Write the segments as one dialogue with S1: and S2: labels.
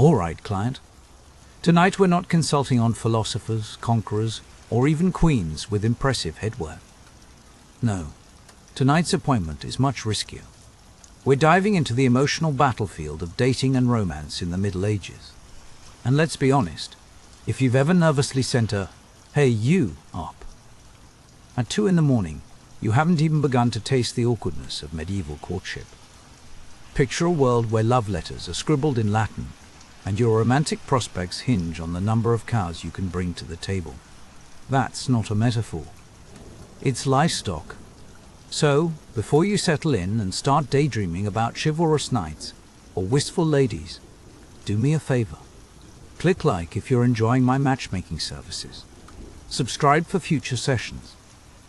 S1: All right, client. Tonight we're not consulting on philosophers, conquerors, or even queens with impressive headwear. No, tonight's appointment is much riskier. We're diving into the emotional battlefield of dating and romance in the Middle Ages. And let's be honest, if you've ever nervously sent a, "Hey you," up at 2 in the morning, you haven't even begun to taste the awkwardness of medieval courtship. Picture a world where love letters are scribbled in Latin and your romantic prospects hinge on the number of cows you can bring to the table. That's not a metaphor. It's livestock. So, before you settle in and start daydreaming about chivalrous knights or wistful ladies, do me a favor. Click like if you're enjoying my matchmaking services. Subscribe for future sessions.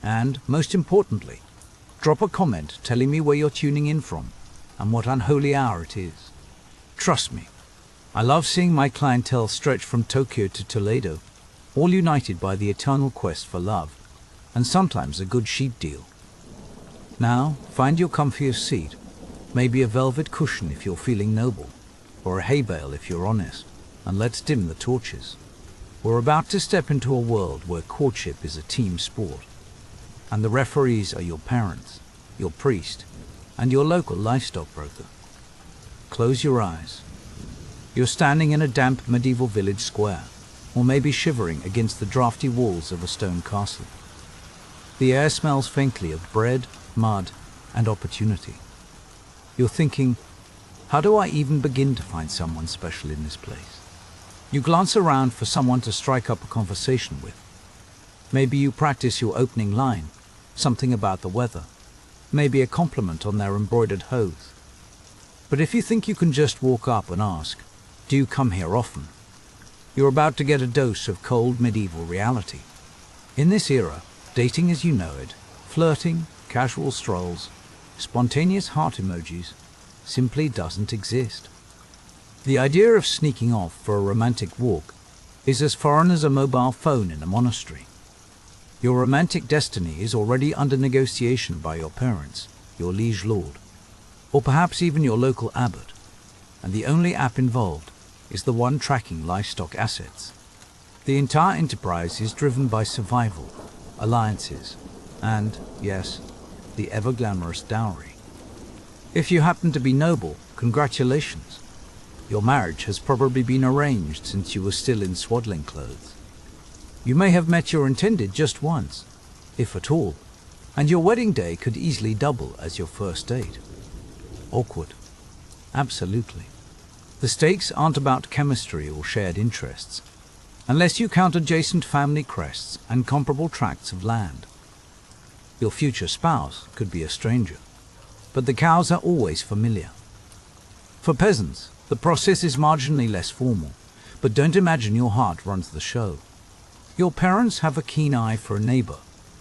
S1: And, most importantly, drop a comment telling me where you're tuning in from and what unholy hour it is. Trust me, I love seeing my clientele stretch from Tokyo to Toledo, all united by the eternal quest for love, and sometimes a good sheep deal. Now, find your comfiest seat, maybe a velvet cushion if you're feeling noble, or a hay bale if you're honest, and let's dim the torches. We're about to step into a world where courtship is a team sport, and the referees are your parents, your priest, and your local livestock broker. Close your eyes. You're standing in a damp medieval village square, or maybe shivering against the drafty walls of a stone castle. The air smells faintly of bread, mud, and opportunity. You're thinking, how do I even begin to find someone special in this place? You glance around for someone to strike up a conversation with. Maybe you practice your opening line, something about the weather, maybe a compliment on their embroidered hose. But if you think you can just walk up and ask, "Do you come here often?" you're about to get a dose of cold medieval reality. In this era, dating as you know it, flirting, casual strolls, spontaneous heart emojis, simply doesn't exist. The idea of sneaking off for a romantic walk is as foreign as a mobile phone in a monastery. Your romantic destiny is already under negotiation by your parents, your liege lord, or perhaps even your local abbot, and the only app involved is the one tracking livestock assets. The entire enterprise is driven by survival, alliances, and, yes, the ever-glamorous dowry. If you happen to be noble, congratulations. Your marriage has probably been arranged since you were still in swaddling clothes. You may have met your intended just once, if at all, and your wedding day could easily double as your first date. Awkward. Absolutely. The stakes aren't about chemistry or shared interests, unless you count adjacent family crests and comparable tracts of land. Your future spouse could be a stranger, but the cows are always familiar. For peasants, the process is marginally less formal, but don't imagine your heart runs the show. Your parents have a keen eye for a neighbor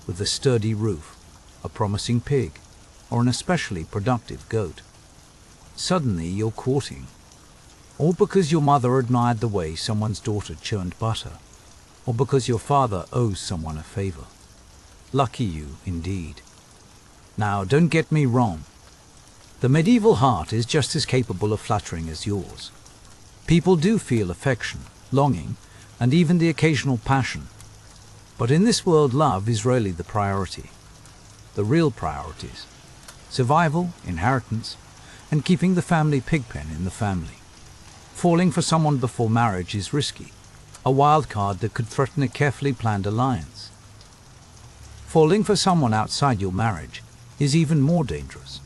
S1: with a sturdy roof, a promising pig, or an especially productive goat. Suddenly you're courting, all because your mother admired the way someone's daughter churned butter, or because your father owes someone a favor. Lucky you, indeed. Now, don't get me wrong. The medieval heart is just as capable of flattering as yours. People do feel affection, longing, and even the occasional passion. But in this world, love is rarely the priority. The real priorities: survival, inheritance, and keeping the family pigpen in the family. Falling for someone before marriage is risky, a wild card that could threaten a carefully planned alliance. Falling for someone outside your marriage is even more dangerous,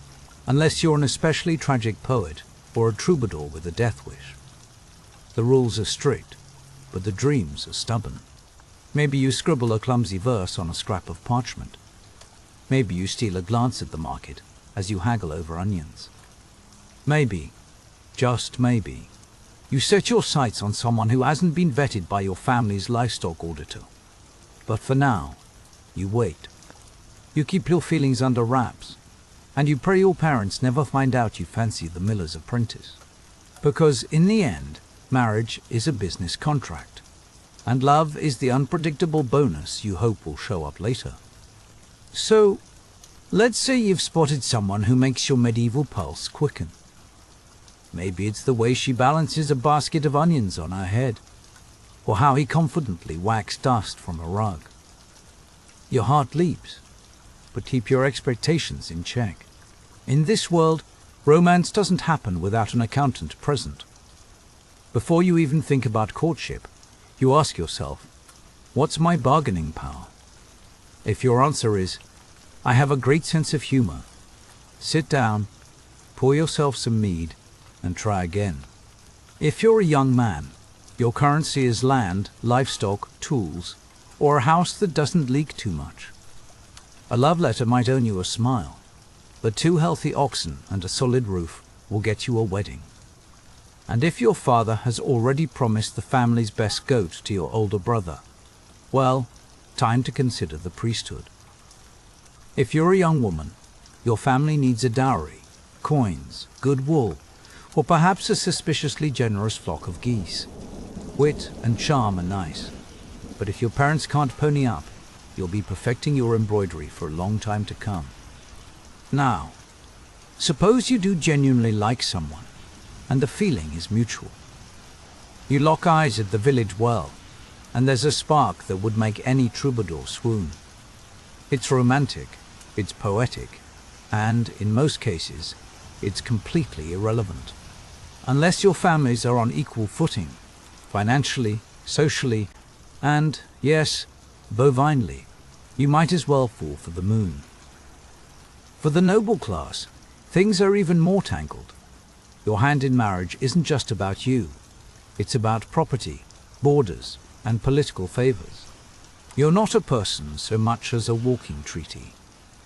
S1: unless you're an especially tragic poet or a troubadour with a death wish. The rules are strict, but the dreams are stubborn. Maybe you scribble a clumsy verse on a scrap of parchment. Maybe you steal a glance at the market as you haggle over onions. Maybe, just maybe, you set your sights on someone who hasn't been vetted by your family's livestock auditor. But for now, you wait. You keep your feelings under wraps, and you pray your parents never find out you fancy the miller's apprentice. Because in the end, marriage is a business contract, and love is the unpredictable bonus you hope will show up later. So, let's say you've spotted someone who makes your medieval pulse quicken. Maybe it's the way she balances a basket of onions on her head, or how he confidently whacks dust from a rug. Your heart leaps, but keep your expectations in check. In this world, romance doesn't happen without an accountant present. Before you even think about courtship, you ask yourself, what's my bargaining power? If your answer is, I have a great sense of humor, sit down, pour yourself some mead, and try again. If you're a young man, your currency is land, livestock, tools, or a house that doesn't leak too much. A love letter might earn you a smile, but 2 healthy oxen and a solid roof will get you a wedding. And if your father has already promised the family's best goat to your older brother, well, time to consider the priesthood. If you're a young woman, your family needs a dowry, coins, good wool, or perhaps a suspiciously generous flock of geese. Wit and charm are nice, but if your parents can't pony up, you'll be perfecting your embroidery for a long time to come. Now, suppose you do genuinely like someone, and the feeling is mutual. You lock eyes at the village well, and there's a spark that would make any troubadour swoon. It's romantic, it's poetic, and, in most cases, it's completely irrelevant. Unless your families are on equal footing, financially, socially, and, yes, bovinely, you might as well fall for the moon. For the noble class, things are even more tangled. Your hand in marriage isn't just about you. It's about property, borders, and political favors. You're not a person so much as a walking treaty,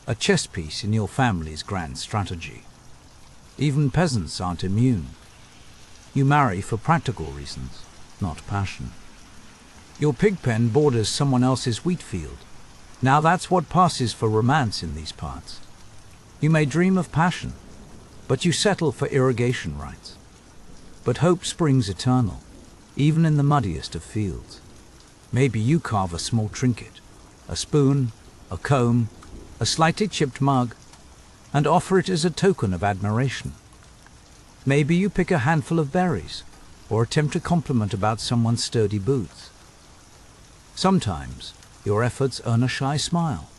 S1: a chess piece in your family's grand strategy. Even peasants aren't immune. You marry for practical reasons, not passion. Your pig pen borders someone else's wheat field. Now that's what passes for romance in these parts. You may dream of passion, but you settle for irrigation rights. But hope springs eternal, even in the muddiest of fields. Maybe you carve a small trinket, a spoon, a comb, a slightly chipped mug, and offer it as a token of admiration. Maybe you pick a handful of berries, or attempt a compliment about someone's sturdy boots. Sometimes your efforts earn a shy smile.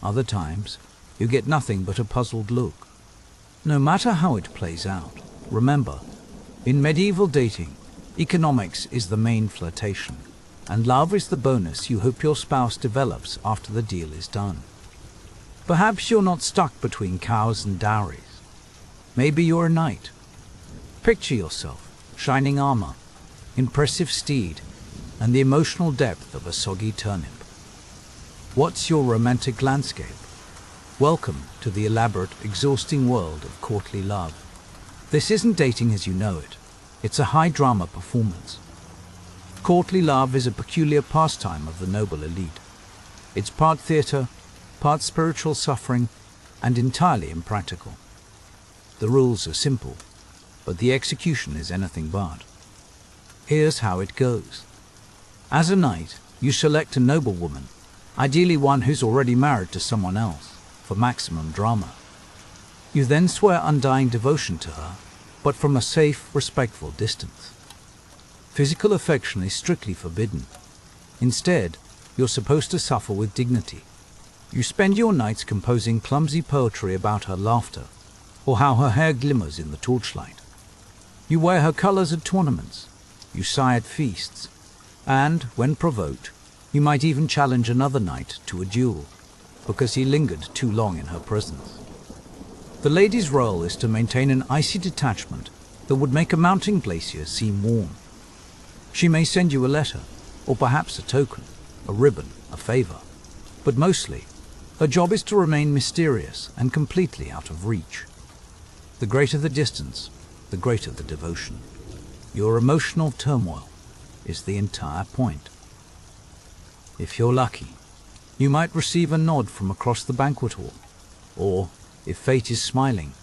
S1: Other times you get nothing but a puzzled look. No matter how it plays out, remember, in medieval dating, economics is the main flirtation, and love is the bonus you hope your spouse develops after the deal is done. Perhaps you're not stuck between cows and dowries. Maybe you're a knight. Picture yourself, shining armor, impressive steed, and the emotional depth of a soggy turnip. What's your romantic landscape? Welcome to the elaborate, exhausting world of courtly love. This isn't dating as you know it. It's a high-drama performance. Courtly love is a peculiar pastime of the noble elite. It's part theater, part spiritual suffering, and entirely impractical. The rules are simple, but the execution is anything but. Here's how it goes. As a knight, you select a noble woman, ideally one who's already married to someone else, for maximum drama. You then swear undying devotion to her, but from a safe, respectful distance. Physical affection is strictly forbidden. Instead, you're supposed to suffer with dignity. You spend your nights composing clumsy poetry about her laughter, or how her hair glimmers in the torchlight. You wear her colors at tournaments, you sigh at feasts, and, when provoked, you might even challenge another knight to a duel, because he lingered too long in her presence. The lady's role is to maintain an icy detachment that would make a mountain glacier seem warm. She may send you a letter, or perhaps a token, a ribbon, a favor, but mostly, her job is to remain mysterious and completely out of reach. The greater the distance, the greater the devotion. Your emotional turmoil is the entire point. If you're lucky, you might receive a nod from across the banquet hall, or, if fate is smiling,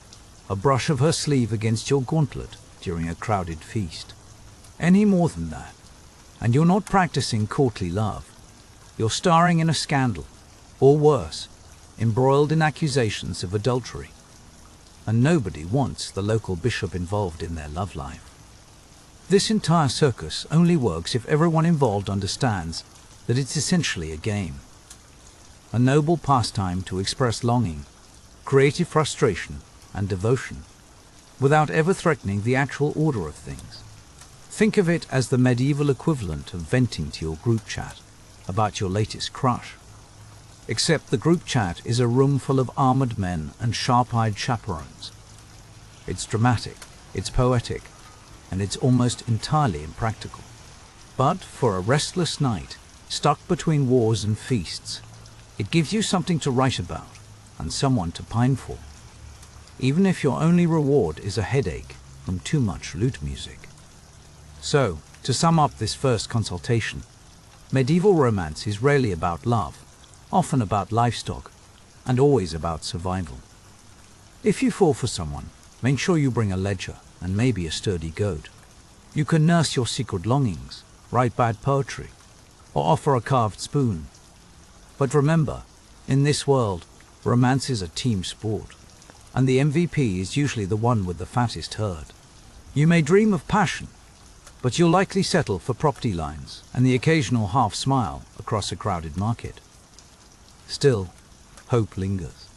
S1: a brush of her sleeve against your gauntlet during a crowded feast. Any more than that, and you're not practicing courtly love. You're starring in a scandal, or worse, embroiled in accusations of adultery. and nobody wants the local bishop involved in their love life. This entire circus only works if everyone involved understands that it's essentially a game. A noble pastime to express longing, creative frustration, and devotion, without ever threatening the actual order of things. Think of it as the medieval equivalent of venting to your group chat about your latest crush. Except the group chat is a room full of armored men and sharp-eyed chaperones. It's dramatic, it's poetic, and it's almost entirely impractical. But for a restless night, stuck between wars and feasts, it gives you something to write about and someone to pine for, even if your only reward is a headache from too much lute music. So, to sum up this first consultation, medieval romance is rarely about love, often about livestock, and always about survival. If you fall for someone, make sure you bring a ledger and maybe a sturdy goat. You can nurse your secret longings, write bad poetry, or offer a carved spoon. But remember, in this world, romance is a team sport, and the MVP is usually the one with the fattest herd. You may dream of passion, but you'll likely settle for property lines and the occasional half smile across a crowded market. Still, hope lingers.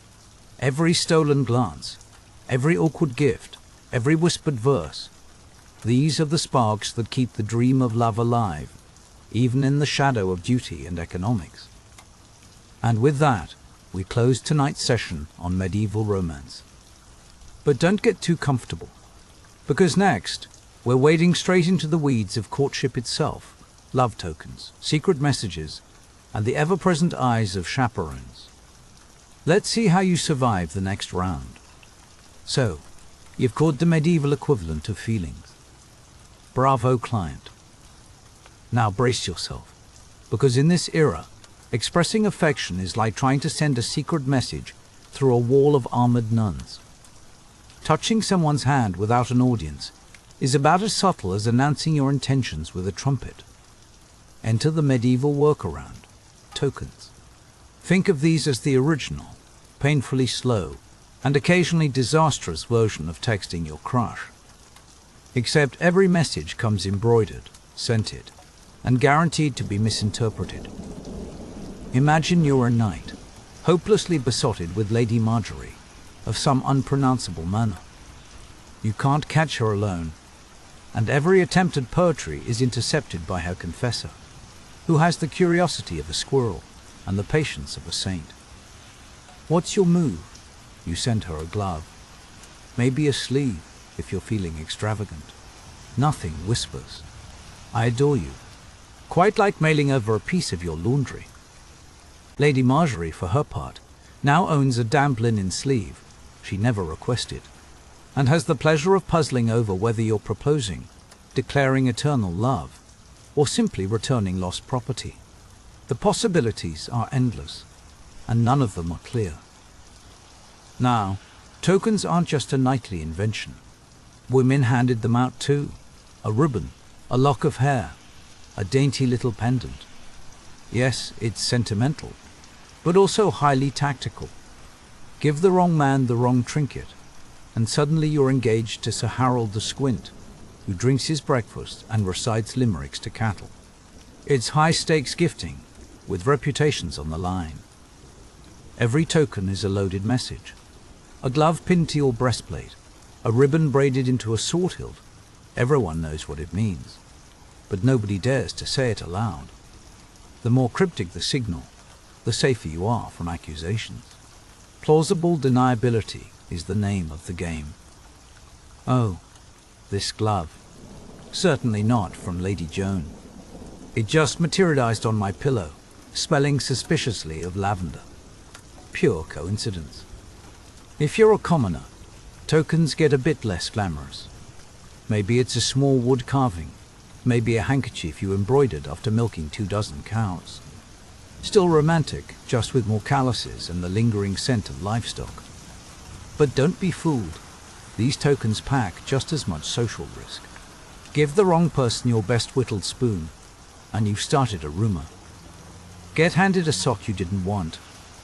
S1: Every stolen glance, every awkward gift, every whispered verse, these are the sparks that keep the dream of love alive, even in the shadow of duty and economics. And with that, we close tonight's session on medieval romance. But don't get too comfortable, because next, we're wading straight into the weeds of courtship itself, love tokens, secret messages, and the ever-present eyes of chaperones. Let's see how you survive the next round. So, you've caught the medieval equivalent of feelings. Bravo, client. Now brace yourself, because in this era, expressing affection is like trying to send a secret message through a wall of armored nuns. Touching someone's hand without an audience is about as subtle as announcing your intentions with a trumpet. Enter the medieval workaround, tokens. Think of these as the original, painfully slow, and occasionally disastrous version of texting your crush. Except every message comes embroidered, scented, and guaranteed to be misinterpreted. Imagine you're a knight, hopelessly besotted with Lady Marjorie, of some unpronounceable manner. You can't catch her alone, and every attempt at poetry is intercepted by her confessor, who has the curiosity of a squirrel and the patience of a saint. What's your move? You send her a glove, maybe a sleeve if you're feeling extravagant. Nothing whispers, "I adore you," quite like mailing over a piece of your laundry. Lady Marjorie, for her part, now owns a damp linen sleeve she never requested, and has the pleasure of puzzling over whether you're proposing, declaring eternal love, or simply returning lost property. The possibilities are endless, and none of them are clear. Now, tokens aren't just a knightly invention. Women handed them out too. A ribbon, a lock of hair, a dainty little pendant. Yes, it's sentimental, but also highly tactical. Give the wrong man the wrong trinket, and suddenly you're engaged to Sir Harold the Squint, who drinks his breakfast and recites limericks to cattle. It's high-stakes gifting, with reputations on the line. Every token is a loaded message. A glove pinned to your breastplate, a ribbon braided into a sword hilt. Everyone knows what it means, but nobody dares to say it aloud. The more cryptic the signal, the safer you are from accusations. Plausible deniability is the name of the game. Oh, this glove. Certainly not from Lady Joan. It just materialized on my pillow, smelling suspiciously of lavender. Pure coincidence. If you're a commoner, tokens get a bit less glamorous. Maybe it's a small wood carving, maybe a handkerchief you embroidered after milking 24 cows. Still romantic, just with more calluses and the lingering scent of livestock. But don't be fooled. These tokens pack just as much social risk. Give the wrong person your best whittled spoon, and you've started a rumor. Get handed a sock you didn't want,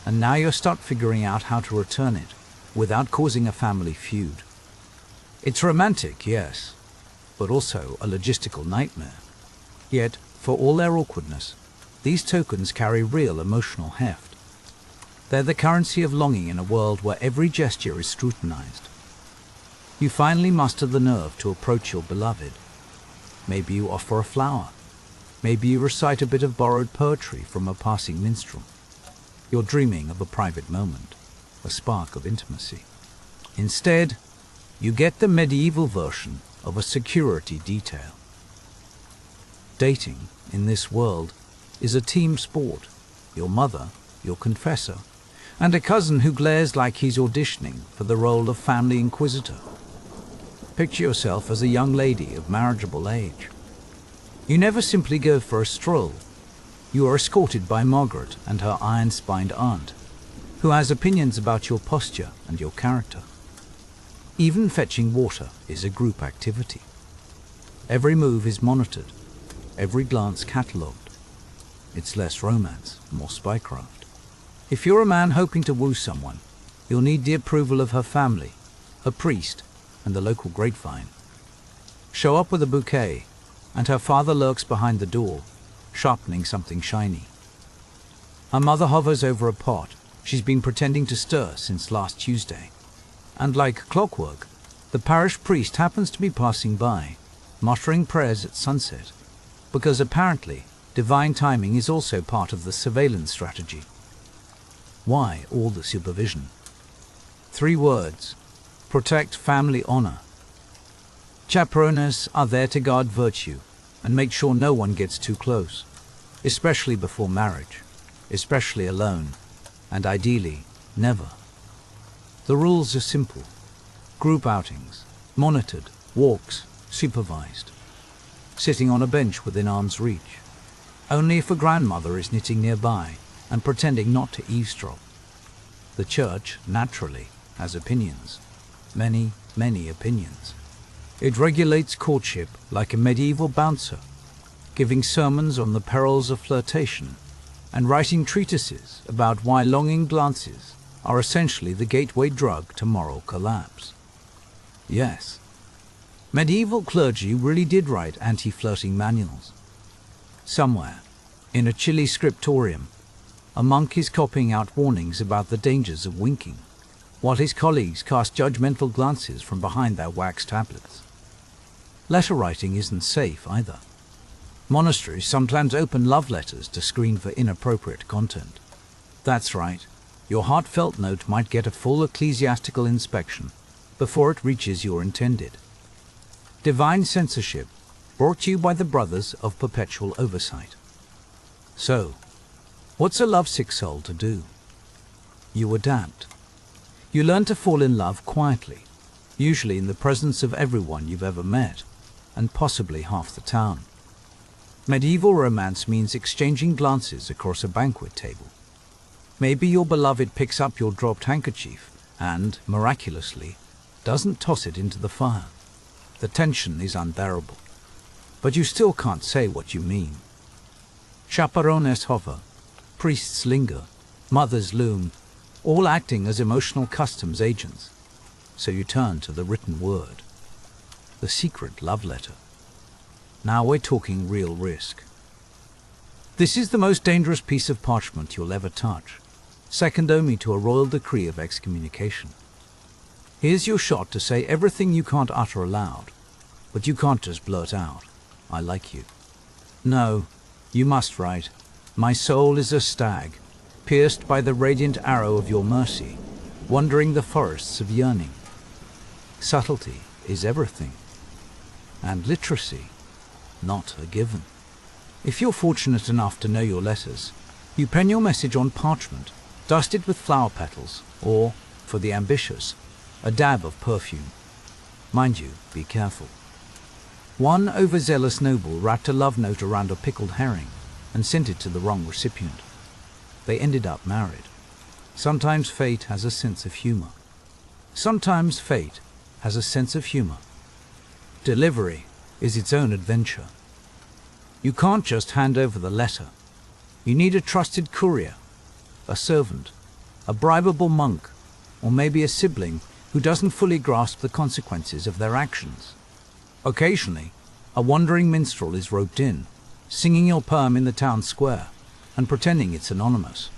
S1: and now you're stuck figuring out how to return it, without causing a family feud. It's romantic, yes, but also a logistical nightmare. Yet, for all their awkwardness, these tokens carry real emotional heft. They're the currency of longing in a world where every gesture is scrutinized. You finally muster the nerve to approach your beloved. Maybe you offer a flower. Maybe you recite a bit of borrowed poetry from a passing minstrel. You're dreaming of a private moment, a spark of intimacy. Instead, you get the medieval version of a security detail. Dating, in this world, is a team sport. Your mother, your confessor, and a cousin who glares like he's auditioning for the role of family inquisitor. Picture yourself as a young lady of marriageable age. You never simply go for a stroll. You are escorted by Margaret and her iron-spined aunt, who has opinions about your posture and your character. Even fetching water is a group activity. Every move is monitored, every glance catalogued. It's less romance, more spycraft. If you're a man hoping to woo someone, you'll need the approval of her family, her priest, and the local grapevine. Show up with a bouquet, and her father lurks behind the door, sharpening something shiny. Her mother hovers over a pot she's been pretending to stir since last Tuesday. And like clockwork, the parish priest happens to be passing by, muttering prayers at sunset, because apparently divine timing is also part of the surveillance strategy. Why all the supervision? 3 words: protect family honor. Chaperones are there to guard virtue and make sure no one gets too close, especially before marriage, especially alone, and ideally, never. The rules are simple. Group outings, monitored, walks, supervised. Sitting on a bench within arm's reach. Only if a grandmother is knitting nearby and pretending not to eavesdrop. The church, naturally, has opinions. Many, many opinions. It regulates courtship like a medieval bouncer, giving sermons on the perils of flirtation and writing treatises about why longing glances are essentially the gateway drug to moral collapse. Yes, medieval clergy really did write anti-flirting manuals. Somewhere, in a chilly scriptorium, a monk is copying out warnings about the dangers of winking, while his colleagues cast judgmental glances from behind their wax tablets. Letter writing isn't safe either. Monasteries sometimes open love letters to screen for inappropriate content. That's right, your heartfelt note might get a full ecclesiastical inspection before it reaches your intended. Divine censorship, brought to you by the Brothers of Perpetual Oversight. So, what's a lovesick soul to do? You adapt. You learn to fall in love quietly, usually in the presence of everyone you've ever met, and possibly half the town. Medieval romance means exchanging glances across a banquet table. Maybe your beloved picks up your dropped handkerchief and, miraculously, doesn't toss it into the fire. The tension is unbearable, but you still can't say what you mean. Chaperones hover, priests linger, mothers loom, all acting as emotional customs agents. So you turn to the written word, the secret love letter. Now we're talking real risk. This is the most dangerous piece of parchment you'll ever touch, second only to a royal decree of excommunication. Here's your shot to say everything you can't utter aloud, but you can't just blurt out, "I like you." No, you must write, "My soul is a stag, pierced by the radiant arrow of your mercy, wandering the forests of yearning." Subtlety is everything, and literacy not a given. If you're fortunate enough to know your letters, you pen your message on parchment, dusted with flower petals, or, for the ambitious, a dab of perfume. Mind you, be careful. One overzealous noble wrapped a love note around a pickled herring and sent it to the wrong recipient. They ended up married. Sometimes fate has a sense of humor. Sometimes fate has a sense of humor. Delivery is its own adventure. You can't just hand over the letter. You need a trusted courier, a servant, a bribable monk, or maybe a sibling who doesn't fully grasp the consequences of their actions. Occasionally, a wandering minstrel is roped in, singing your poem in the town square and pretending it's anonymous.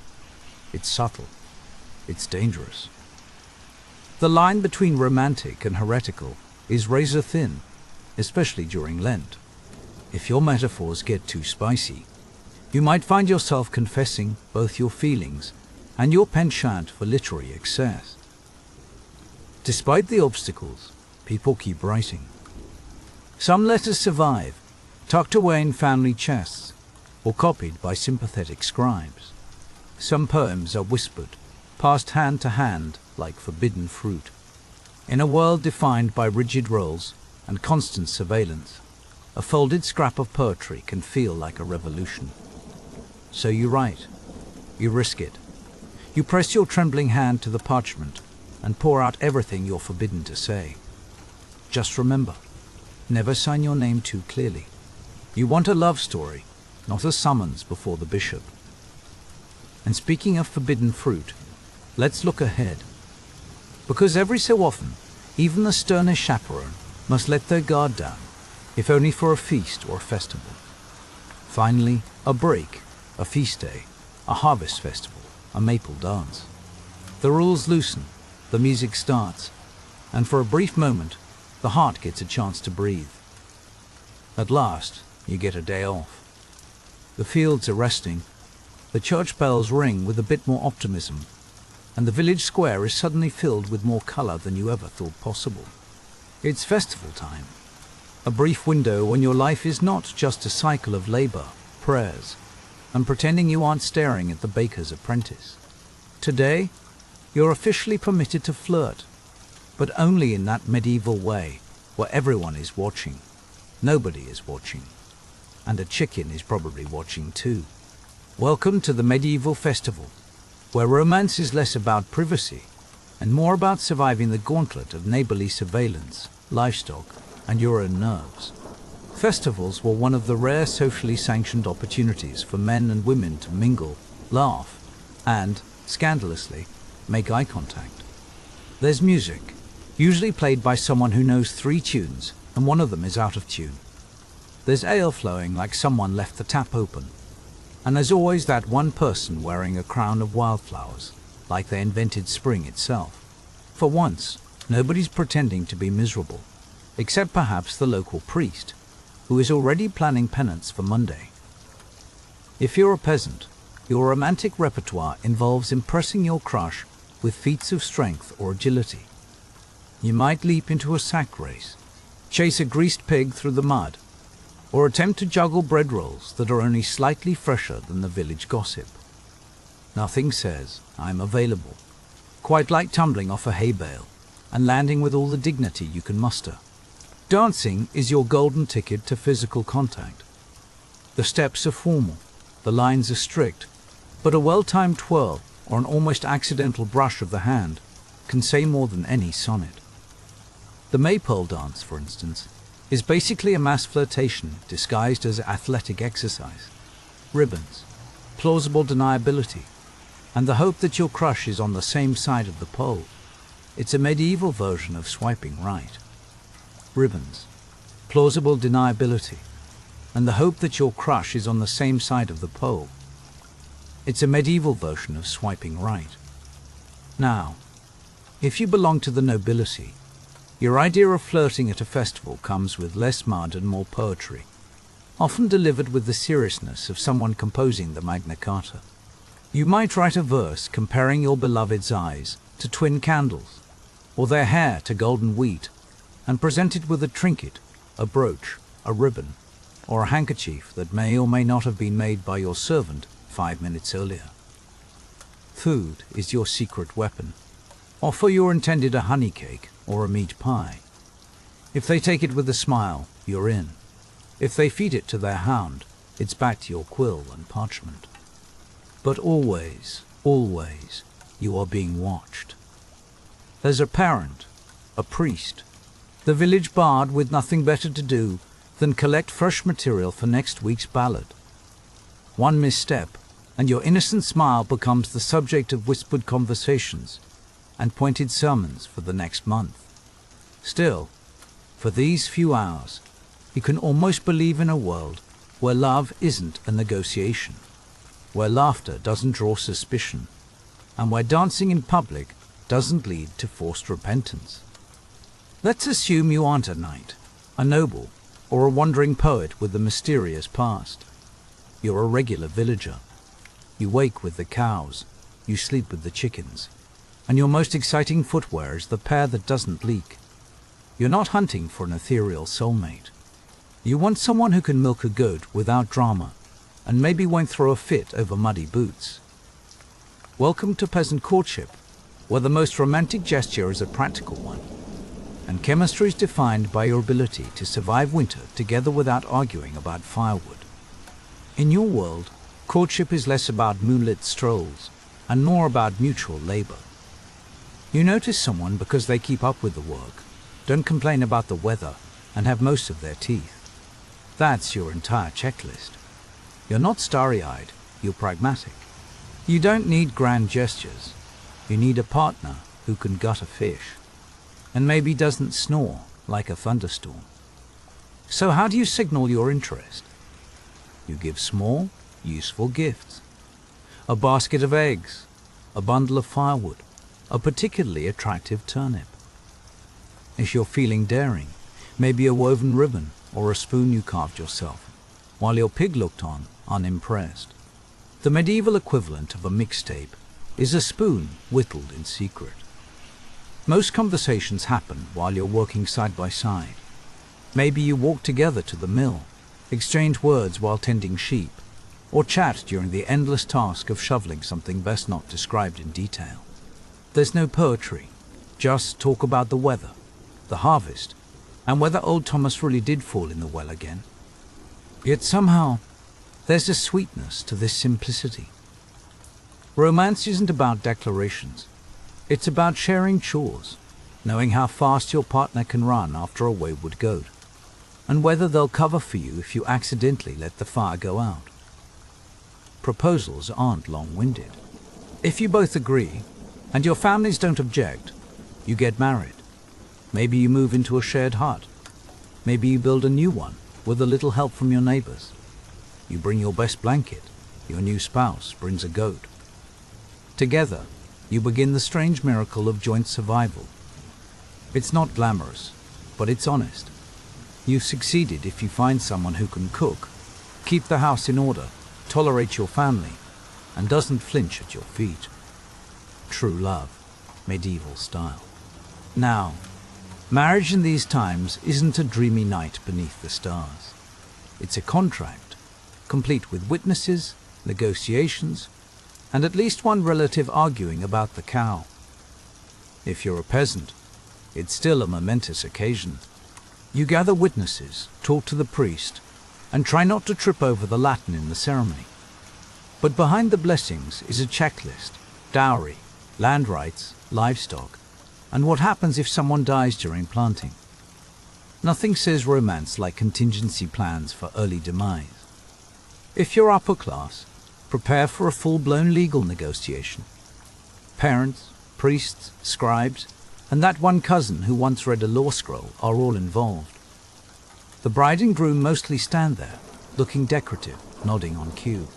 S1: It's subtle. It's dangerous. The line between romantic and heretical is razor thin, especially during Lent. If your metaphors get too spicy, you might find yourself confessing both your feelings and your penchant for literary excess. Despite the obstacles, people keep writing. Some letters survive, tucked away in family chests or copied by sympathetic scribes. Some poems are whispered, passed hand to hand like forbidden fruit. In a world defined by rigid roles and constant surveillance, a folded scrap of poetry can feel like a revolution. So you write. You risk it. You press your trembling hand to the parchment and pour out everything you're forbidden to say. Just remember, never sign your name too clearly. You want a love story, not a summons before the bishop. And speaking of forbidden fruit, let's look ahead. Because every so often, even the sternest chaperone must let their guard down, if only for a feast or a festival. Finally, a break, a feast day, a harvest festival, a maple dance. The rules loosen, the music starts, and for a brief moment, the heart gets a chance to breathe. At last, you get a day off. The fields are resting, the church bells ring with a bit more optimism, and the village square is suddenly filled with more color than you ever thought possible. It's festival time, a brief window when your life is not just a cycle of labor, prayers, and pretending you aren't staring at the baker's apprentice. Today, you're officially permitted to flirt, but only in that medieval way where everyone is watching, nobody is watching, and a chicken is probably watching too. Welcome to the medieval festival, where romance is less about privacy and more about surviving the gauntlet of neighborly surveillance, livestock, and your own nerves. Festivals were one of the rare socially sanctioned opportunities for men and women to mingle, laugh, and, scandalously, make eye contact. There's music, usually played by someone who knows 3 tunes and one of them is out of tune. There's ale flowing like someone left the tap open. And there's always that one person wearing a crown of wildflowers, like they invented spring itself. For once, nobody's pretending to be miserable, except perhaps the local priest, who is already planning penance for Monday. If you're a peasant, your romantic repertoire involves impressing your crush with feats of strength or agility. You might leap into a sack race, chase a greased pig through the mud, or attempt to juggle bread rolls that are only slightly fresher than the village gossip. Nothing says, I'm available, quite like tumbling off a hay bale and landing with all the dignity you can muster. Dancing is your golden ticket to physical contact. The steps are formal, the lines are strict, but a well-timed twirl or an almost accidental brush of the hand can say more than any sonnet. The maypole dance, for instance, is basically a mass flirtation disguised as athletic exercise. Ribbons, plausible deniability, and the hope that your crush is on the same side of the pole. It's a medieval version of swiping right. Ribbons, plausible deniability, and the hope that your crush is on the same side of the pole. It's a medieval version of swiping right. Now, if you belong to the nobility, your idea of flirting at a festival comes with less mud and more poetry, often delivered with the seriousness of someone composing the Magna Carta. You might write a verse comparing your beloved's eyes to twin candles, or their hair to golden wheat, and present it with a trinket, a brooch, a ribbon, or a handkerchief that may or may not have been made by your servant 5 minutes earlier. Food is your secret weapon. Offer your intended a honey cake or a meat pie. If they take it with a smile, you're in. If they feed it to their hound, it's back to your quill and parchment. But always, always, you are being watched. There's a parent, a priest, the village bard with nothing better to do than collect fresh material for next week's ballad. One misstep, and your innocent smile becomes the subject of whispered conversations, and pointed sermons for the next month. Still, for these few hours, you can almost believe in a world where love isn't a negotiation, where laughter doesn't draw suspicion, and where dancing in public doesn't lead to forced repentance. Let's assume you aren't a knight, a noble, or a wandering poet with a mysterious past. You're a regular villager. You wake with the cows, you sleep with the chickens, and your most exciting footwear is the pair that doesn't leak. You're not hunting for an ethereal soulmate. You want someone who can milk a goat without drama, and maybe won't throw a fit over muddy boots. Welcome to peasant courtship, where the most romantic gesture is a practical one, and chemistry is defined by your ability to survive winter together without arguing about firewood. In your world, courtship is less about moonlit strolls and more about mutual labor. You notice someone because they keep up with the work, don't complain about the weather, and have most of their teeth. That's your entire checklist. You're not starry-eyed, you're pragmatic. You don't need grand gestures. You need a partner who can gut a fish, and maybe doesn't snore like a thunderstorm. So how do you signal your interest? You give small, useful gifts. A basket of eggs, a bundle of firewood, a particularly attractive turnip. If you're feeling daring, maybe a woven ribbon or a spoon you carved yourself, while your pig looked on, unimpressed. The medieval equivalent of a mixtape is a spoon whittled in secret. Most conversations happen while you're working side by side. Maybe you walk together to the mill, exchange words while tending sheep, or chat during the endless task of shoveling something best not described in detail. There's no poetry, just talk about the weather, the harvest, and whether old Thomas really did fall in the well again. Yet somehow, there's a sweetness to this simplicity. Romance isn't about declarations. It's about sharing chores, knowing how fast your partner can run after a wayward goat, and whether they'll cover for you if you accidentally let the fire go out. Proposals aren't long-winded. If you both agree, and your families don't object, you get married. Maybe you move into a shared hut. Maybe you build a new one with a little help from your neighbors. You bring your best blanket. Your new spouse brings a goat. Together, you begin the strange miracle of joint survival. It's not glamorous, but it's honest. You've succeeded if you find someone who can cook, keep the house in order, tolerate your family, and doesn't flinch at your feet. True love, medieval style. Now, marriage in these times isn't a dreamy night beneath the stars. It's a contract, complete with witnesses, negotiations, and at least one relative arguing about the cow. If you're a peasant, it's still a momentous occasion. You gather witnesses, talk to the priest, and try not to trip over the Latin in the ceremony. But behind the blessings is a checklist: dowry, land rights, livestock, and what happens if someone dies during planting. Nothing says romance like contingency plans for early demise. If you're upper class, prepare for a full-blown legal negotiation. Parents, priests, scribes, and that one cousin who once read a law scroll are all involved. The bride and groom mostly stand there, looking decorative, nodding on cue.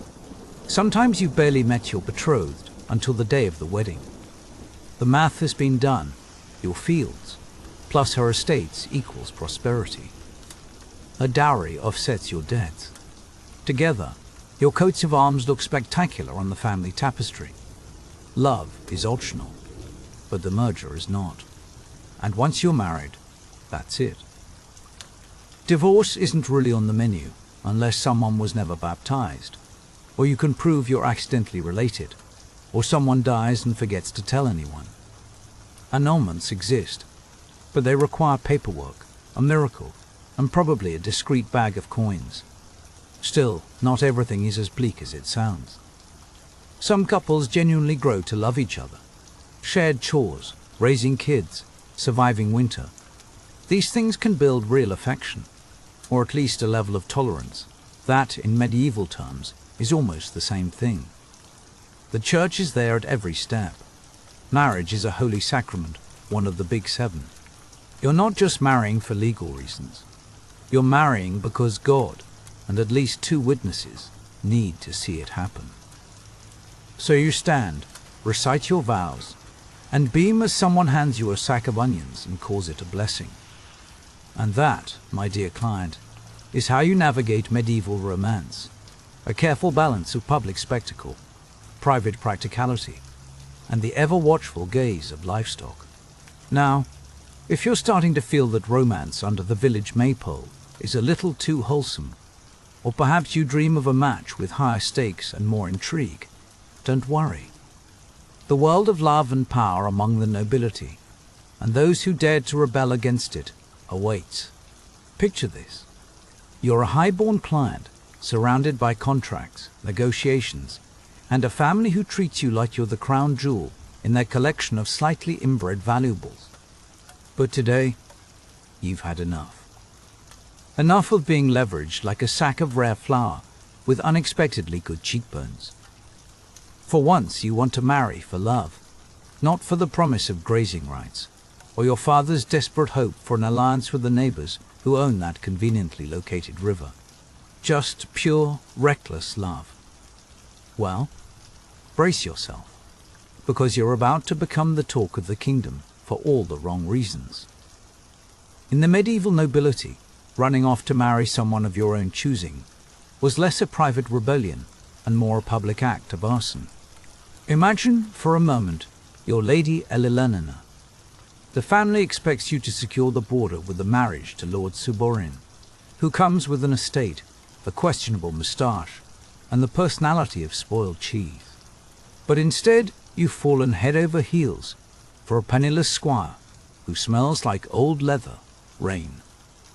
S1: Sometimes you've barely met your betrothed until the day of the wedding. The math has been done. Your fields, plus her estates, equals prosperity. A dowry offsets your debts. Together, your coats of arms look spectacular on the family tapestry. Love is optional, but the merger is not. And once you're married, that's it. Divorce isn't really on the menu, unless someone was never baptized, or you can prove you're accidentally related, or someone dies and forgets to tell anyone. Annulments exist, but they require paperwork, a miracle, and probably a discreet bag of coins. Still, not everything is as bleak as it sounds. Some couples genuinely grow to love each other. Shared chores, raising kids, surviving winter. These things can build real affection, or at least a level of tolerance. That, in medieval terms, is almost the same thing. The church is there at every step. Marriage is a holy sacrament, one of the big seven. You're not just marrying for legal reasons. You're marrying because God, and at least two witnesses, need to see it happen. So you stand, recite your vows, and beam as someone hands you a sack of onions and calls it a blessing. And that, my dear client, is how you navigate medieval romance, a careful balance of public spectacle, private practicality, and the ever-watchful gaze of livestock. Now, if you're starting to feel that romance under the village maypole is a little too wholesome, or perhaps you dream of a match with higher stakes and more intrigue, don't worry. The world of love and power among the nobility, and those who dared to rebel against it, awaits. Picture this. You're a high-born client, surrounded by contracts, negotiations, and a family who treats you like you're the crown jewel in their collection of slightly inbred valuables. But today, you've had enough. Enough of being leveraged like a sack of rare flour with unexpectedly good cheekbones. For once, you want to marry for love, not for the promise of grazing rights, or your father's desperate hope for an alliance with the neighbors who own that conveniently located river. Just pure, reckless love. Well, brace yourself, because you're about to become the talk of the kingdom for all the wrong reasons. In the medieval nobility, running off to marry someone of your own choosing was less a private rebellion and more a public act of arson. Imagine, for a moment, your Lady Elelenina. The family expects you to secure the border with a marriage to Lord Suborin, who comes with an estate, a questionable moustache, and the personality of spoiled cheese. But instead, you've fallen head over heels for a penniless squire who smells like old leather, rain,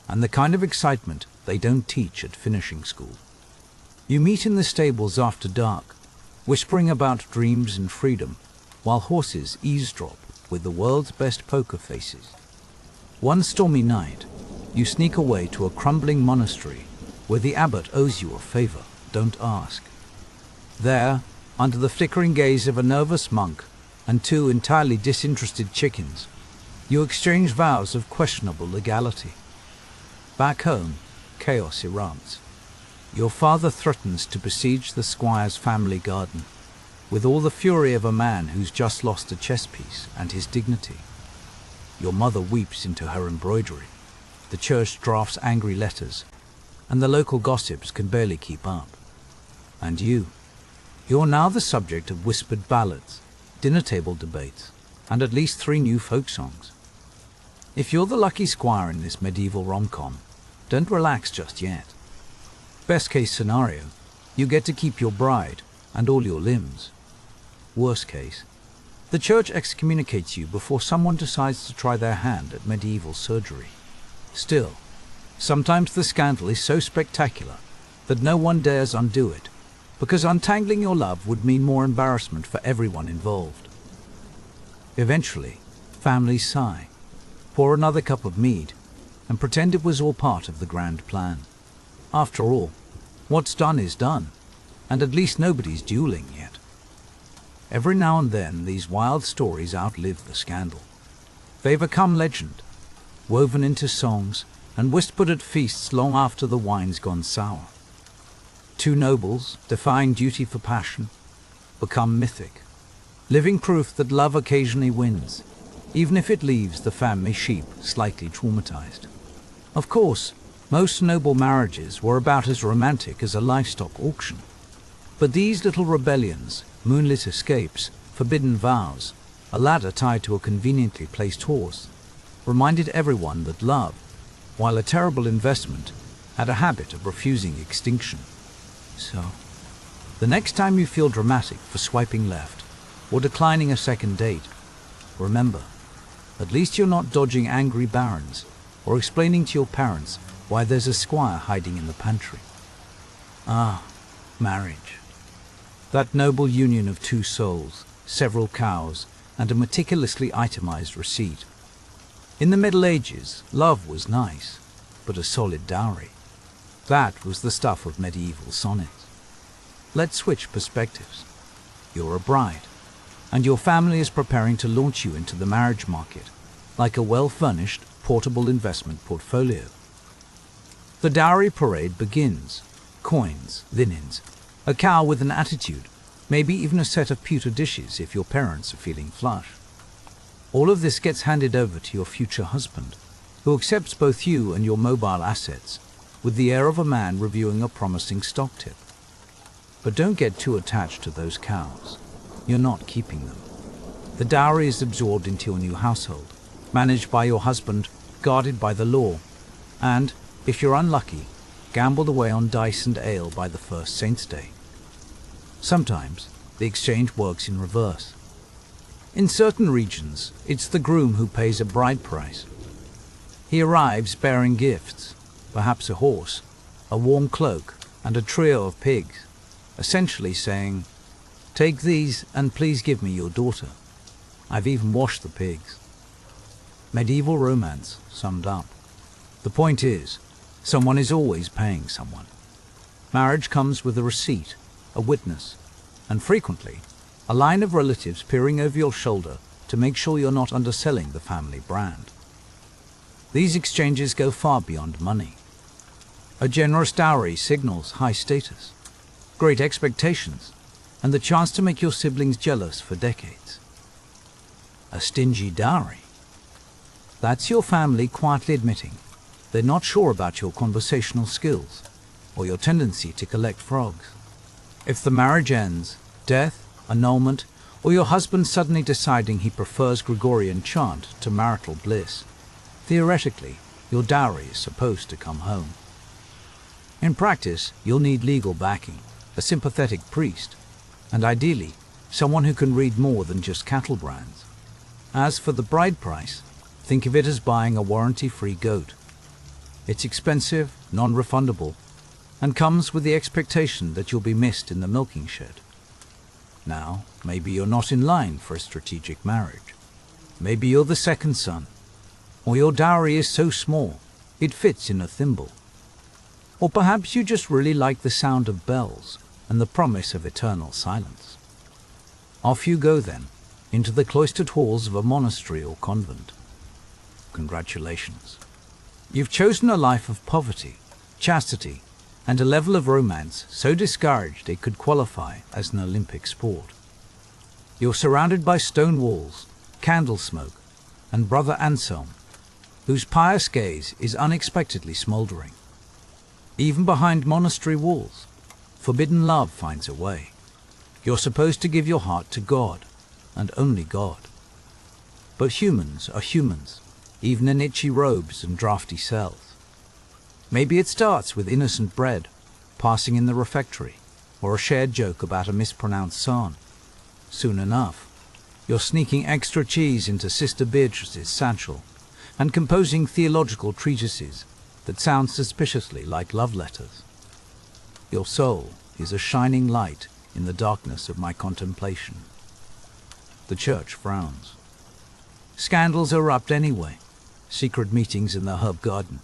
S1: and the kind of excitement they don't teach at finishing school. You meet in the stables after dark, whispering about dreams and freedom, while horses eavesdrop with the world's best poker faces. One stormy night, you sneak away to a crumbling monastery where the abbot owes you a favor, don't ask. There, under the flickering gaze of a nervous monk and two entirely disinterested chickens, you exchange vows of questionable legality. Back home, chaos erupts. Your father threatens to besiege the squire's family garden, with all the fury of a man who's just lost a chess piece and his dignity. Your mother weeps into her embroidery, the church drafts angry letters, and the local gossips can barely keep up. And you're now the subject of whispered ballads, dinner table debates, and at least 3 new folk songs. If you're the lucky squire in this medieval rom-com, don't relax just yet. Best case scenario, you get to keep your bride and all your limbs. Worst case, the church excommunicates you before someone decides to try their hand at medieval surgery. Still, sometimes the scandal is so spectacular that no one dares undo it, because untangling your love would mean more embarrassment for everyone involved. Eventually, families sigh, pour another cup of mead, and pretend it was all part of the grand plan. After all, what's done is done, and at least nobody's dueling yet. Every now and then, these wild stories outlive the scandal. They become legend, woven into songs and whispered at feasts long after the wine's gone sour. 2 nobles, defying duty for passion, become mythic, living proof that love occasionally wins, even if it leaves the family sheep slightly traumatized. Of course, most noble marriages were about as romantic as a livestock auction. But these little rebellions, moonlit escapes, forbidden vows, a ladder tied to a conveniently placed horse, reminded everyone that love, while a terrible investment, had a habit of refusing extinction. So, the next time you feel dramatic for swiping left or declining a second date, remember, at least you're not dodging angry barons or explaining to your parents why there's a squire hiding in the pantry. Ah, marriage. That noble union of 2 souls, several cows, and a meticulously itemized receipt. In the Middle Ages, love was nice, but a solid dowry. That was the stuff of medieval sonnets. Let's switch perspectives. You're a bride, and your family is preparing to launch you into the marriage market, like a well-furnished, portable investment portfolio. The dowry parade begins. Coins, linens, a cow with an attitude, maybe even a set of pewter dishes if your parents are feeling flush. All of this gets handed over to your future husband, who accepts both you and your mobile assets with the air of a man reviewing a promising stock tip. But don't get too attached to those cows. You're not keeping them. The dowry is absorbed into your new household, managed by your husband, guarded by the law, and, if you're unlucky, gambled away on dice and ale by the first Saint's Day. Sometimes, the exchange works in reverse. In certain regions, it's the groom who pays a bride price. He arrives bearing gifts, perhaps a horse, a warm cloak, and a trio of pigs, essentially saying, "Take these and please give me your daughter. I've even washed the pigs." Medieval romance summed up. The point is, someone is always paying someone. Marriage comes with a receipt, a witness, and frequently, a line of relatives peering over your shoulder to make sure you're not underselling the family brand. These exchanges go far beyond money. A generous dowry signals high status, great expectations, and the chance to make your siblings jealous for decades. A stingy dowry. That's your family quietly admitting they're not sure about your conversational skills or your tendency to collect frogs. If the marriage ends, death, annulment, or your husband suddenly deciding he prefers Gregorian chant to marital bliss, theoretically, your dowry is supposed to come home. In practice, you'll need legal backing, a sympathetic priest, and ideally, someone who can read more than just cattle brands. As for the bride price, think of it as buying a warranty-free goat. It's expensive, non-refundable, and comes with the expectation that you'll be missed in the milking shed. Now, maybe you're not in line for a strategic marriage. Maybe you're the second son, or your dowry is so small, it fits in a thimble. Or perhaps you just really like the sound of bells and the promise of eternal silence. Off you go then, into the cloistered halls of a monastery or convent. Congratulations. You've chosen a life of poverty, chastity, and a level of romance so discouraged it could qualify as an Olympic sport. You're surrounded by stone walls, candle smoke, and Brother Anselm, whose pious gaze is unexpectedly smouldering. Even behind monastery walls, forbidden love finds a way. You're supposed to give your heart to God, and only God. But humans are humans, even in itchy robes and drafty cells. Maybe it starts with innocent bread, passing in the refectory, or a shared joke about a mispronounced psalm. Soon enough, you're sneaking extra cheese into Sister Beatrice's satchel, and composing theological treatises that sound suspiciously like love letters. Your soul is a shining light in the darkness of my contemplation. The church frowns. Scandals erupt anyway. Secret meetings in the herb garden.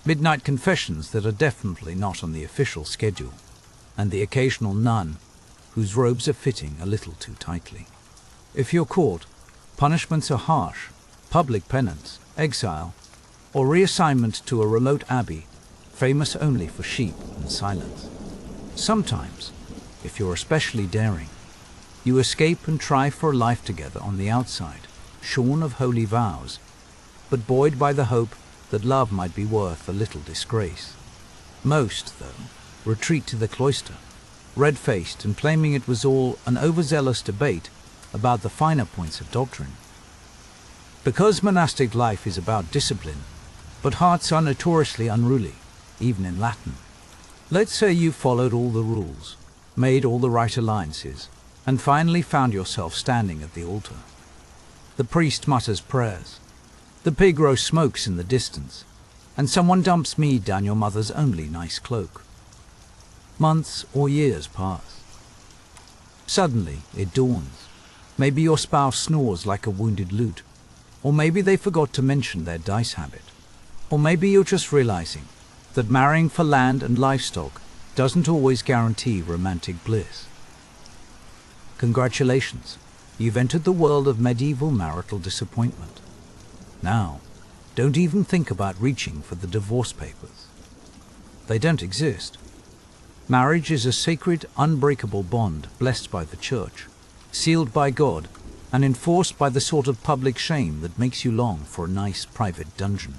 S1: Midnight confessions that are definitely not on the official schedule. And the occasional nun whose robes are fitting a little too tightly. If you're caught, punishments are harsh. Public penance, exile, or reassignment to a remote abbey, famous only for sheep and silence. Sometimes, if you're especially daring, you escape and try for a life together on the outside, shorn of holy vows, but buoyed by the hope that love might be worth a little disgrace. Most, though, retreat to the cloister, red-faced and claiming it was all an overzealous debate about the finer points of doctrine. Because monastic life is about discipline, but hearts are notoriously unruly, even in Latin. Let's say you followed all the rules, made all the right alliances, and finally found yourself standing at the altar. The priest mutters prayers. The pig roast smokes in the distance, and someone dumps mead down your mother's only nice cloak. Months or years pass. Suddenly, it dawns. Maybe your spouse snores like a wounded lute, or maybe they forgot to mention their dice habit, or maybe you're just realizing that marrying for land and livestock doesn't always guarantee romantic bliss. Congratulations, you've entered the world of medieval marital disappointment. Now, don't even think about reaching for the divorce papers. They don't exist. Marriage is a sacred, unbreakable bond blessed by the Church, sealed by God, and enforced by the sort of public shame that makes you long for a nice private dungeon.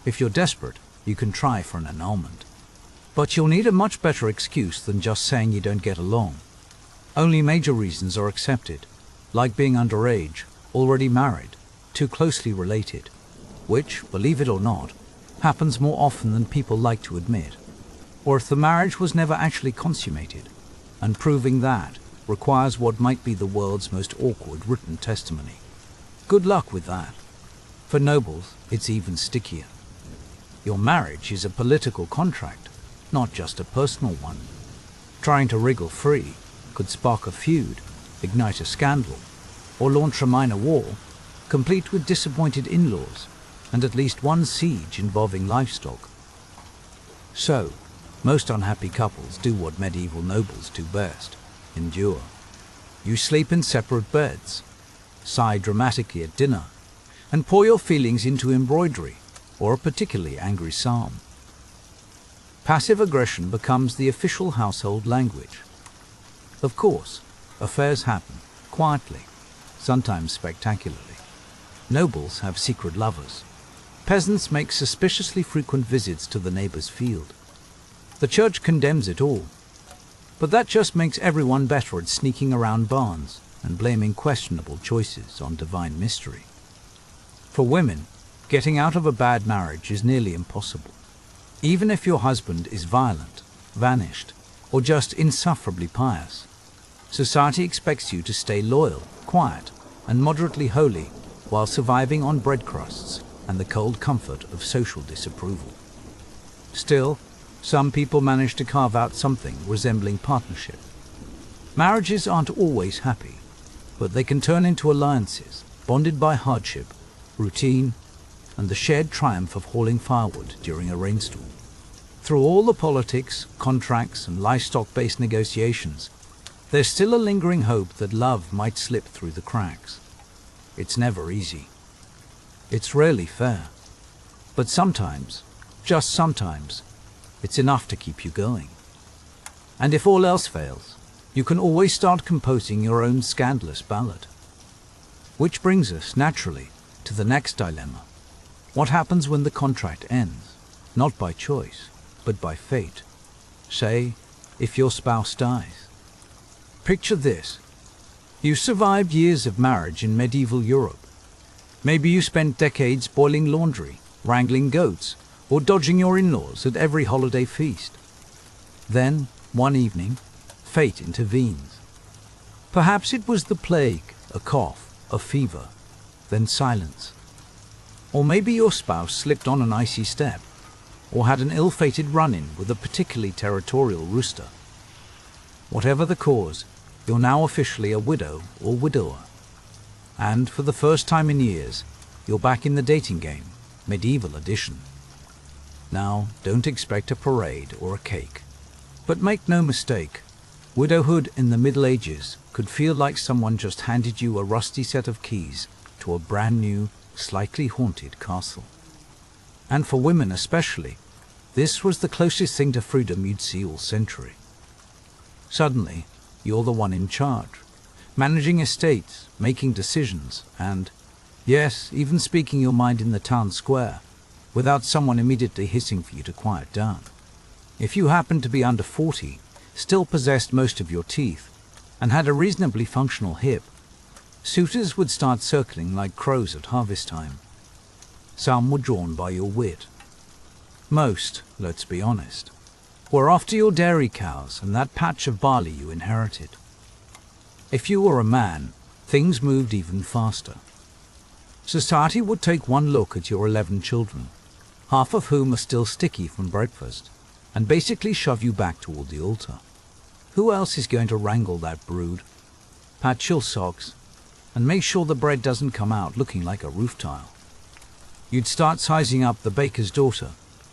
S1: If you're desperate, you can try for an annulment. But you'll need a much better excuse than just saying you don't get along. Only major reasons are accepted, like being underage, already married, too closely related, which, believe it or not, happens more often than people like to admit, or if the marriage was never actually consummated, and proving that requires what might be the world's most awkward written testimony. Good luck with that. For nobles, it's even stickier. Your marriage is a political contract, not just a personal one. Trying to wriggle free could spark a feud, ignite a scandal, or launch a minor war, complete with disappointed in-laws and at least one siege involving livestock. So, most unhappy couples do what medieval nobles do best: endure. You sleep in separate beds, sigh dramatically at dinner, and pour your feelings into embroidery or a particularly angry psalm. Passive aggression becomes the official household language. Of course, affairs happen, quietly, sometimes spectacularly. Nobles have secret lovers. Peasants make suspiciously frequent visits to the neighbor's field. The Church condemns it all. But that just makes everyone better at sneaking around barns and blaming questionable choices on divine mystery. For women, getting out of a bad marriage is nearly impossible. Even if your husband is violent, vanished, or just insufferably pious, society expects you to stay loyal, quiet, and moderately holy while surviving on bread crusts and the cold comfort of social disapproval. Still, some people manage to carve out something resembling partnership. Marriages aren't always happy, but they can turn into alliances bonded by hardship, routine, and the shared triumph of hauling firewood during a rainstorm. Through all the politics, contracts, and livestock-based negotiations, there's still a lingering hope that love might slip through the cracks. It's never easy. It's rarely fair. But sometimes, just sometimes, it's enough to keep you going. And if all else fails, you can always start composing your own scandalous ballad. Which brings us, naturally, to the next dilemma. What happens when the contract ends, not by choice, but by fate? Say, if your spouse dies. Picture this. You survived years of marriage in medieval Europe. Maybe you spent decades boiling laundry, wrangling goats, or dodging your in-laws at every holiday feast. Then, one evening, fate intervenes. Perhaps it was the plague, a cough, a fever, then silence. Or maybe your spouse slipped on an icy step, or had an ill-fated run-in with a particularly territorial rooster. Whatever the cause, you're now officially a widow or widower. And for the first time in years, you're back in the dating game, medieval edition. Now, don't expect a parade or a cake. But make no mistake, widowhood in the Middle Ages could feel like someone just handed you a rusty set of keys to a brand new, slightly haunted castle. And for women especially, this was the closest thing to freedom you'd see all century. Suddenly, you're the one in charge, managing estates, making decisions, and, yes, even speaking your mind in the town square, without someone immediately hissing for you to quiet down. If you happened to be under 40, still possessed most of your teeth, and had a reasonably functional hip, suitors would start circling like crows at harvest time. Some were drawn by your wit. Most, let's be honest, were after your dairy cows and that patch of barley you inherited. If you were a man, things moved even faster. Society would take one look at your 11 children, half of whom are still sticky from breakfast, and basically shove you back toward the altar. Who else is going to wrangle that brood? Patch your socks, and make sure the bread doesn't come out looking like a roof tile. You'd start sizing up the baker's daughter,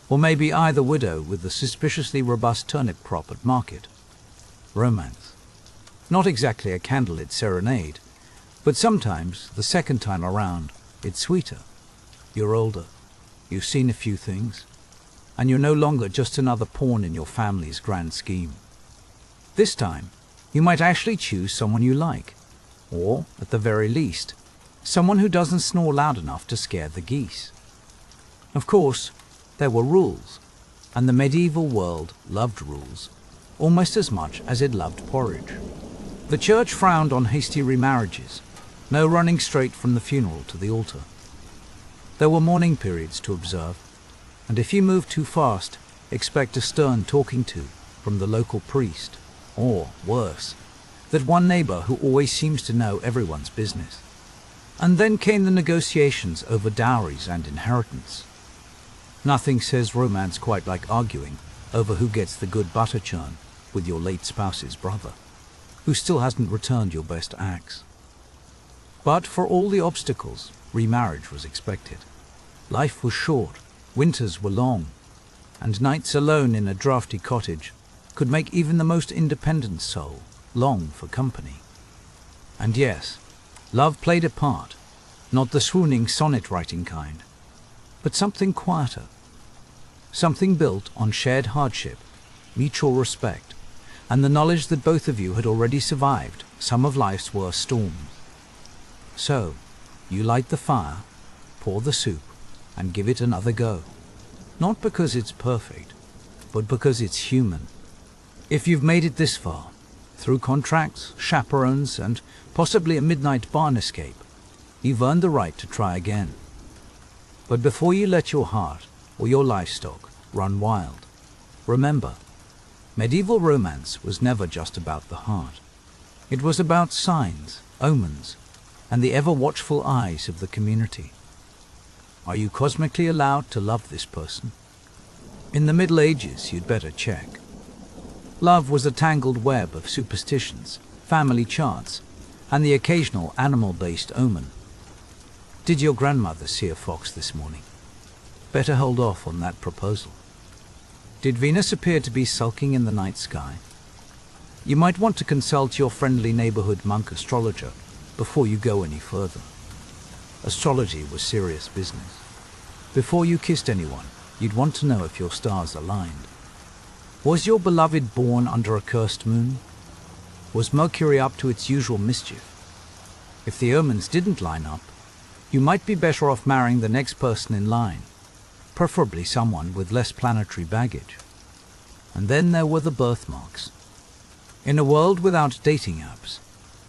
S1: or maybe either widow with the suspiciously robust turnip crop at market. Romance. Not exactly a candlelit serenade, But sometimes, the second time around, it's sweeter. You're older, you've seen a few things, and you're no longer just another pawn in your family's grand scheme. This time, you might actually choose someone you like, or, at the very least, someone who doesn't snore loud enough to scare the geese. Of course, there were rules, and the medieval world loved rules almost as much as it loved porridge. The church frowned on hasty remarriages, no running straight from the funeral to the altar. There were mourning periods to observe, and if you moved too fast, expect a stern talking to from the local priest, or, worse, that one neighbor who always seems to know everyone's business. And then came the negotiations over dowries and inheritance. Nothing says romance quite like arguing over who gets the good butter churn with your late spouse's brother, who still hasn't returned your best axe. But for all the obstacles, remarriage was expected. Life was short, winters were long, and nights alone in a drafty cottage could make even the most independent soul long for company. And yes, love played a part, not the swooning sonnet-writing kind, but something quieter, something built on shared hardship, mutual respect, and the knowledge that both of you had already survived some of life's worst storms. So, you light the fire, pour the soup, and give it another go. Not because it's perfect, but because it's human. If you've made it this far, through contracts, chaperones, and possibly a midnight barn escape, you've earned the right to try again. But before you let your heart or your livestock run wild, remember, medieval romance was never just about the heart. It was about signs, omens, and the ever-watchful eyes of the community. Are you cosmically allowed to love this person? In the Middle Ages, you'd better check. Love was a tangled web of superstitions, family charts, and the occasional animal-based omen. Did your grandmother see a fox this morning? Better hold off on that proposal. Did Venus appear to be sulking in the night sky? You might want to consult your friendly neighborhood monk astrologer before you go any further. Astrology was serious business. Before you kissed anyone, you'd want to know if your stars aligned. Was your beloved born under a cursed moon? Was Mercury up to its usual mischief? If the omens didn't line up, you might be better off marrying the next person in line, preferably someone with less planetary baggage. And then there were the birthmarks. In a world without dating apps,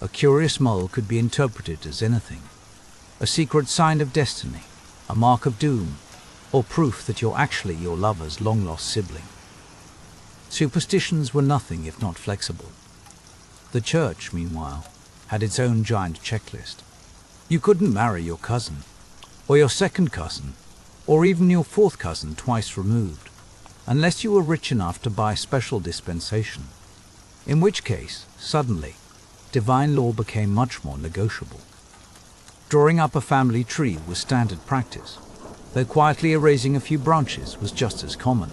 S1: a curious mole could be interpreted as anything. A secret sign of destiny, a mark of doom, or proof that you're actually your lover's long-lost sibling. Superstitions were nothing if not flexible. The church, meanwhile, had its own giant checklist. You couldn't marry your cousin, or your second cousin, or even your fourth cousin twice removed, unless you were rich enough to buy special dispensation, in which case, suddenly, divine law became much more negotiable. Drawing up a family tree was standard practice, though quietly erasing a few branches was just as common.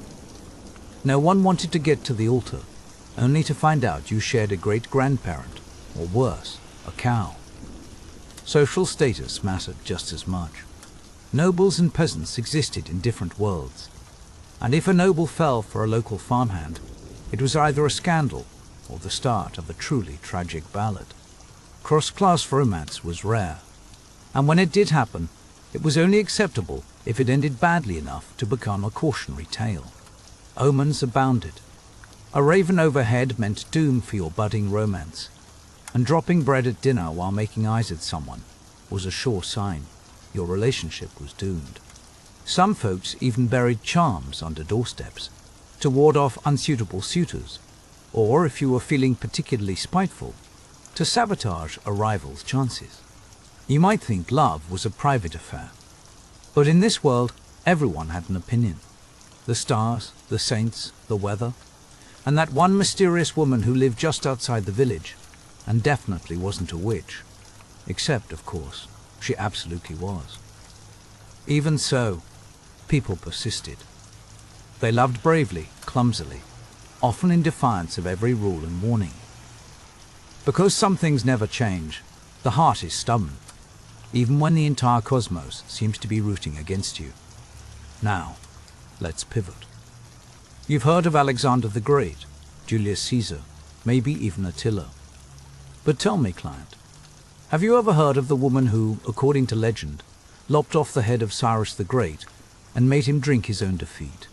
S1: No one wanted to get to the altar, only to find out you shared a great-grandparent, or worse, a cow. Social status mattered just as much. Nobles and peasants existed in different worlds, and if a noble fell for a local farmhand, it was either a scandal or the start of a truly tragic ballad. Cross-class romance was rare, and when it did happen, it was only acceptable if it ended badly enough to become a cautionary tale. Omens abounded. A raven overhead meant doom for your budding romance, and dropping bread at dinner while making eyes at someone was a sure sign your relationship was doomed. Some folks even buried charms under doorsteps to ward off unsuitable suitors, or, if you were feeling particularly spiteful, to sabotage a rival's chances. You might think love was a private affair, but in this world, everyone had an opinion. The stars, the saints, the weather, and that one mysterious woman who lived just outside the village, and definitely wasn't a witch. Except, of course, she absolutely was. Even so, people persisted. They loved bravely, clumsily, often in defiance of every rule and warning. Because some things never change, The heart is stubborn, even when the entire cosmos seems to be rooting against you. Now, let's pivot. You've heard of Alexander the Great, Julius Caesar, maybe even Attila. But tell me, client, have you ever heard of the woman who, according to legend, lopped off the head of Cyrus the Great and made him drink his own defeat?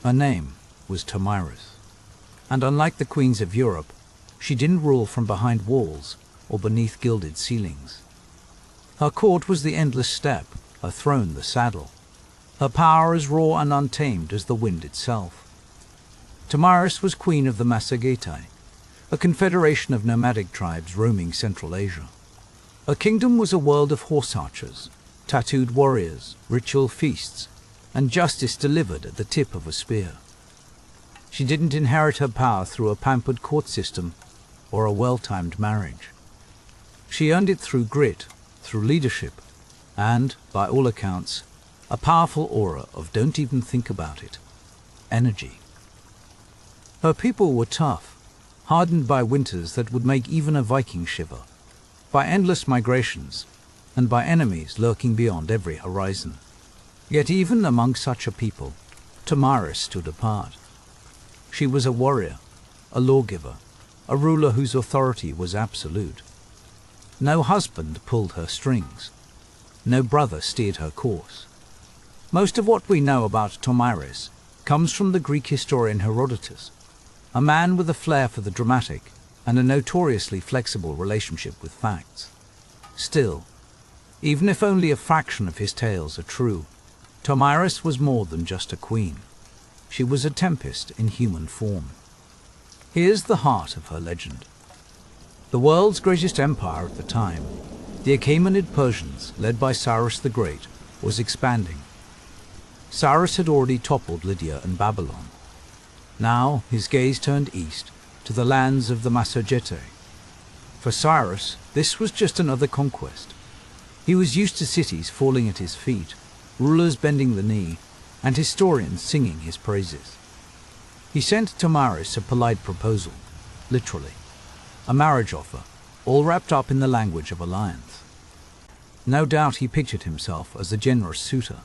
S1: Her name was Tomyris, and unlike the queens of Europe, she didn't rule from behind walls or beneath gilded ceilings. Her court was the endless steppe, her throne the saddle, her power as raw and untamed as the wind itself. Tomyris was queen of the Massagetæ, a confederation of nomadic tribes roaming Central Asia. Her kingdom was a world of horse archers, tattooed warriors, ritual feasts, and justice delivered at the tip of a spear. She didn't inherit her power through a pampered court system or a well-timed marriage. She earned it through grit, through leadership, and, by all accounts, a powerful aura of don't even think about it, energy. Her people were tough, hardened by winters that would make even a Viking shiver, by endless migrations, and by enemies lurking beyond every horizon. Yet even among such a people, Tomyris stood apart. She was a warrior, a lawgiver, a ruler whose authority was absolute. No husband pulled her strings. No brother steered her course. Most of what we know about Tomyris comes from the Greek historian Herodotus, a man with a flair for the dramatic and a notoriously flexible relationship with facts. Still, even if only a fraction of his tales are true, Tomyris was more than just a queen. She was a tempest in human form. Here's the heart of her legend. The world's greatest empire at the time, the Achaemenid Persians, led by Cyrus the Great, was expanding. Cyrus had already toppled Lydia and Babylon. Now his gaze turned east to the lands of the Massagetæ. For Cyrus, this was just another conquest. He was used to cities falling at his feet, rulers bending the knee, and historians singing his praises. He sent Tomyris a polite proposal, literally, a marriage offer, all wrapped up in the language of alliance. No doubt he pictured himself as a generous suitor,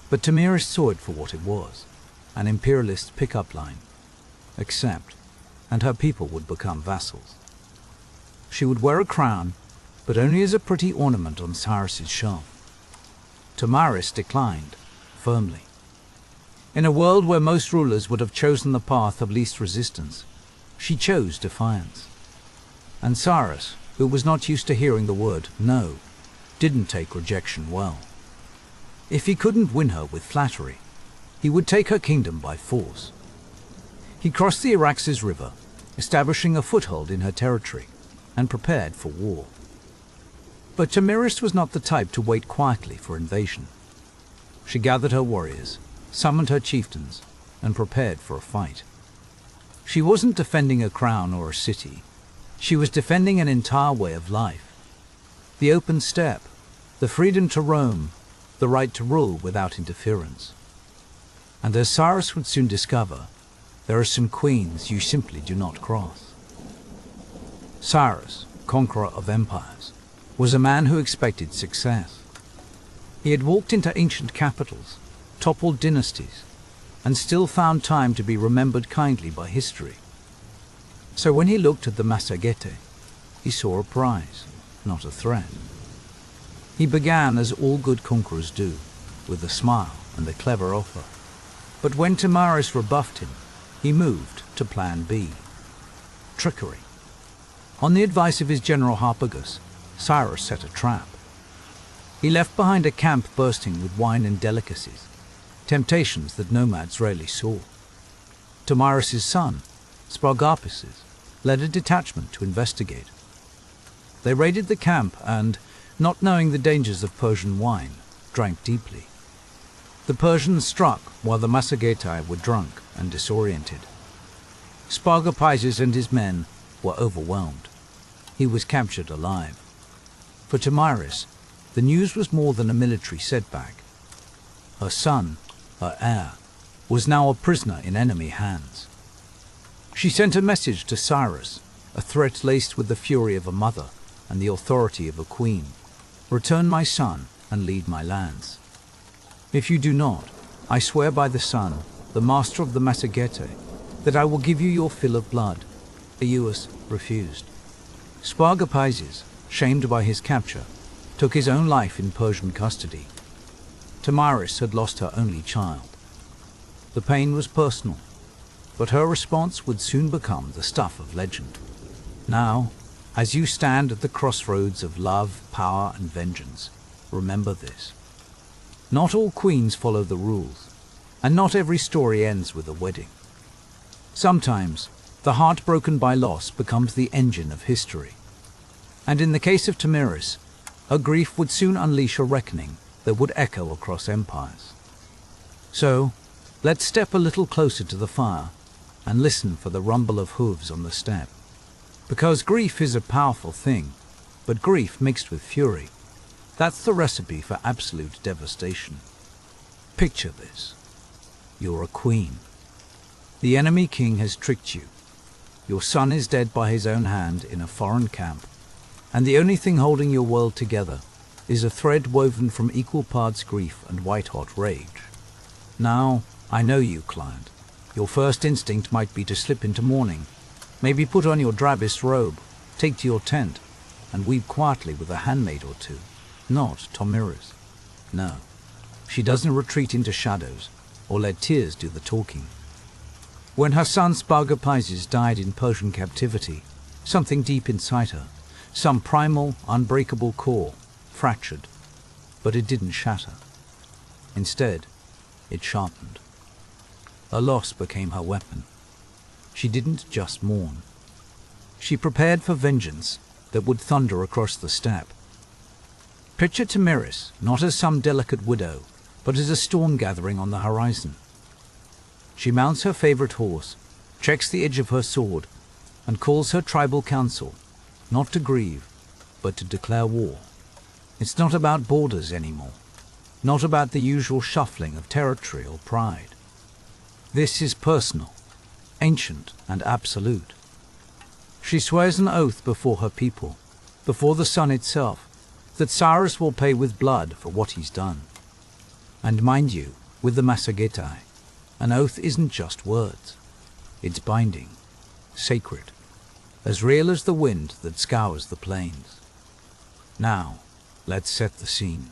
S1: but Tomyris saw it for what it was, an imperialist pick-up line. Accept, and her people would become vassals. She would wear a crown, but only as a pretty ornament on Cyrus's shelf. Tomyris declined, firmly. In a world where most rulers would have chosen the path of least resistance, she chose defiance. And Cyrus, who was not used to hearing the word no, didn't take rejection well. If he couldn't win her with flattery, he would take her kingdom by force. He crossed the Araxes River, establishing a foothold in her territory, and prepared for war. But Tomyris was not the type to wait quietly for invasion. She gathered her warriors, summoned her chieftains, and prepared for a fight. She wasn't defending a crown or a city. She was defending an entire way of life. The open steppe, the freedom to roam, the right to rule without interference. And as Cyrus would soon discover, there are some queens you simply do not cross. Cyrus, conqueror of empires, was a man who expected success. He had walked into ancient capitals, toppled dynasties, and still found time to be remembered kindly by history. So when he looked at the Massagetæ, he saw a prize, not a threat. He began as all good conquerors do, with a smile and a clever offer. But when Tomyris rebuffed him, he moved to plan B. Trickery. On the advice of his general Harpagus, Cyrus set a trap. He left behind a camp bursting with wine and delicacies, temptations that nomads rarely saw. Tomyris' son, Spargapises, led a detachment to investigate. They raided the camp and, not knowing the dangers of Persian wine, drank deeply. The Persians struck while the Massagetæ were drunk and disoriented. Spargapises and his men were overwhelmed. He was captured alive. For Tomyris, the news was more than a military setback. Her son, her heir, was now a prisoner in enemy hands. She sent a message to Cyrus, a threat laced with the fury of a mother, and the authority of a queen. Return my son and lead my lands. If you do not, I swear by the sun, the master of the Massagetæ, that I will give you your fill of blood. Euus refused. Spargapises, shamed by his capture, took his own life in Persian custody. Tomyris had lost her only child. The pain was personal, but her response would soon become the stuff of legend. Now, as you stand at the crossroads of love, power, and vengeance, remember this. Not all queens follow the rules, and not every story ends with a wedding. Sometimes, the heart broken by loss becomes the engine of history. And in the case of Tomyris, her grief would soon unleash a reckoning that would echo across empires. So, let's step a little closer to the fire and listen for the rumble of hooves on the steppe. Because grief is a powerful thing, but grief mixed with fury, that's the recipe for absolute devastation. Picture this. You're a queen. The enemy king has tricked you. Your son is dead by his own hand in a foreign camp, and the only thing holding your world together is a thread woven from equal parts grief and white-hot rage. Now, I know you, client. Your first instinct might be to slip into mourning, maybe put on your drabbest robe, take to your tent, and weep quietly with a handmaid or two. Not Tomyris. No, she doesn't retreat into shadows or let tears do the talking. When her son Spargapises died in Persian captivity, something deep inside her, some primal, unbreakable core, fractured, but it didn't shatter. Instead, it sharpened. Her loss became her weapon. She didn't just mourn. She prepared for vengeance that would thunder across the steppe. Picture Tomyris not as some delicate widow, but as a storm gathering on the horizon. She mounts her favorite horse, checks the edge of her sword, and calls her tribal council, not to grieve, but to declare war. It's not about borders anymore, not about the usual shuffling of territory or pride. This is personal, ancient, and absolute. She swears an oath before her people, before the sun itself, that Cyrus will pay with blood for what he's done. And mind you, with the Massagetæ, an oath isn't just words. It's binding, sacred, as real as the wind that scours the plains. Now, let's set the scene.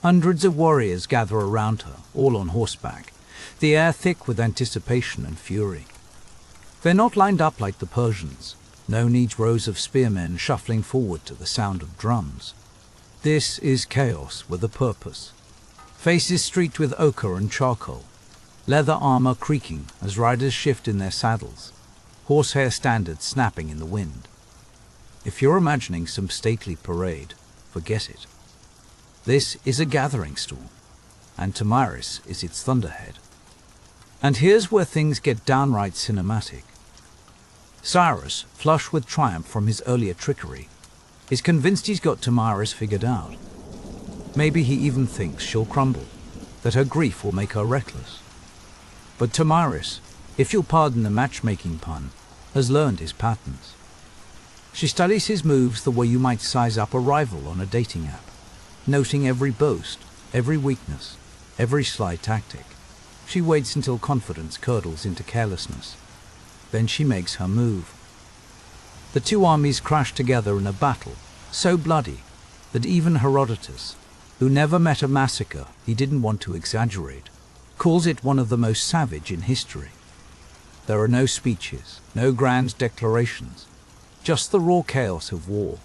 S1: Hundreds of warriors gather around her, all on horseback, the air thick with anticipation and fury. They're not lined up like the Persians, no neat rows of spearmen shuffling forward to the sound of drums. This is chaos with a purpose. Faces streaked with ochre and charcoal, leather armor creaking as riders shift in their saddles, horsehair standards snapping in the wind. If you're imagining some stately parade, forget it. This is a gathering storm, and Tomyris is its thunderhead. And here's where things get downright cinematic. Cyrus, flush with triumph from his earlier trickery, is convinced he's got Tomyris figured out. Maybe he even thinks she'll crumble, that her grief will make her reckless. But Tomyris, if you'll pardon the matchmaking pun, has learned his patterns. She studies his moves the way you might size up a rival on a dating app, noting every boast, every weakness, every sly tactic. She waits until confidence curdles into carelessness. Then she makes her move. The two armies crash together in a battle so bloody that even Herodotus, who never met a massacre he didn't want to exaggerate, calls it one of the most savage in history. There are no speeches, no grand declarations, just the raw chaos of war.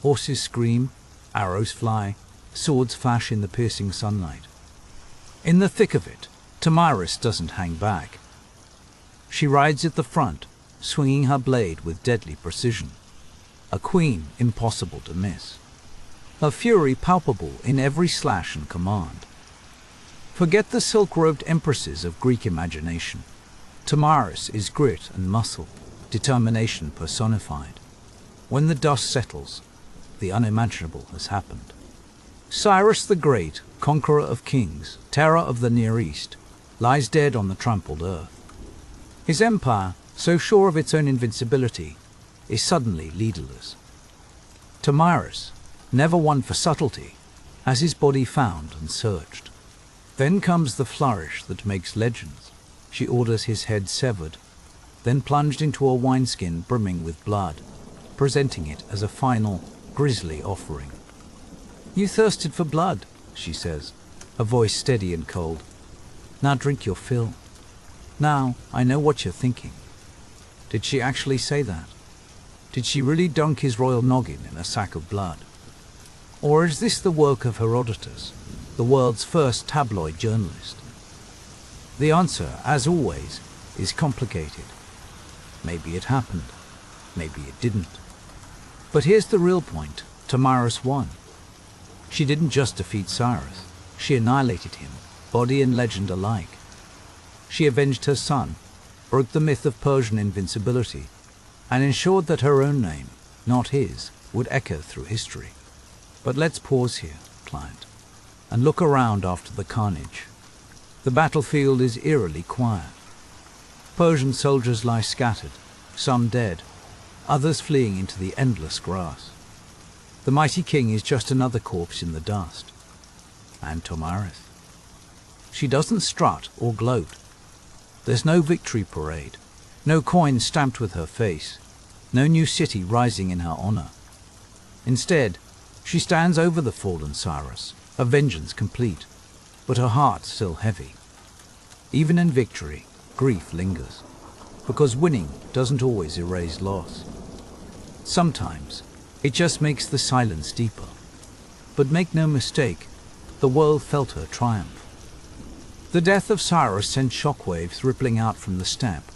S1: Horses scream, arrows fly, swords flash in the piercing sunlight. In the thick of it, Tomyris doesn't hang back. She rides at the front, swinging her blade with deadly precision. A queen impossible to miss. Her fury palpable in every slash and command. Forget the silk-robed empresses of Greek imagination. Tomyris is grit and muscle, determination personified. When the dust settles, the unimaginable has happened. Cyrus the Great, conqueror of kings, terror of the Near East, lies dead on the trampled earth. His empire, so sure of its own invincibility, is suddenly leaderless. Tomyris, never one for subtlety, has his body found and searched. Then comes the flourish that makes legends. She orders his head severed, then plunged into a wineskin brimming with blood, presenting it as a final, grisly offering. "You thirsted for blood," she says, her voice steady and cold. "Now drink your fill. Now I know what you're thinking." Did she actually say that? Did she really dunk his royal noggin in a sack of blood? Or is this the work of Herodotus, the world's first tabloid journalist? The answer, as always, is complicated. Maybe it happened. Maybe it didn't. But here's the real point. Tomyris won. She didn't just defeat Cyrus. She annihilated him, body and legend alike. She avenged her son, broke the myth of Persian invincibility, and ensured that her own name, not his, would echo through history. But let's pause here, client, and look around after the carnage. The battlefield is eerily quiet. Persian soldiers lie scattered, some dead, others fleeing into the endless grass. The mighty king is just another corpse in the dust. And Tomyris. She doesn't strut or gloat. There's no victory parade, no coin stamped with her face, no new city rising in her honor. Instead, she stands over the fallen Cyrus, her vengeance complete, but her heart still heavy. Even in victory, grief lingers, because winning doesn't always erase loss. Sometimes, it just makes the silence deeper. But make no mistake, the world felt her triumph. The death of Cyrus sent shockwaves rippling out from the steppe,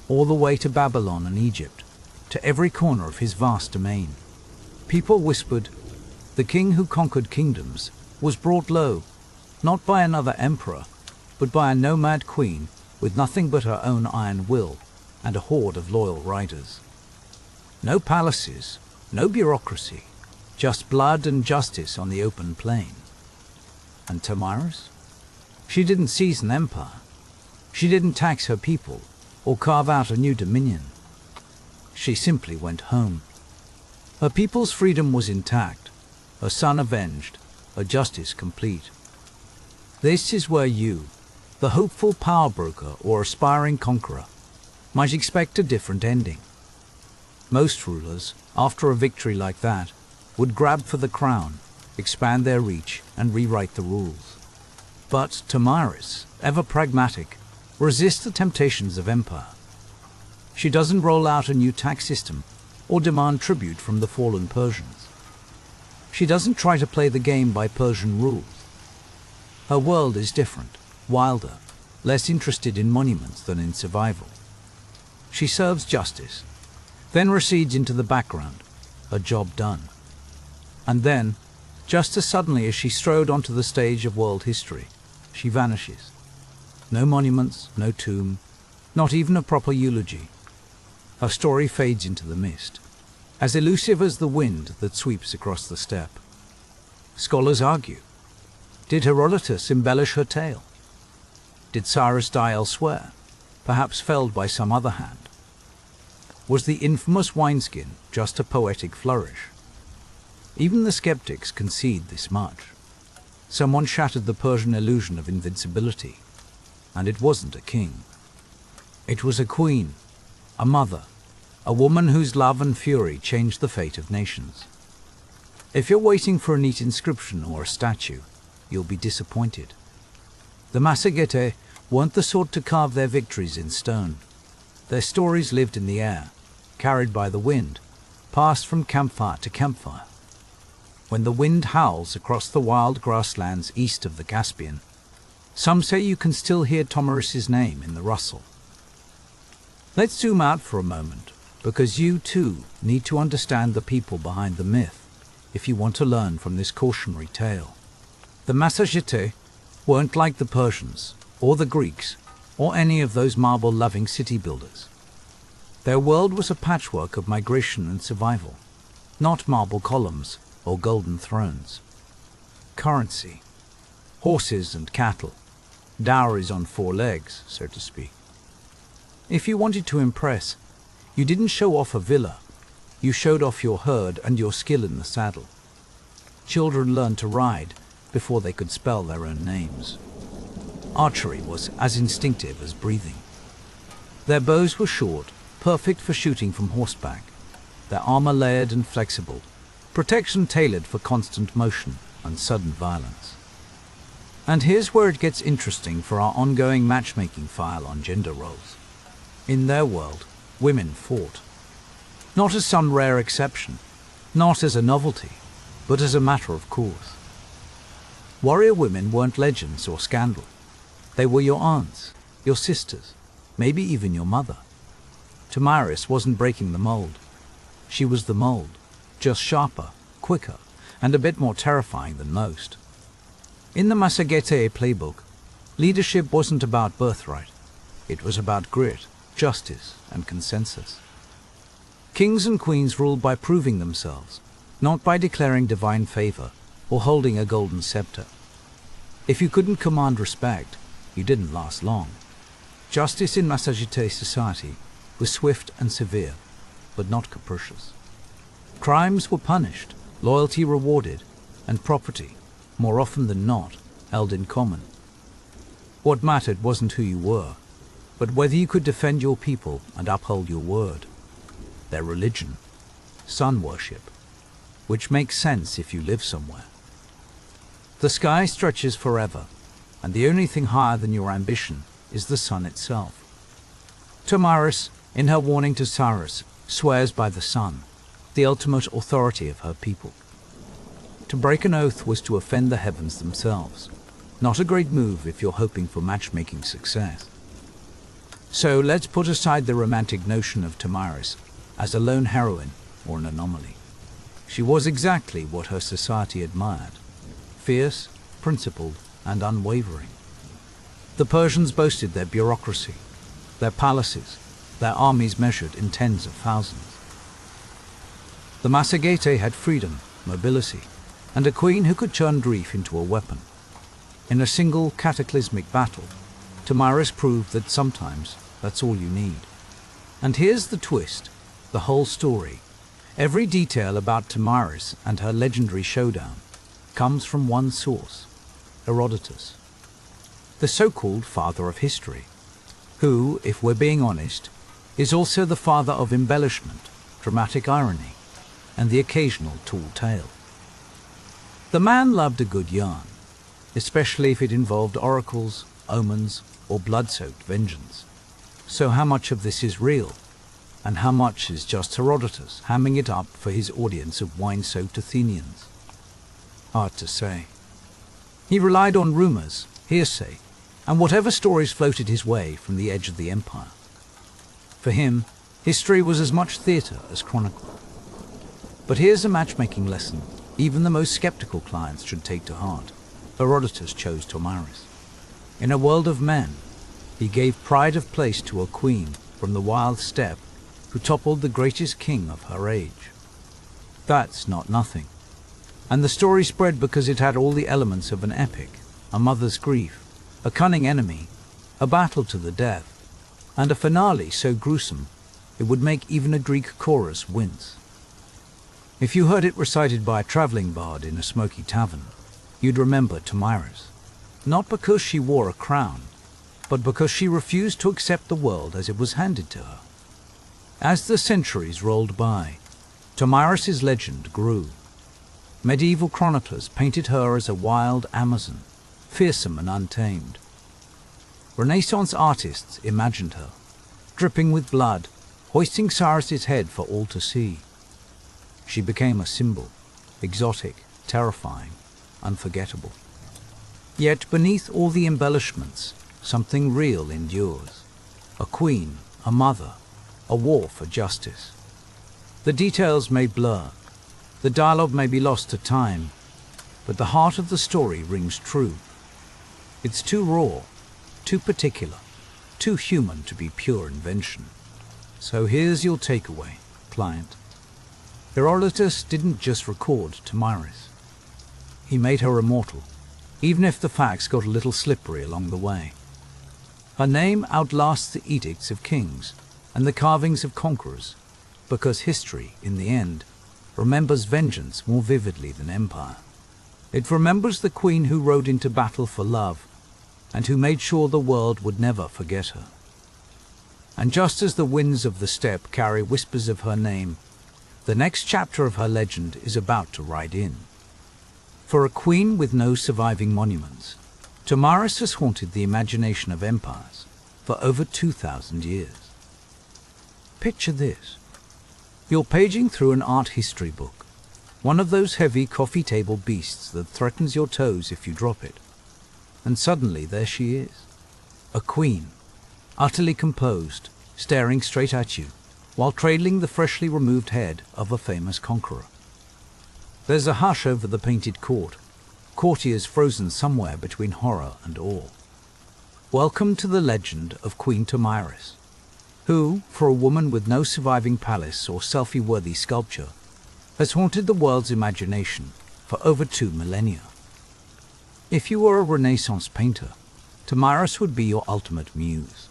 S1: all the way to Babylon and Egypt, to every corner of his vast domain. People whispered, the king who conquered kingdoms was brought low, not by another emperor, but by a nomad queen with nothing but her own iron will and a horde of loyal riders. No palaces, no bureaucracy, just blood and justice on the open plain. And Tomyris? She didn't seize an empire. She didn't tax her people or carve out a new dominion. She simply went home. Her people's freedom was intact, her son avenged, her justice complete. This is where you, the hopeful power broker or aspiring conqueror, might expect a different ending. Most rulers, after a victory like that, would grab for the crown, expand their reach, and rewrite the rules. But Tomyris, ever pragmatic, resists the temptations of empire. She doesn't roll out a new tax system or demand tribute from the fallen Persians. She doesn't try to play the game by Persian rules. Her world is different, wilder, less interested in monuments than in survival. She serves justice, then recedes into the background, her job done. And then, just as suddenly as she strode onto the stage of world history, she vanishes. No monuments, no tomb, not even a proper eulogy. Her story fades into the mist, as elusive as the wind that sweeps across the steppe. Scholars argue, did Herodotus embellish her tale? Did Cyrus die elsewhere, perhaps felled by some other hand? Was the infamous wineskin just a poetic flourish? Even the skeptics concede this much. Someone shattered the Persian illusion of invincibility, and it wasn't a king. It was a queen, a mother, a woman whose love and fury changed the fate of nations. If you're waiting for a neat inscription or a statue, you'll be disappointed. The Massagetae weren't the sort to carve their victories in stone. Their stories lived in the air, carried by the wind, passed from campfire to campfire. When the wind howls across the wild grasslands east of the Caspian, some say you can still hear Tomyris's name in the rustle. Let's zoom out for a moment, because you too need to understand the people behind the myth if you want to learn from this cautionary tale. The Massagetae weren't like the Persians, or the Greeks, or any of those marble-loving city builders. Their world was a patchwork of migration and survival, not marble columns or golden thrones. Currency, horses and cattle, dowries on 4 legs, so to speak. If you wanted to impress, you didn't show off a villa, You showed off your herd and your skill in the saddle. Children learned to ride before they could spell their own names. Archery was as instinctive as breathing. Their bows were short, perfect for shooting from horseback, their armor layered and flexible, protection tailored for constant motion and sudden violence. And here's where it gets interesting for our ongoing matchmaking file on gender roles. In their world, women fought. Not as some rare exception, not as a novelty, but as a matter of course. Warrior women weren't legends or scandal. They were your aunts, your sisters, maybe even your mother. Tomyris wasn't breaking the mold. She was the mold, just sharper, quicker, and a bit more terrifying than most. In the Massagetei playbook, leadership wasn't about birthright. It was about grit, justice, and consensus. Kings and queens ruled by proving themselves, not by declaring divine favor or holding a golden scepter. If you couldn't command respect, you didn't last long. Justice in Massagetei society was swift and severe, but not capricious. Crimes were punished, loyalty rewarded, and property, more often than not, held in common. What mattered wasn't who you were, but whether you could defend your people and uphold your word. Their religion, sun worship, which makes sense if you live somewhere. The sky stretches forever, and the only thing higher than your ambition is the sun itself. Tomyris, in her warning to Cyrus, swears by the sun, the ultimate authority of her people. To break an oath was to offend the heavens themselves, not a great move if you're hoping for matchmaking success. So let's put aside the romantic notion of Tomyris as a lone heroine or an anomaly. She was exactly what her society admired: fierce, principled, and unwavering. The Persians boasted their bureaucracy, their palaces, their armies measured in tens of thousands. The Massagetei had freedom, mobility, and a queen who could turn grief into a weapon. In a single cataclysmic battle, Tomyris proved that sometimes that's all you need. And here's the twist, the whole story. Every detail about Tomyris and her legendary showdown comes from one source, Herodotus, the so-called father of history, who, if we're being honest, is also the father of embellishment, dramatic irony, and the occasional tall tale. The man loved a good yarn, especially if it involved oracles, omens, or blood-soaked vengeance. So how much of this is real, and how much is just Herodotus hamming it up for his audience of wine-soaked Athenians? Hard to say. He relied on rumors, hearsay, and whatever stories floated his way from the edge of the empire. For him, history was as much theater as chronicle. But here's a matchmaking lesson even the most skeptical clients should take to heart. Herodotus chose Tomyris. In a world of men, he gave pride of place to a queen from the wild steppe who toppled the greatest king of her age. That's not nothing. And the story spread because it had all the elements of an epic: a mother's grief, a cunning enemy, a battle to the death, and a finale so gruesome it would make even a Greek chorus wince. If you heard it recited by a traveling bard in a smoky tavern, you'd remember Tomyris, not because she wore a crown, but because she refused to accept the world as it was handed to her. As the centuries rolled by, Tomyris' legend grew. Medieval chroniclers painted her as a wild Amazon, fearsome and untamed. Renaissance artists imagined her, dripping with blood, hoisting Cyrus's head for all to see. She became a symbol, exotic, terrifying, unforgettable. Yet beneath all the embellishments, something real endures. A queen, a mother, a war for justice. The details may blur, the dialogue may be lost to time, but the heart of the story rings true. It's too raw, too particular, too human to be pure invention. So here's your takeaway, client. Herodotus didn't just record Tomyris. He made her immortal, even if the facts got a little slippery along the way. Her name outlasts the edicts of kings and the carvings of conquerors, because history, in the end, remembers vengeance more vividly than empire. It remembers the queen who rode into battle for love and who made sure the world would never forget her. And just as the winds of the steppe carry whispers of her name, the next chapter of her legend is about to ride in. For a queen with no surviving monuments, Tomiris has haunted the imagination of empires for over 2,000 years. Picture this. You're paging through an art history book, one of those heavy coffee table beasts that threatens your toes if you drop it. And suddenly there she is, a queen, utterly composed, staring straight at you, while trailing the freshly removed head of a famous conqueror. There's a hush over the painted court, courtiers frozen somewhere between horror and awe. Welcome to the legend of Queen Tomiris, who, for a woman with no surviving palace or selfie-worthy sculpture, has haunted the world's imagination for over 2 millennia. If you were a Renaissance painter, Tomiris would be your ultimate muse.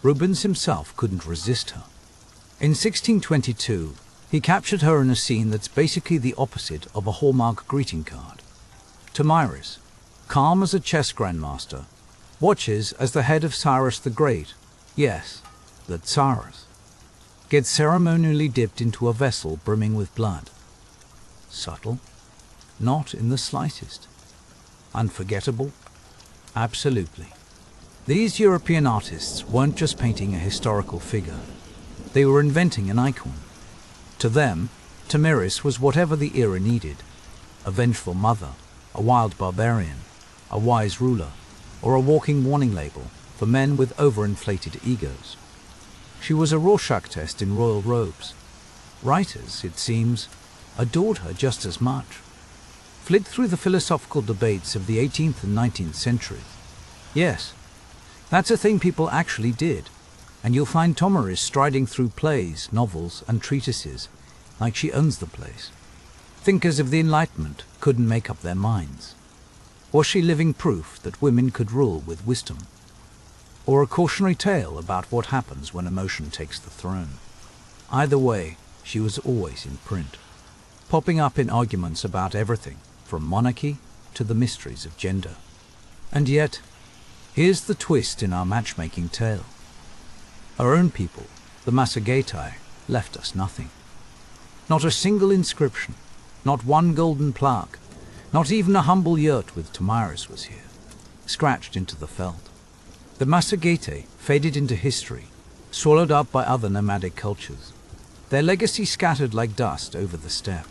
S1: Rubens himself couldn't resist her. In 1622, he captured her in a scene that's basically the opposite of a Hallmark greeting card. Tomiris, calm as a chess grandmaster, watches as the head of Cyrus the Great, yes, that Cyrus, gets ceremonially dipped into a vessel brimming with blood. Subtle? Not in the slightest. Unforgettable? Absolutely. These European artists weren't just painting a historical figure. They were inventing an icon. To them, Tomiris was whatever the era needed. A vengeful mother, a wild barbarian, a wise ruler, or a walking warning label for men with overinflated egos. She was a Rorschach test in royal robes. Writers, it seems, adored her just as much. Flit through the philosophical debates of the 18th and 19th centuries. Yes, that's a thing people actually did, and you'll find Tomiris striding through plays, novels, and treatises like she owns the place. Thinkers of the Enlightenment couldn't make up their minds. Was she living proof that women could rule with wisdom? Or a cautionary tale about what happens when emotion takes the throne? Either way, she was always in print, popping up in arguments about everything, from monarchy to the mysteries of gender. And yet, here's the twist in our matchmaking tale. Our own people, the Massagetæ, left us nothing. Not a single inscription, not one golden plaque, not even a humble yurt with Tomiris was here, scratched into the felt. The Massagetæ faded into history, swallowed up by other nomadic cultures, their legacy scattered like dust over the steppe.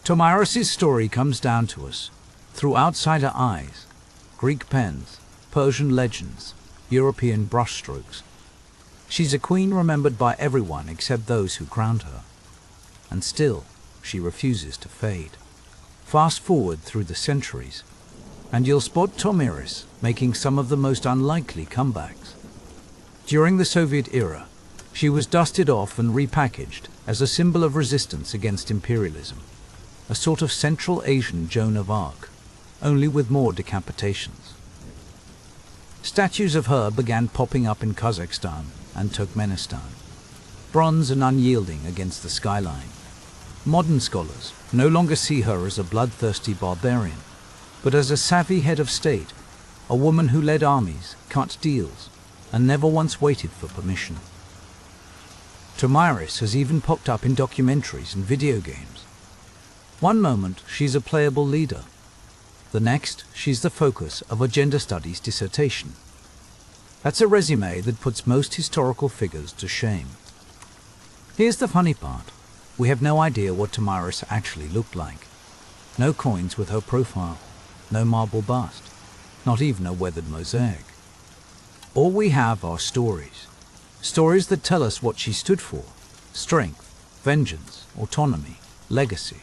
S1: Tomiris' story comes down to us through outsider eyes, Greek pens, Persian legends, European brushstrokes. She's a queen remembered by everyone except those who crowned her. And still, she refuses to fade. Fast forward through the centuries, and you'll spot Tomiris making some of the most unlikely comebacks. During the Soviet era, she was dusted off and repackaged as a symbol of resistance against imperialism, a sort of Central Asian Joan of Arc, only with more decapitations. Statues of her began popping up in Kazakhstan and Turkmenistan, bronze and unyielding against the skyline. Modern scholars no longer see her as a bloodthirsty barbarian, but as a savvy head of state, a woman who led armies, cut deals, and never once waited for permission. Tomiris has even popped up in documentaries and video games. One moment she's a playable leader. The next, she's the focus of a gender studies dissertation. That's a resume that puts most historical figures to shame. Here's the funny part. We have no idea what Tomiris actually looked like. No coins with her profile, no marble bust, not even a weathered mosaic. All we have are stories. Stories that tell us what she stood for: strength, vengeance, autonomy, legacy.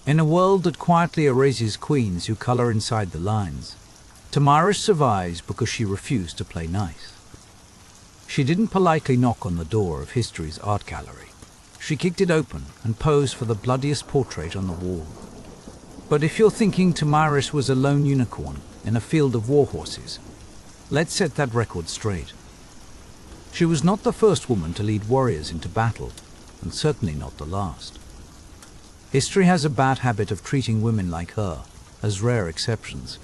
S1: In a world that quietly erases queens who color inside the lines, Tomiris survives because she refused to play nice. She didn't politely knock on the door of history's art gallery. She kicked it open and posed for the bloodiest portrait on the wall. But if you're thinking Tomiris was a lone unicorn in a field of war horses, let's set that record straight. She was not the first woman to lead warriors into battle, and certainly not the last. History has a bad habit of treating women like her as rare exceptions,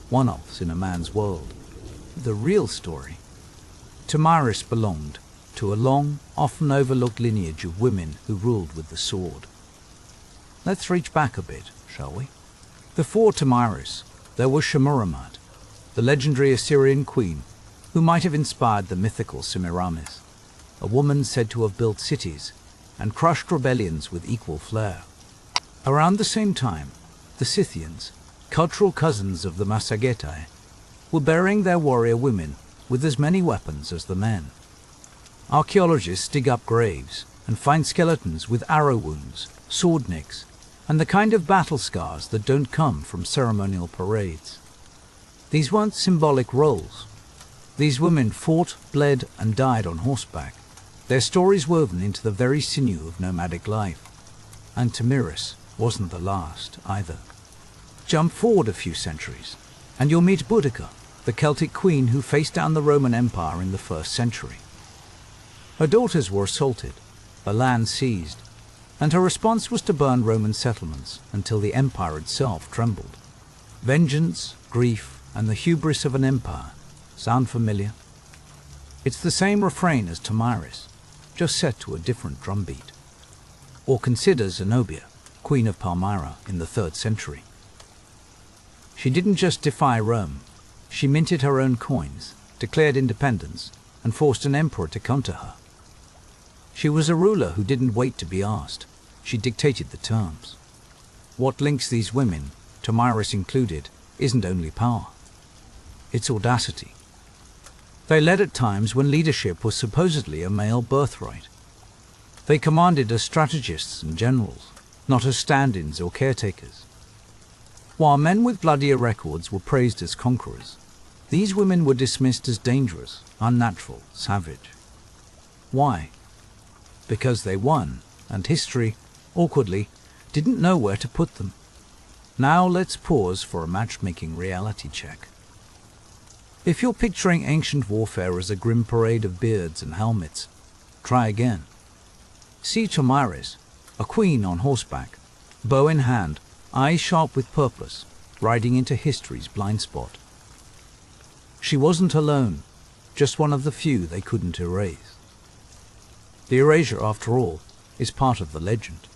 S1: one-offs in a man's world. The real story. Tomyris belonged to a long, often overlooked lineage of women who ruled with the sword. Let's reach back a bit, shall we? Before Tomyris, there was Shemuramat, the legendary Assyrian queen who might have inspired the mythical Semiramis, a woman said to have built cities and crushed rebellions with equal flair. Around the same time, the Scythians, cultural cousins of the Massagetai, were burying their warrior women with as many weapons as the men. Archaeologists dig up graves and find skeletons with arrow wounds, sword nicks, and the kind of battle scars that don't come from ceremonial parades. These weren't symbolic roles. These women fought, bled, and died on horseback, their stories woven into the very sinew of nomadic life. And Tomyris wasn't the last either. Jump forward a few centuries, and you'll meet Boudica, the Celtic queen who faced down the Roman Empire in the 1st century. Her daughters were assaulted, her land seized, and her response was to burn Roman settlements until the empire itself trembled. Vengeance, grief, and the hubris of an empire. Sound familiar? It's the same refrain as Tomyris, just set to a different drumbeat. Or consider Zenobia, queen of Palmyra in the 3rd century. She didn't just defy Rome, she minted her own coins, declared independence, and forced an emperor to come to her. She was a ruler who didn't wait to be asked, she dictated the terms. What links these women, Tomyris included, isn't only power, it's audacity. They led at times when leadership was supposedly a male birthright. They commanded as strategists and generals, not as stand-ins or caretakers. While men with bloodier records were praised as conquerors, these women were dismissed as dangerous, unnatural, savage. Why? Because they won, and history, awkwardly, didn't know where to put them. Now let's pause for a matchmaking reality check. If you're picturing ancient warfare as a grim parade of beards and helmets, try again. See Tomyris, a queen on horseback, bow in hand, eyes sharp with purpose, riding into history's blind spot. She wasn't alone, just one of the few they couldn't erase. The erasure, after all, is part of the legend.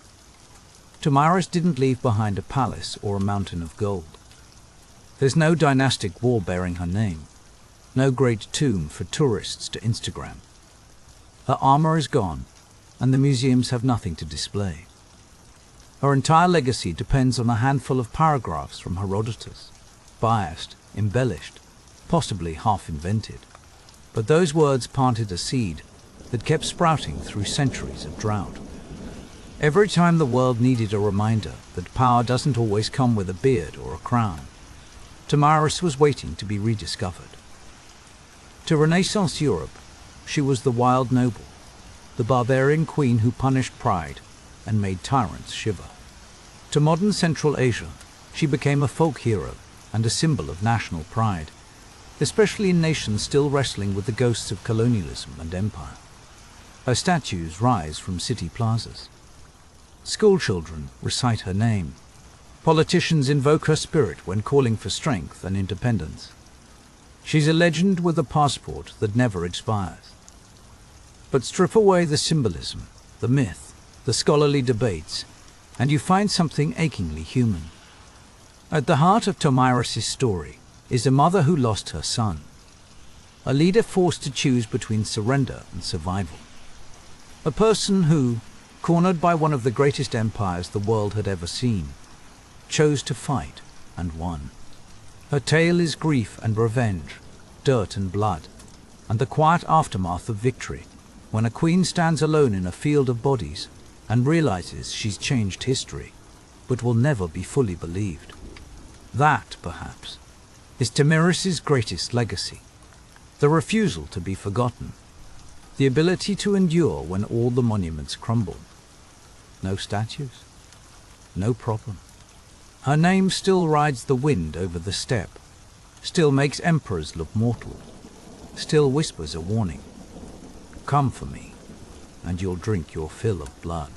S1: Tomyris didn't leave behind a palace or a mountain of gold. There's no dynastic wall bearing her name, no great tomb for tourists to Instagram. Her armor is gone, and the museums have nothing to display. Her entire legacy depends on a handful of paragraphs from Herodotus, biased, embellished, possibly half-invented. But those words planted a seed that kept sprouting through centuries of drought. Every time the world needed a reminder that power doesn't always come with a beard or a crown, Tomyris was waiting to be rediscovered. To Renaissance Europe, she was the wild noble, the barbarian queen who punished pride and made tyrants shiver. To modern Central Asia, she became a folk hero and a symbol of national pride, especially in nations still wrestling with the ghosts of colonialism and empire. Her statues rise from city plazas. Schoolchildren recite her name. Politicians invoke her spirit when calling for strength and independence. She's a legend with a passport that never expires. But strip away the symbolism, the myth, the scholarly debates, and you find something achingly human. At the heart of Tomyris' story is a mother who lost her son, a leader forced to choose between surrender and survival, a person who, cornered by one of the greatest empires the world had ever seen, chose to fight and won. Her tale is grief and revenge, dirt and blood, and the quiet aftermath of victory, when a queen stands alone in a field of bodies and realizes she's changed history, but will never be fully believed. That, perhaps, is Tomyris' greatest legacy, the refusal to be forgotten, the ability to endure when all the monuments crumble. No statues? No problem. Her name still rides the wind over the steppe, still makes emperors look mortal, still whispers a warning. come for me, and you'll drink your fill of blood.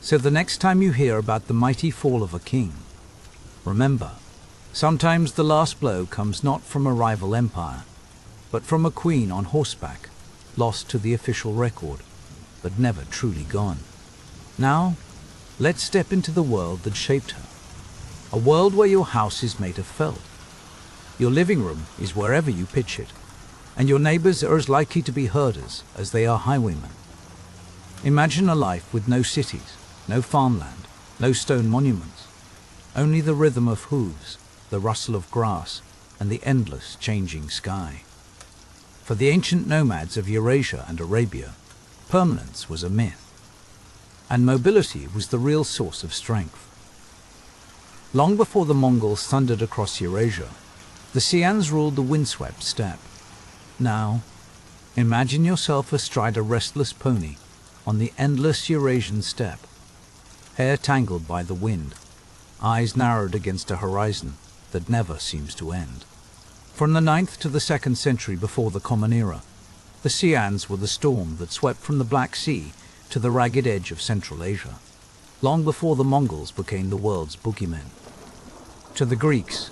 S1: So the next time you hear about the mighty fall of a king, remember, sometimes the last blow comes not from a rival empire, but from a queen on horseback, lost to the official record, but never truly gone. Now, let's step into the world that shaped her. A world where your house is made of felt. Your living room is wherever you pitch it, and your neighbors are as likely to be herders as they are highwaymen. Imagine a life with no cities, no farmland, no stone monuments, only the rhythm of hooves, the rustle of grass, and the endless changing sky. For the ancient nomads of Eurasia and Arabia, permanence was a myth, and mobility was the real source of strength. Long before the Mongols thundered across Eurasia, the Xians ruled the windswept steppe. Now, imagine yourself astride a restless pony on the endless Eurasian steppe, hair tangled by the wind, eyes narrowed against a horizon that never seems to end. From the 9th to the 2nd century before the Common Era, the Xians were the storm that swept from the Black Sea to the ragged edge of Central Asia, long before the Mongols became the world's boogeymen. To the Greeks,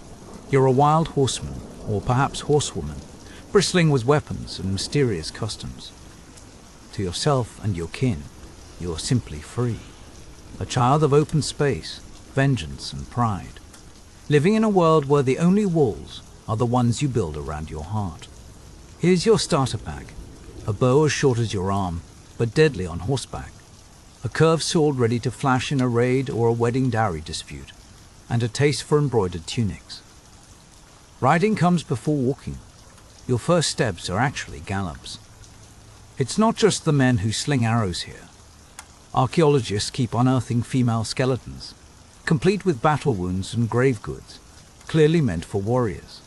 S1: you're a wild horseman, or perhaps horsewoman, bristling with weapons and mysterious customs. To yourself and your kin, you are simply free, a child of open space, vengeance and pride, living in a world where the only walls are the ones you build around your heart. Here's your starter pack: a bow as short as your arm, but deadly on horseback, a curved sword ready to flash in a raid or a wedding dowry dispute, and a taste for embroidered tunics. Riding comes before walking. Your first steps are actually gallops. It's not just the men who sling arrows here. Archaeologists keep unearthing female skeletons, complete with battle wounds and grave goods, clearly meant for warriors.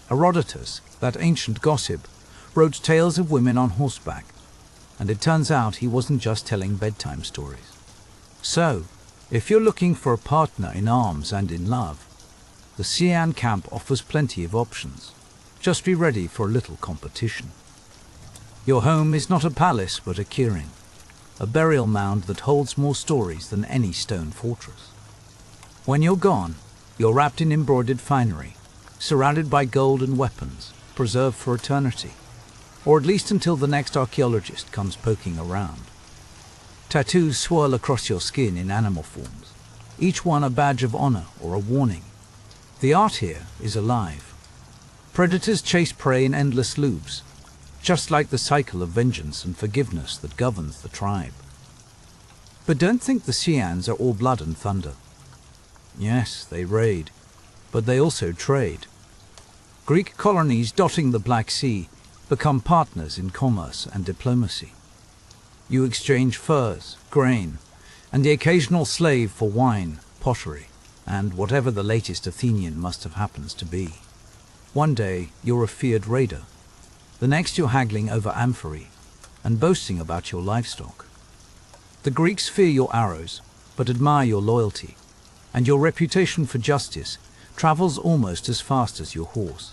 S1: Herodotus, that ancient gossip, wrote tales of women on horseback, and it turns out he wasn't just telling bedtime stories. So, if you're looking for a partner in arms and in love, the Xian camp offers plenty of options. Just be ready for a little competition. Your home is not a palace but a kirin, a burial mound that holds more stories than any stone fortress. When you're gone, you're wrapped in embroidered finery, surrounded by gold and weapons, preserved for eternity, or at least until the next archaeologist comes poking around. Tattoos swirl across your skin in animal forms, each one a badge of honor or a warning. The art here is alive. Predators chase prey in endless loops, just like the cycle of vengeance and forgiveness that governs the tribe. But don't think the Xians are all blood and thunder. Yes, they raid, but they also trade. Greek colonies dotting the Black Sea become partners in commerce and diplomacy. You exchange furs, grain, and the occasional slave for wine, pottery, and whatever the latest Athenian must-have happens to be. One day you're a feared raider, the next you're haggling over amphorae and boasting about your livestock. The Greeks fear your arrows, but admire your loyalty, and your reputation for justice travels almost as fast as your horse.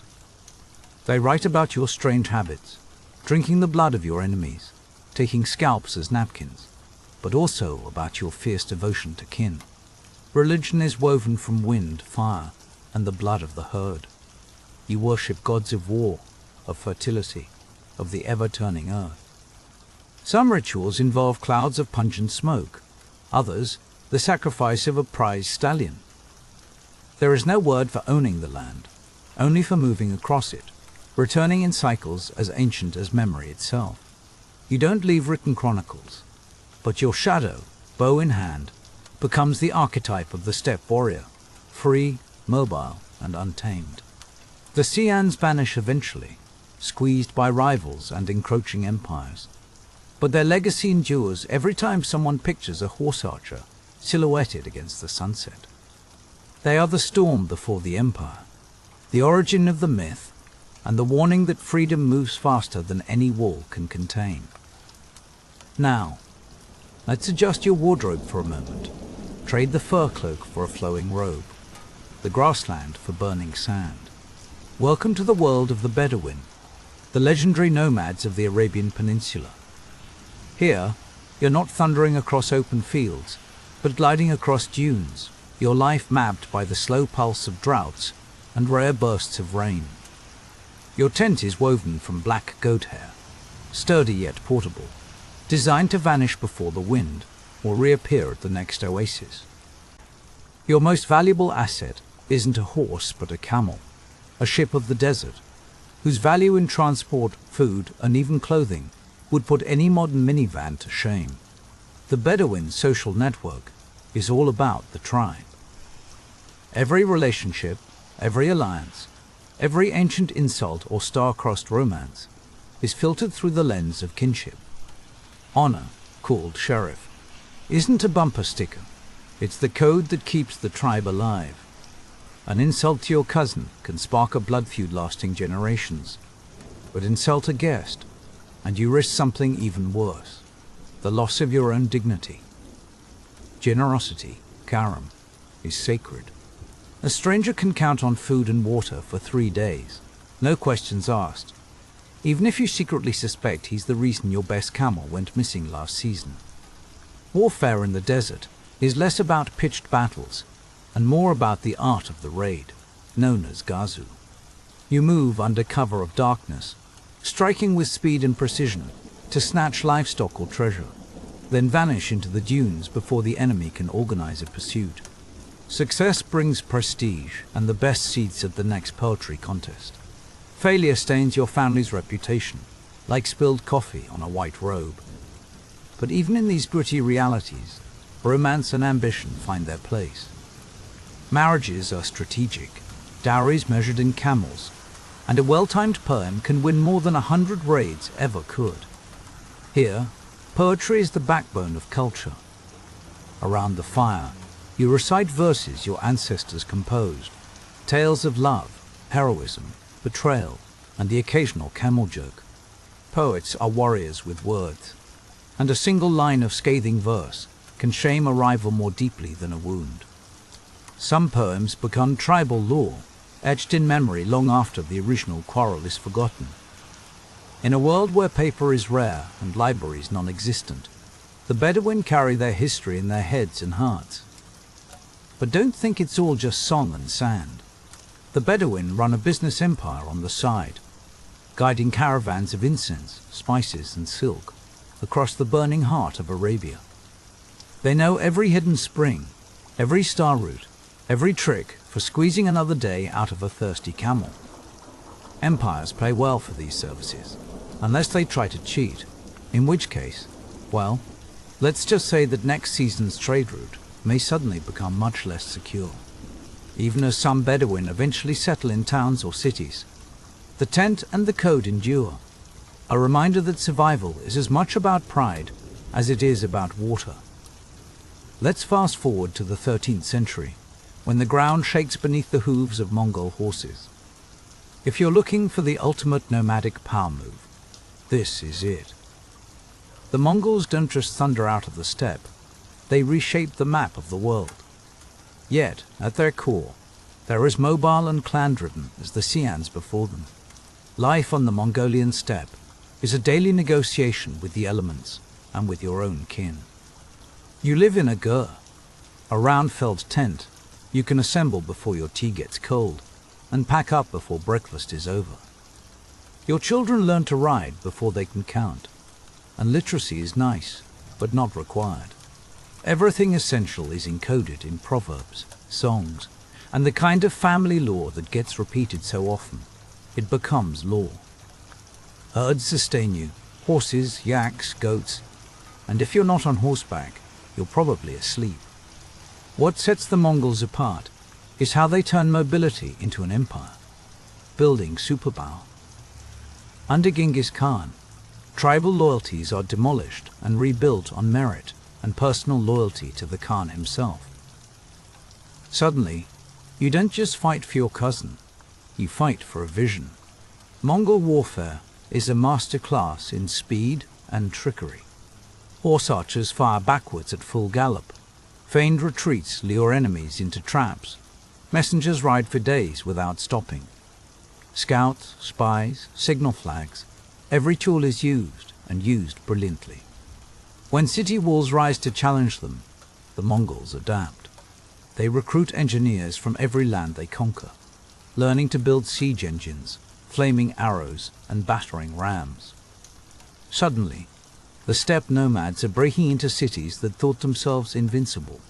S1: They write about your strange habits, drinking the blood of your enemies, taking scalps as napkins, but also about your fierce devotion to kin. Religion is woven from wind, fire, and the blood of the herd. You worship gods of war, of fertility, of the ever-turning earth. Some rituals involve clouds of pungent smoke, others the sacrifice of a prized stallion. There is no word for owning the land, only for moving across it, returning in cycles as ancient as memory itself. You don't leave written chronicles, but your shadow, bow in hand, becomes the archetype of the steppe warrior, free, mobile, and untamed. The Xians vanish eventually, squeezed by rivals and encroaching empires, but their legacy endures every time someone pictures a horse archer silhouetted against the sunset. They are the storm before the empire, the origin of the myth, and the warning that freedom moves faster than any wall can contain. Now, let's adjust your wardrobe for a moment. Trade the fur cloak for a flowing robe, the grassland for burning sand. Welcome to the world of the Bedouin, the legendary nomads of the Arabian Peninsula. Here, you're not thundering across open fields, but gliding across dunes, your life mapped by the slow pulse of droughts and rare bursts of rain. Your tent is woven from black goat hair, sturdy yet portable, designed to vanish before the wind or reappear at the next oasis. Your most valuable asset isn't a horse but a camel, a ship of the desert, whose value in transport, food, and even clothing would put any modern minivan to shame. The Bedouin's social network is all about the tribe. Every relationship, every alliance, every ancient insult or star-crossed romance is filtered through the lens of kinship. Honor, called sheriff, isn't a bumper sticker. It's the code that keeps the tribe alive. An insult to your cousin can spark a blood feud lasting generations. But insult a guest, and you risk something even worse, the loss of your own dignity. Generosity, karam, is sacred. A stranger can count on food and water for 3 days, no questions asked, even if you secretly suspect he's the reason your best camel went missing last season. Warfare in the desert is less about pitched battles and more about the art of the raid, known as Gazu. You move under cover of darkness, striking with speed and precision to snatch livestock or treasure, then vanish into the dunes before the enemy can organize a pursuit. Success brings prestige and the best seats at the next poetry contest. Failure stains your family's reputation, like spilled coffee on a white robe. But even in these gritty realities, romance and ambition find their place. Marriages are strategic, dowries measured in camels, and a well-timed poem can win more than 100 raids ever could. Here, poetry is the backbone of culture. Around the fire, you recite verses your ancestors composed, tales of love, heroism, betrayal, and the occasional camel joke. Poets are warriors with words, and a single line of scathing verse can shame a rival more deeply than a wound. Some poems become tribal lore, etched in memory long after the original quarrel is forgotten. In a world where paper is rare and libraries non-existent, the Bedouin carry their history in their heads and hearts. But don't think it's all just song and sand. The Bedouin run a business empire on the side, guiding caravans of incense, spices, and silk across the burning heart of Arabia. They know every hidden spring, every star route, every trick for squeezing another day out of a thirsty camel. Empires pay well for these services, unless they try to cheat, in which case, well, let's just say that next season's trade route may suddenly become much less secure. Even as some Bedouin eventually settle in towns or cities, the tent and the code endure, a reminder that survival is as much about pride as it is about water. Let's fast forward to the 13th century, when the ground shakes beneath the hooves of Mongol horses. If you're looking for the ultimate nomadic power move, this is it. The Mongols don't just thunder out of the steppe, they reshape the map of the world. Yet, at their core, they're as mobile and clan-driven as the Xians before them. Life on the Mongolian steppe is a daily negotiation with the elements and with your own kin. You live in a gur, a round felt tent you can assemble before your tea gets cold and pack up before breakfast is over. Your children learn to ride before they can count, and literacy is nice, but not required. Everything essential is encoded in proverbs, songs, and the kind of family lore that gets repeated so often, it becomes law. Herds sustain you, horses, yaks, goats, and if you're not on horseback, you're probably asleep. What sets the Mongols apart is how they turn mobility into an empire, building superpower. Under Genghis Khan, tribal loyalties are demolished and rebuilt on merit and personal loyalty to the Khan himself. Suddenly, you don't just fight for your cousin, you fight for a vision. Mongol warfare is a master class in speed and trickery. Horse archers fire backwards at full gallop. Feigned retreats lure enemies into traps. Messengers ride for days without stopping. Scouts, spies, signal flags, every tool is used, and used brilliantly. When city walls rise to challenge them, the Mongols adapt. They recruit engineers from every land they conquer, learning to build siege engines, flaming arrows, and battering rams. Suddenly, the steppe nomads are breaking into cities that thought themselves invincible.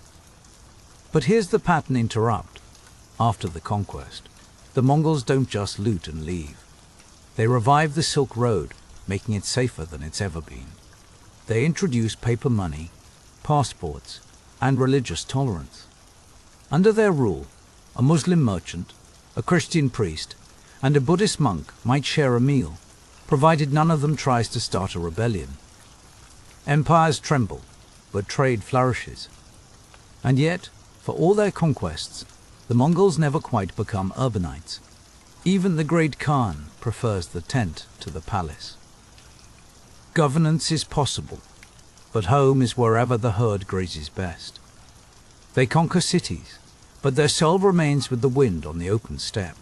S1: But here's the pattern interrupt. After the conquest, the Mongols don't just loot and leave. They revive the Silk Road, making it safer than it's ever been. They introduce paper money, passports, and religious tolerance. Under their rule, a Muslim merchant, a Christian priest, and a Buddhist monk might share a meal, provided none of them tries to start a rebellion. Empires tremble, but trade flourishes. And yet, for all their conquests, the Mongols never quite become urbanites. Even the great Khan prefers the tent to the palace. Governance is possible, but home is wherever the herd grazes best. They conquer cities, but their soul remains with the wind on the open steppe.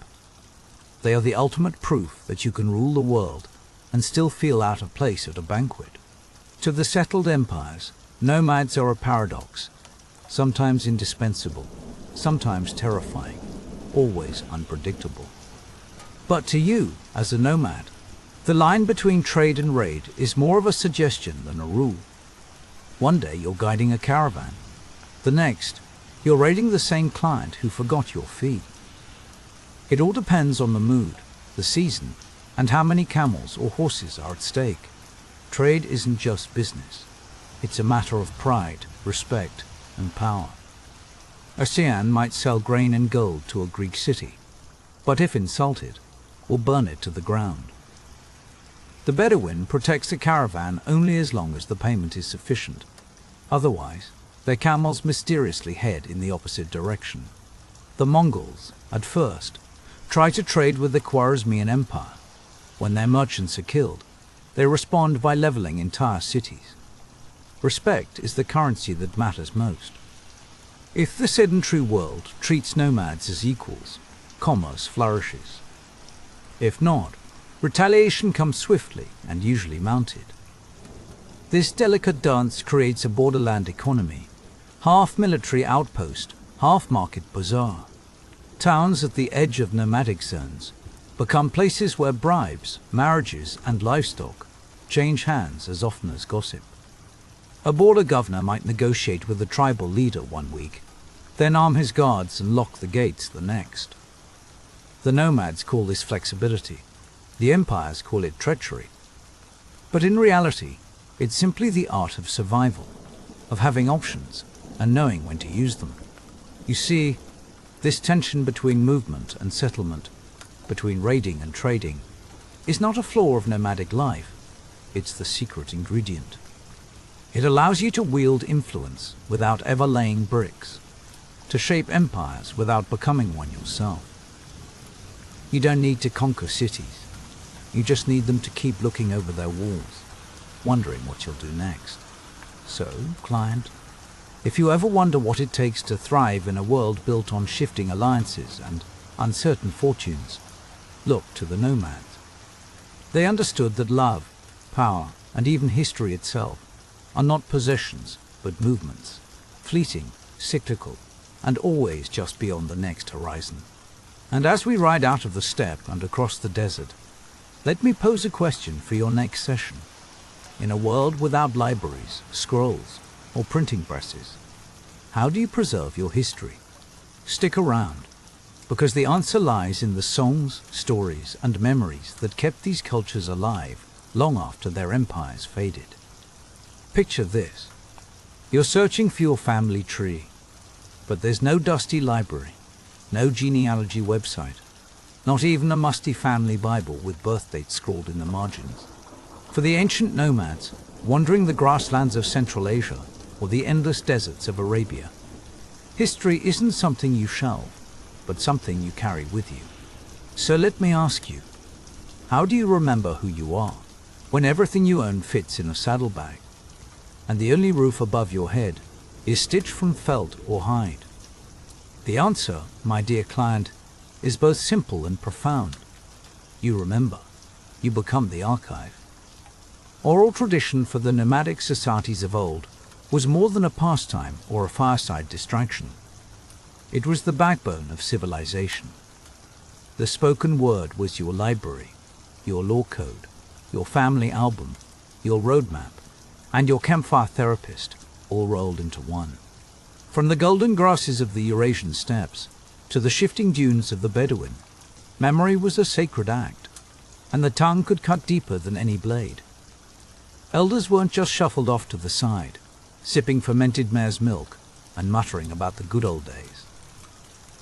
S1: They are the ultimate proof that you can rule the world and still feel out of place at a banquet. To the settled empires, nomads are a paradox, sometimes indispensable, sometimes terrifying, always unpredictable. But to you, as a nomad, the line between trade and raid is more of a suggestion than a rule. One day you're guiding a caravan. The next, you're raiding the same client who forgot your fee. It all depends on the mood, the season, and how many camels or horses are at stake. Trade isn't just business. It's a matter of pride, respect, and power. A Sian might sell grain and gold to a Greek city, but if insulted, will burn it to the ground. The Bedouin protects the caravan only as long as the payment is sufficient. Otherwise, their camels mysteriously head in the opposite direction. The Mongols, at first, try to trade with the Khwarezmian Empire. When their merchants are killed, they respond by leveling entire cities. Respect is the currency that matters most. If the sedentary world treats nomads as equals, commerce flourishes. If not, retaliation comes swiftly and usually mounted. This delicate dance creates a borderland economy, half military outpost, half market bazaar. Towns at the edge of nomadic zones become places where bribes, marriages, and livestock change hands as often as gossip. A border governor might negotiate with a tribal leader one week, then arm his guards and lock the gates the next. The nomads call this flexibility. The empires call it treachery. But in reality, it's simply the art of survival, of having options and knowing when to use them. You see, this tension between movement and settlement, between raiding and trading, is not a flaw of nomadic life. It's the secret ingredient. It allows you to wield influence without ever laying bricks, to shape empires without becoming one yourself. You don't need to conquer cities. You just need them to keep looking over their walls, wondering what you'll do next. So, client, if you ever wonder what it takes to thrive in a world built on shifting alliances and uncertain fortunes, look to the nomads. They understood that love, power, and even history itself are not possessions, but movements, fleeting, cyclical, and always just beyond the next horizon. And as we ride out of the steppe and across the desert, let me pose a question for your next session. In a world without libraries, scrolls, or printing presses, how do you preserve your history? Stick around, because the answer lies in the songs, stories, and memories that kept these cultures alive long after their empires faded. Picture this. You're searching for your family tree, but there's no dusty library, no genealogy website, not even a musty family Bible with birth dates scrawled in the margins. For the ancient nomads, wandering the grasslands of Central Asia or the endless deserts of Arabia, history isn't something you shelve, but something you carry with you. So let me ask you, how do you remember who you are when everything you own fits in a saddlebag, and the only roof above your head is stitched from felt or hide? The answer, my dear client, is both simple and profound. You remember. You become the archive. Oral tradition for the nomadic societies of old was more than a pastime or a fireside distraction. It was the backbone of civilization. The spoken word was your library, your law code, your family album, your roadmap, and your campfire therapist, all rolled into one. From the golden grasses of the Eurasian steppes to the shifting dunes of the Bedouin, memory was a sacred act, and the tongue could cut deeper than any blade. Elders weren't just shuffled off to the side, sipping fermented mare's milk and muttering about the good old days.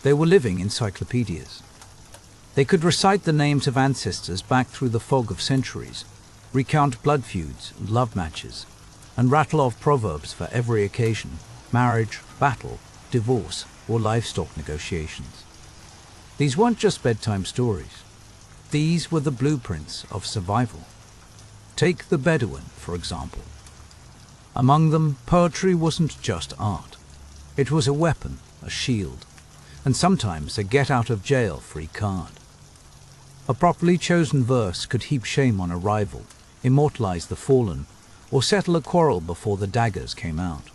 S1: They were living encyclopedias. They could recite the names of ancestors back through the fog of centuries, recount blood feuds and love matches, and rattle off proverbs for every occasion: marriage, battle, divorce, or livestock negotiations. These weren't just bedtime stories. These were the blueprints of survival. Take the Bedouin, for example. Among them, poetry wasn't just art. It was a weapon, a shield, and sometimes a get-out-of-jail-free card. A properly chosen verse could heap shame on a rival, immortalize the fallen, or settle a quarrel before the daggers came out.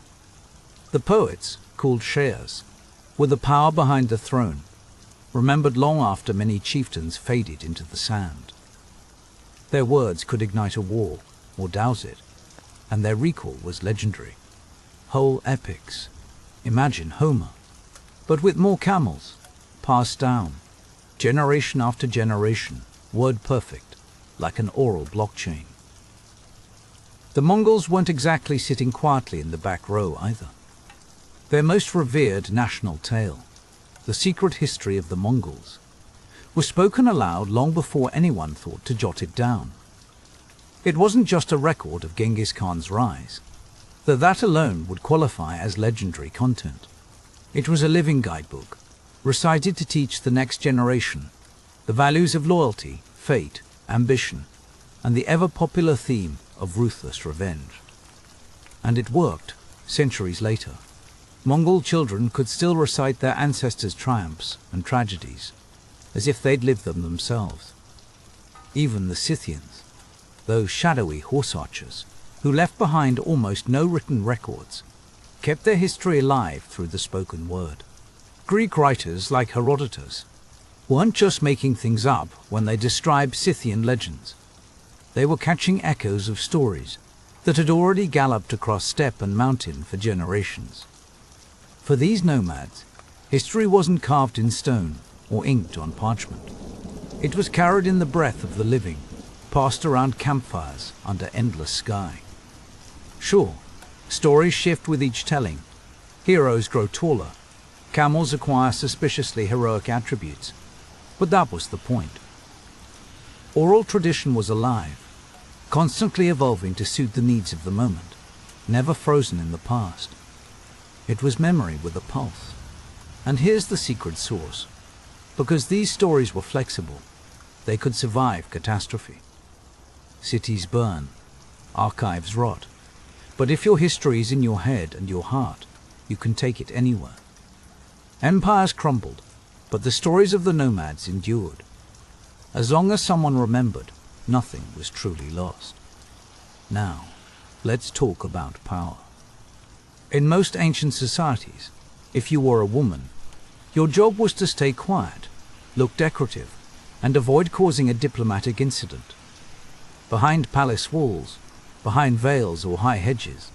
S1: The poets, called sheirs, were the power behind the throne, remembered long after many chieftains faded into the sand. Their words could ignite a war or douse it, and their recall was legendary. Whole epics. Imagine Homer, but with more camels, passed down, generation after generation, word perfect, like an oral blockchain. The Mongols weren't exactly sitting quietly in the back row either. Their most revered national tale, the secret history of the Mongols, was spoken aloud long before anyone thought to jot it down. It wasn't just a record of Genghis Khan's rise, though that alone would qualify as legendary content. It was a living guidebook, recited to teach the next generation the values of loyalty, fate, ambition, and the ever-popular theme of ruthless revenge. And it worked, centuries later. Mongol children could still recite their ancestors' triumphs and tragedies, as if they'd lived them themselves. Even the Scythians, those shadowy horse archers who left behind almost no written records, kept their history alive through the spoken word. Greek writers like Herodotus weren't just making things up when they described Scythian legends. They were catching echoes of stories that had already galloped across steppe and mountain for generations. For these nomads, history wasn't carved in stone or inked on parchment. It was carried in the breath of the living, passed around campfires under endless sky. Sure, stories shift with each telling. Heroes grow taller. Camels acquire suspiciously heroic attributes. But that was the point. Oral tradition was alive, constantly evolving to suit the needs of the moment, never frozen in the past. It was memory with a pulse. And here's the secret sauce. Because these stories were flexible, they could survive catastrophe. Cities burn, archives rot, but if your history is in your head and your heart, you can take it anywhere. Empires crumbled, but the stories of the nomads endured. As long as someone remembered, nothing was truly lost. Now, let's talk about power. In most ancient societies, if you were a woman, your job was to stay quiet, look decorative, and avoid causing a diplomatic incident. Behind palace walls, behind veils or high hedges,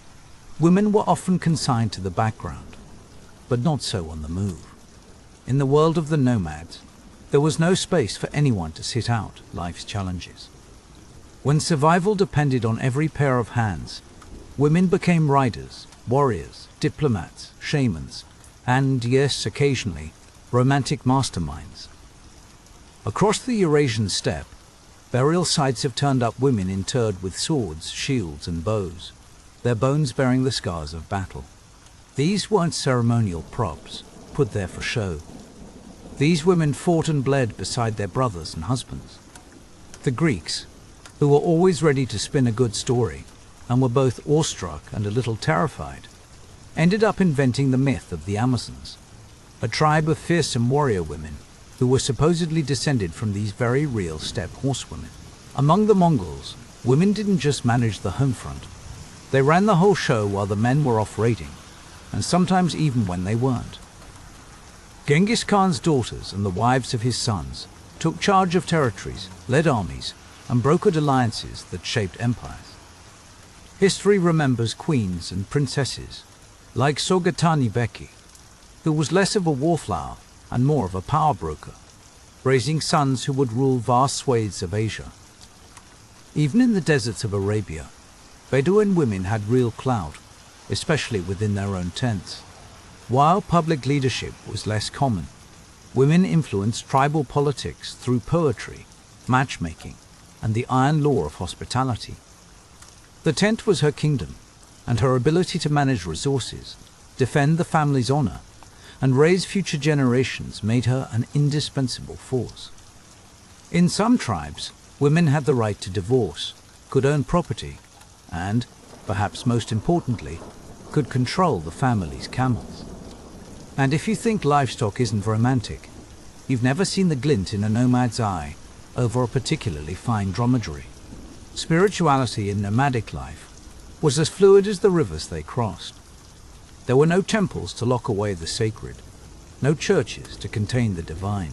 S1: women were often consigned to the background, but not so on the move. In the world of the nomads, there was no space for anyone to sit out life's challenges. When survival depended on every pair of hands, women became riders, warriors, diplomats, shamans, and, yes, occasionally, romantic masterminds. Across the Eurasian steppe, burial sites have turned up women interred with swords, shields, and bows, their bones bearing the scars of battle. These weren't ceremonial props, put there for show. These women fought and bled beside their brothers and husbands. The Greeks, who were always ready to spin a good story, and were both awestruck and a little terrified, ended up inventing the myth of the Amazons, a tribe of fearsome warrior women who were supposedly descended from these very real steppe horsewomen. Among the Mongols, women didn't just manage the home front. They ran the whole show while the men were off raiding, and sometimes even when they weren't. Genghis Khan's daughters and the wives of his sons took charge of territories, led armies, and brokered alliances that shaped empires. History remembers queens and princesses, like Sogatani Beki, who was less of a wallflower and more of a power broker, raising sons who would rule vast swathes of Asia. Even in the deserts of Arabia, Bedouin women had real clout, especially within their own tents. While public leadership was less common, women influenced tribal politics through poetry, matchmaking, and the iron law of hospitality. The tent was her kingdom, and her ability to manage resources, defend the family's honor, and raise future generations made her an indispensable force. In some tribes, women had the right to divorce, could own property, and, perhaps most importantly, could control the family's camels. And if you think livestock isn't romantic, you've never seen the glint in a nomad's eye over a particularly fine dromedary. Spirituality in nomadic life was as fluid as the rivers they crossed. There were no temples to lock away the sacred, no churches to contain the divine.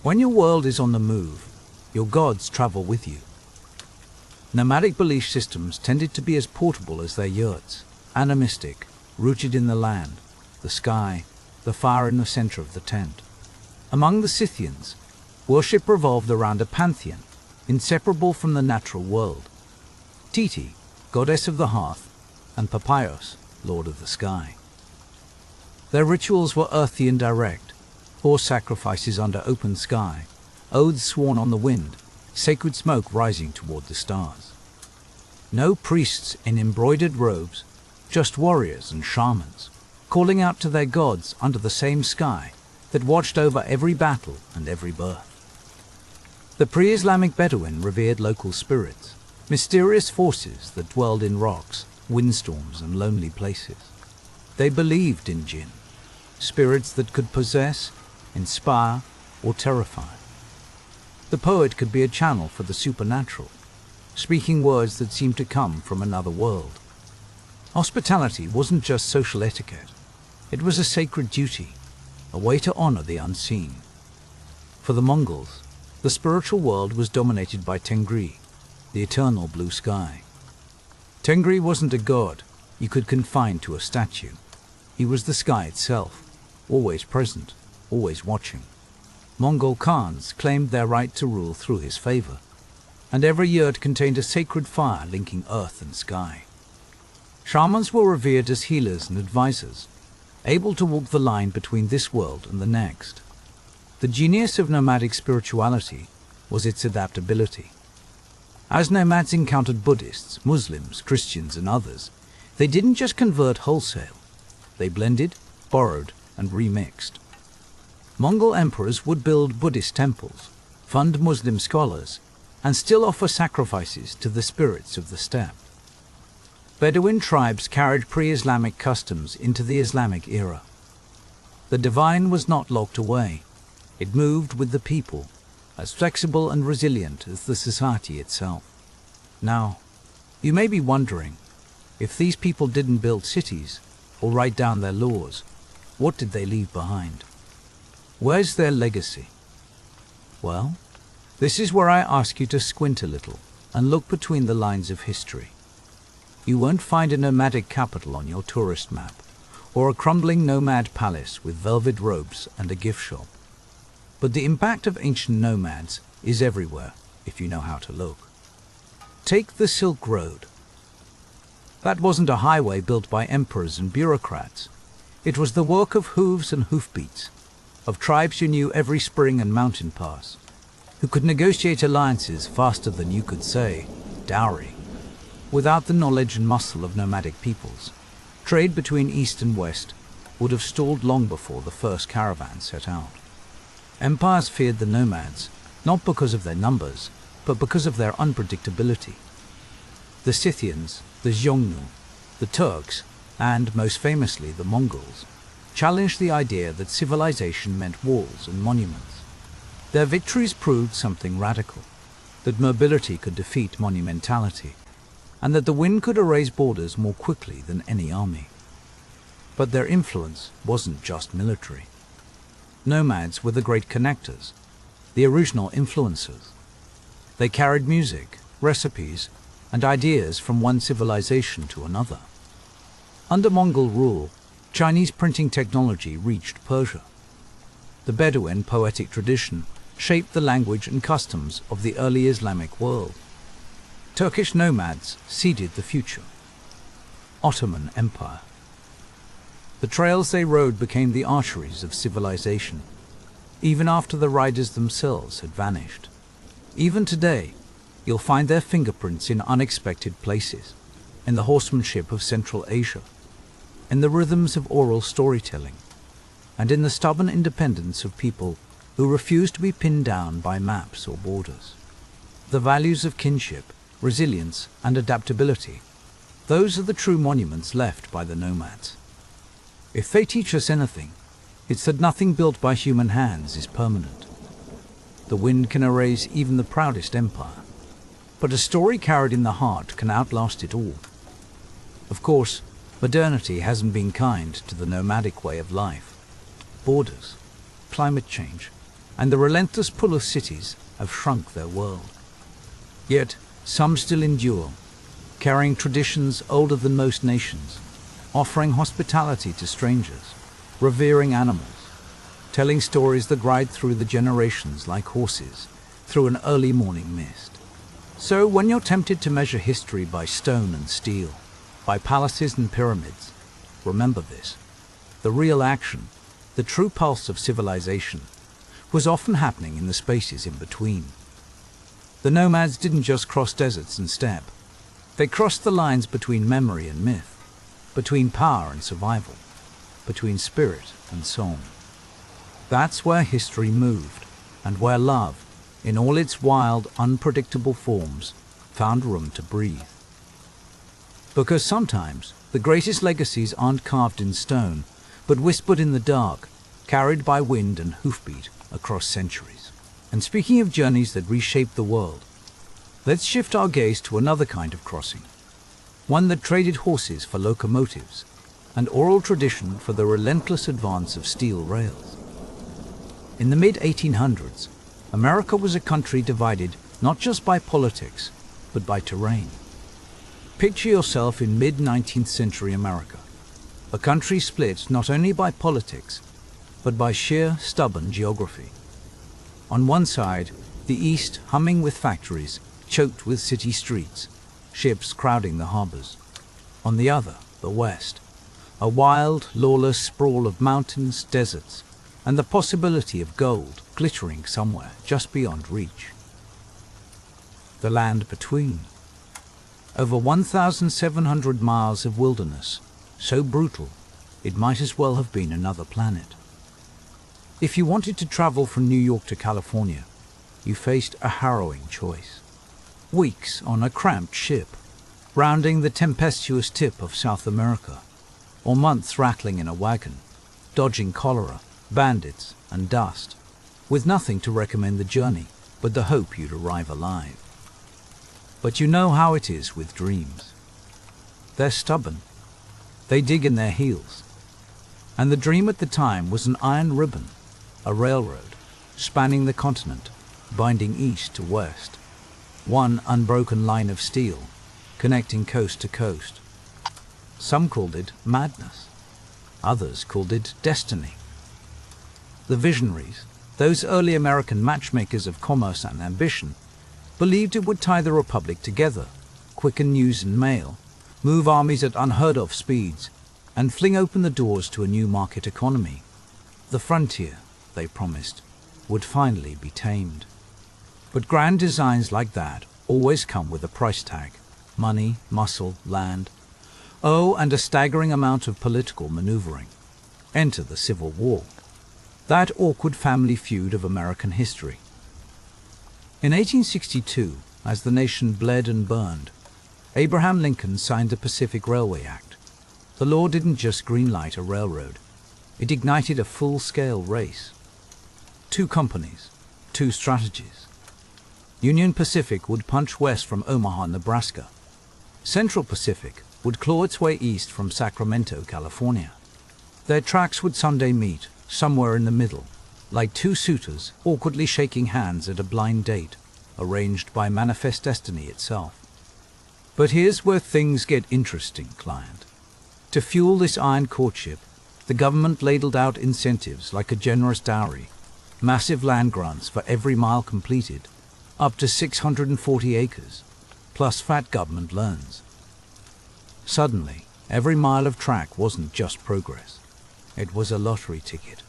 S1: When your world is on the move, your gods travel with you. Nomadic belief systems tended to be as portable as their yurts, animistic, rooted in the land, the sky, the fire in the center of the tent. Among the Scythians, worship revolved around a pantheon, inseparable from the natural world. Titi, goddess of the hearth, and Papaios, lord of the sky. Their rituals were earthy and direct, horse sacrifices under open sky, oaths sworn on the wind, sacred smoke rising toward the stars. No priests in embroidered robes, just warriors and shamans, calling out to their gods under the same sky that watched over every battle and every birth. The pre-Islamic Bedouin revered local spirits, mysterious forces that dwelled in rocks, windstorms, and lonely places. They believed in jinn, spirits that could possess, inspire, or terrify. The poet could be a channel for the supernatural, speaking words that seemed to come from another world. Hospitality wasn't just social etiquette. It was a sacred duty, a way to honor the unseen. For the Mongols, the spiritual world was dominated by Tengri, the eternal blue sky. Tengri wasn't a god you could confine to a statue. He was the sky itself, always present, always watching. Mongol Khans claimed their right to rule through his favor, and every yurt contained a sacred fire linking earth and sky. Shamans were revered as healers and advisors, able to walk the line between this world and the next. The genius of nomadic spirituality was its adaptability. As nomads encountered Buddhists, Muslims, Christians, and others, they didn't just convert wholesale. They blended, borrowed, and remixed. Mongol emperors would build Buddhist temples, fund Muslim scholars, and still offer sacrifices to the spirits of the steppe. Bedouin tribes carried pre-Islamic customs into the Islamic era. The divine was not locked away. It moved with the people, as flexible and resilient as the society itself. Now, you may be wondering, if these people didn't build cities or write down their laws, what did they leave behind? Where's their legacy? Well, this is where I ask you to squint a little and look between the lines of history. You won't find a nomadic capital on your tourist map, or a crumbling nomad palace with velvet robes and a gift shop. But the impact of ancient nomads is everywhere, if you know how to look. Take the Silk Road. That wasn't a highway built by emperors and bureaucrats. It was the work of hooves and hoofbeats, of tribes who knew every spring and mountain pass, who could negotiate alliances faster than you could say, dowry. Without the knowledge and muscle of nomadic peoples, trade between East and West would have stalled long before the first caravan set out. Empires feared the nomads, not because of their numbers, but because of their unpredictability. The Scythians, the Xiongnu, the Turks, and, most famously, the Mongols, challenged the idea that civilization meant walls and monuments. Their victories proved something radical, that mobility could defeat monumentality, and that the wind could erase borders more quickly than any army. But their influence wasn't just military. Nomads were the great connectors, the original influencers. They carried music, recipes, and ideas from one civilization to another. Under Mongol rule, Chinese printing technology reached Persia. The Bedouin poetic tradition shaped the language and customs of the early Islamic world. Turkish nomads seeded the future. Ottoman Empire. The trails they rode became the arteries of civilization, even after the riders themselves had vanished. Even today, you'll find their fingerprints in unexpected places, in the horsemanship of Central Asia, in the rhythms of oral storytelling, and in the stubborn independence of people who refuse to be pinned down by maps or borders. The values of kinship, resilience, and adaptability, those are the true monuments left by the nomads. If they teach us anything, it's that nothing built by human hands is permanent. The wind can erase even the proudest empire, but a story carried in the heart can outlast it all. Of course, modernity hasn't been kind to the nomadic way of life. Borders, climate change, and the relentless pull of cities have shrunk their world. Yet, some still endure, carrying traditions older than most nations, offering hospitality to strangers, revering animals, telling stories that ride through the generations like horses through an early morning mist. So when you're tempted to measure history by stone and steel, by palaces and pyramids, remember this: the real action, the true pulse of civilization, was often happening in the spaces in between. The nomads didn't just cross deserts and steppe. They crossed the lines between memory and myth, between power and survival, between spirit and song. That's where history moved, and where love, in all its wild, unpredictable forms, found room to breathe. Because sometimes the greatest legacies aren't carved in stone, but whispered in the dark, carried by wind and hoofbeat across centuries. And speaking of journeys that reshape the world, let's shift our gaze to another kind of crossing, one that traded horses for locomotives and oral tradition for the relentless advance of steel rails. In the mid-1800s, America was a country divided not just by politics, but by terrain. Picture yourself in mid-19th century America, a country split not only by politics, but by sheer, stubborn geography. On one side, the east humming with factories, choked with city streets, ships crowding the harbors. On the other, the west, a wild, lawless sprawl of mountains, deserts, and the possibility of gold glittering somewhere just beyond reach. The land between. Over 1,700 miles of wilderness, so brutal, it might as well have been another planet. If you wanted to travel from New York to California, you faced a harrowing choice. Weeks on a cramped ship, rounding the tempestuous tip of South America, or months rattling in a wagon, dodging cholera, bandits, and dust, with nothing to recommend the journey but the hope you'd arrive alive. But you know how it is with dreams. They're stubborn. They dig in their heels. And the dream at the time was an iron ribbon, a railroad, spanning the continent, binding east to west. One unbroken line of steel, connecting coast to coast. Some called it madness. Others called it destiny. The visionaries, those early American matchmakers of commerce and ambition, believed it would tie the Republic together, quicken news and mail, move armies at unheard-of speeds, and fling open the doors to a new market economy. The frontier, they promised, would finally be tamed. But grand designs like that always come with a price tag: money, muscle, land. Oh, and a staggering amount of political maneuvering. Enter the Civil War, that awkward family feud of American history. In 1862, as the nation bled and burned, Abraham Lincoln signed the Pacific Railway Act. The law didn't just greenlight a railroad. it ignited a full-scale race. 2 companies, 2 strategies. Union Pacific would punch west from Omaha, Nebraska. Central Pacific would claw its way east from Sacramento, California. Their tracks would someday meet, somewhere in the middle, like 2 suitors awkwardly shaking hands at a blind date, arranged by manifest destiny itself. But here's where things get interesting, client. To fuel this iron courtship, the government ladled out incentives like a generous dowry, massive land grants for every mile completed, up to 640 acres, plus fat government loans. Suddenly, every mile of track wasn't just progress. It was a lottery ticket.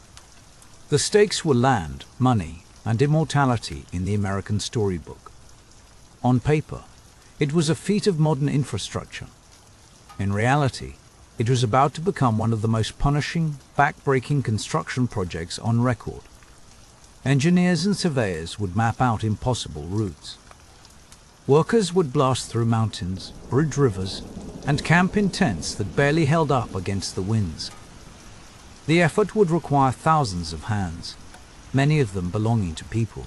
S1: The stakes were land, money, and immortality in the American storybook. On paper, it was a feat of modern infrastructure. In reality, it was about to become one of the most punishing, back-breaking construction projects on record. Engineers and surveyors would map out impossible routes. Workers would blast through mountains, bridge rivers, and camp in tents that barely held up against the winds. The effort would require thousands of hands, many of them belonging to people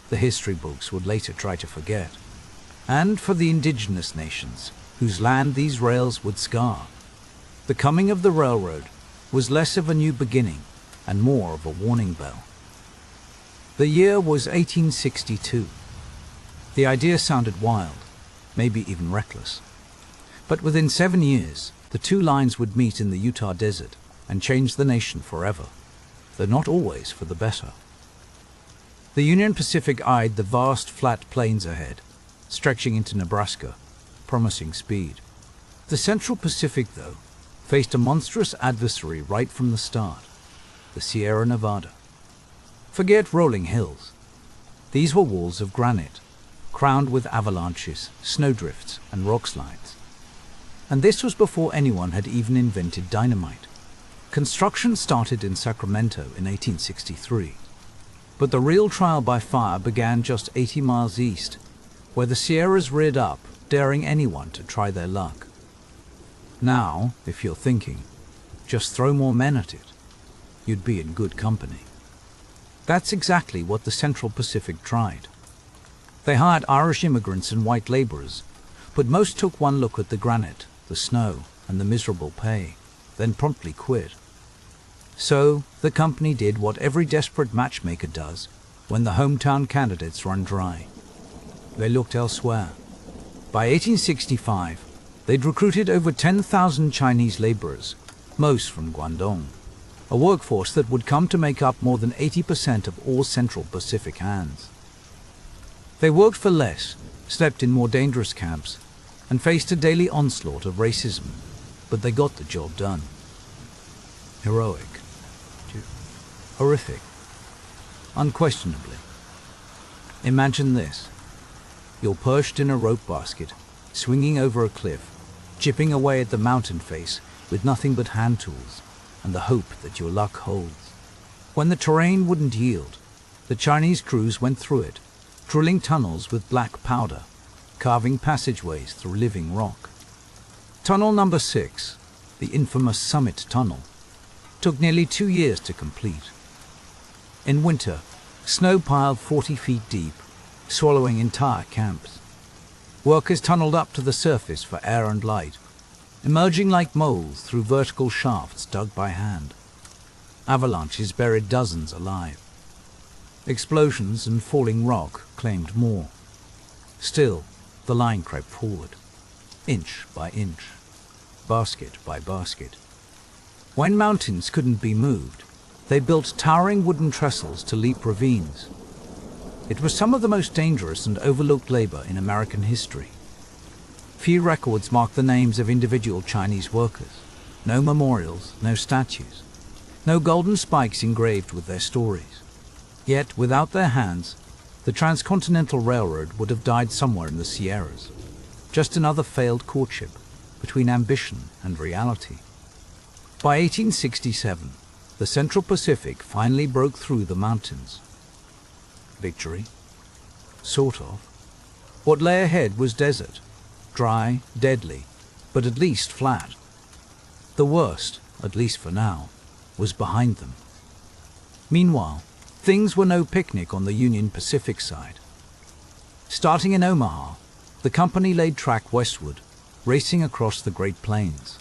S1: the history books would later try to forget, and for the indigenous nations whose land these rails would scar. The coming of the railroad was less of a new beginning and more of a warning bell. The year was 1862. The idea sounded wild, maybe even reckless. But within 7 years, the 2 lines would meet in the Utah desert and change the nation forever, though not always for the better. The Union Pacific eyed the vast flat plains ahead, stretching into Nebraska, promising speed. The Central Pacific, though, faced a monstrous adversary right from the start, the Sierra Nevada. Forget rolling hills. These were walls of granite, crowned with avalanches, snowdrifts, and rock slides. And this was before anyone had even invented dynamite. Construction started in Sacramento in 1863, but the real trial by fire began just 80 miles east, where the Sierras reared up, daring anyone to try their luck. Now, if you're thinking, just throw more men at it, you'd be in good company. That's exactly what the Central Pacific tried. They hired Irish immigrants and white laborers, but most took one look at the granite, the snow, and the miserable pay, then promptly quit. So, the company did what every desperate matchmaker does when the hometown candidates run dry. They looked elsewhere. By 1865, they'd recruited over 10,000 Chinese laborers, most from Guangdong, a workforce that would come to make up more than 80% of all Central Pacific hands. They worked for less, slept in more dangerous camps, and faced a daily onslaught of racism, but they got the job done. Heroic. Horrific. Unquestionably. Imagine this. You're perched in a rope basket, swinging over a cliff, chipping away at the mountain face with nothing but hand tools and the hope that your luck holds. When the terrain wouldn't yield, the Chinese crews went through it, drilling tunnels with black powder, carving passageways through living rock. Tunnel number 6, the infamous Summit Tunnel, took nearly 2 years to complete. In winter, snow piled 40 feet deep, swallowing entire camps. Workers tunneled up to the surface for air and light, emerging like moles through vertical shafts dug by hand. Avalanches buried dozens alive. Explosions and falling rock claimed more. Still, the line crept forward, inch by inch, basket by basket. When mountains couldn't be moved, they built towering wooden trestles to leap ravines. It was some of the most dangerous and overlooked labor in American history. Few records mark the names of individual Chinese workers. No memorials, no statues, no golden spikes engraved with their stories. Yet, without their hands, the Transcontinental Railroad would have died somewhere in the Sierras. Just another failed courtship between ambition and reality. By 1867, the Central Pacific finally broke through the mountains. Victory? Sort of. What lay ahead was desert. Dry, deadly, but at least flat. The worst, at least for now, was behind them. Meanwhile, things were no picnic on the Union Pacific side. Starting in Omaha, the company laid track westward, racing across the Great Plains.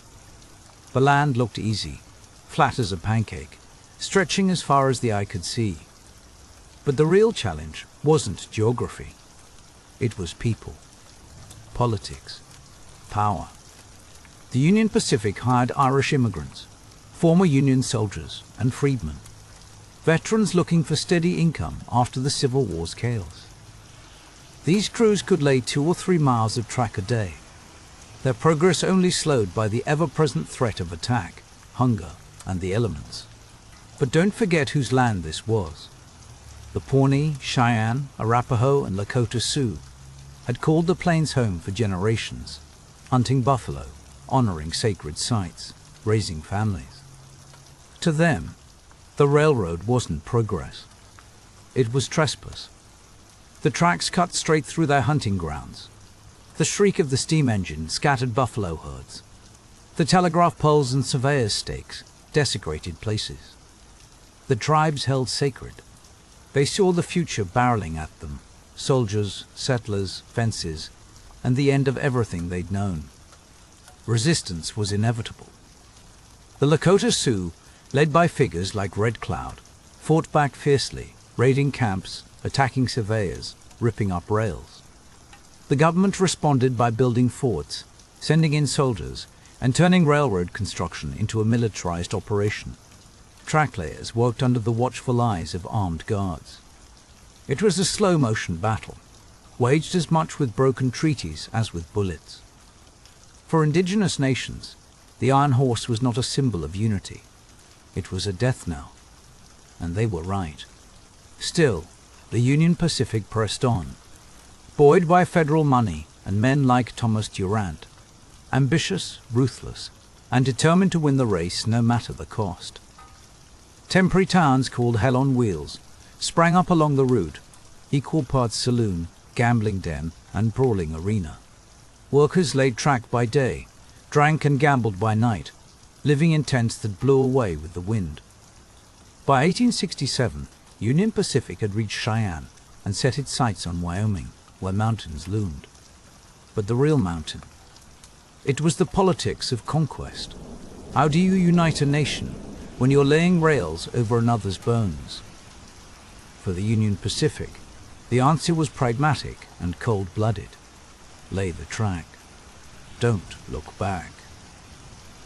S1: The land looked easy, flat as a pancake, stretching as far as the eye could see. But the real challenge wasn't geography. It was people, politics, power. The Union Pacific hired Irish immigrants, former Union soldiers and freedmen, veterans looking for steady income after the Civil War's chaos. These crews could lay 2 or 3 miles of track a day, their progress only slowed by the ever-present threat of attack, hunger, and the elements. But don't forget whose land this was. The Pawnee, Cheyenne, Arapaho, and Lakota Sioux had called the plains home for generations, hunting buffalo, honoring sacred sites, raising families. To them, the railroad wasn't progress. It was trespass. The tracks cut straight through their hunting grounds. The shriek of the steam engine scattered buffalo herds. The telegraph poles and surveyors' stakes desecrated places. The tribes held sacred. They saw the future barreling at them, soldiers, settlers, fences, and the end of everything they'd known. Resistance was inevitable. The Lakota Sioux, led by figures like Red Cloud, fought back fiercely, raiding camps, attacking surveyors, ripping up rails. The government responded by building forts, sending in soldiers, and turning railroad construction into a militarized operation. Track layers worked under the watchful eyes of armed guards. It was a slow-motion battle, waged as much with broken treaties as with bullets. For indigenous nations, the Iron Horse was not a symbol of unity. It was a death knell, and they were right. Still, the Union Pacific pressed on, buoyed by federal money and men like Thomas Durant, ambitious, ruthless, and determined to win the race no matter the cost. Temporary towns called Hell on Wheels sprang up along the route, equal parts saloon, gambling den, and brawling arena. Workers laid track by day, drank and gambled by night, living in tents that blew away with the wind. By 1867, Union Pacific had reached Cheyenne and set its sights on Wyoming, where mountains loomed. But the real mountain, it was the politics of conquest. How do you unite a nation when you're laying rails over another's bones? For the Union Pacific, the answer was pragmatic and cold-blooded. Lay the track. Don't look back.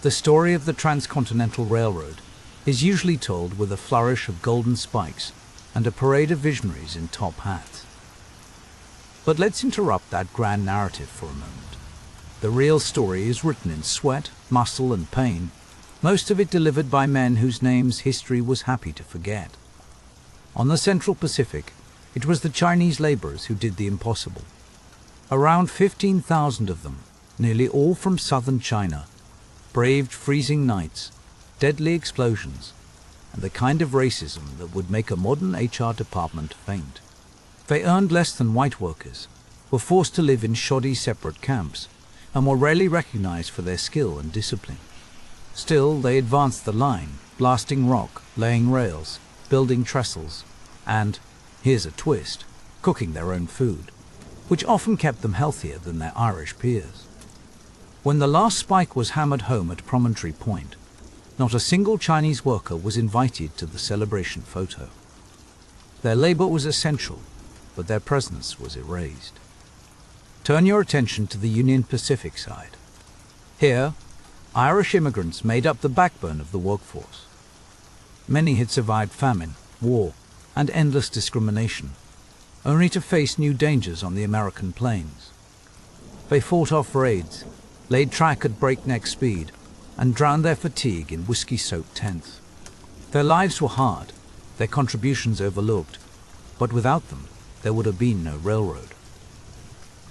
S1: The story of the Transcontinental Railroad is usually told with a flourish of golden spikes and a parade of visionaries in top hats. But let's interrupt that grand narrative for a moment. The real story is written in sweat, muscle, and pain, most of it delivered by men whose names history was happy to forget. On the Central Pacific, it was the Chinese laborers who did the impossible. Around 15,000 of them, nearly all from southern China, braved freezing nights, deadly explosions, and the kind of racism that would make a modern HR department faint. They earned less than white workers, were forced to live in shoddy separate camps, and were rarely recognized for their skill and discipline. Still, they advanced the line, blasting rock, laying rails, building trestles, and, here's a twist, cooking their own food, which often kept them healthier than their Irish peers. When the last spike was hammered home at Promontory Point, not a single Chinese worker was invited to the celebration photo. Their labor was essential, but their presence was erased. Turn your attention to the Union Pacific side. Here, Irish immigrants made up the backbone of the workforce. Many had survived famine, war, and endless discrimination, only to face new dangers on the American plains. They fought off raids, laid track at breakneck speed, and drowned their fatigue in whiskey-soaked tents. Their lives were hard, their contributions overlooked, but without them, there would have been no railroad.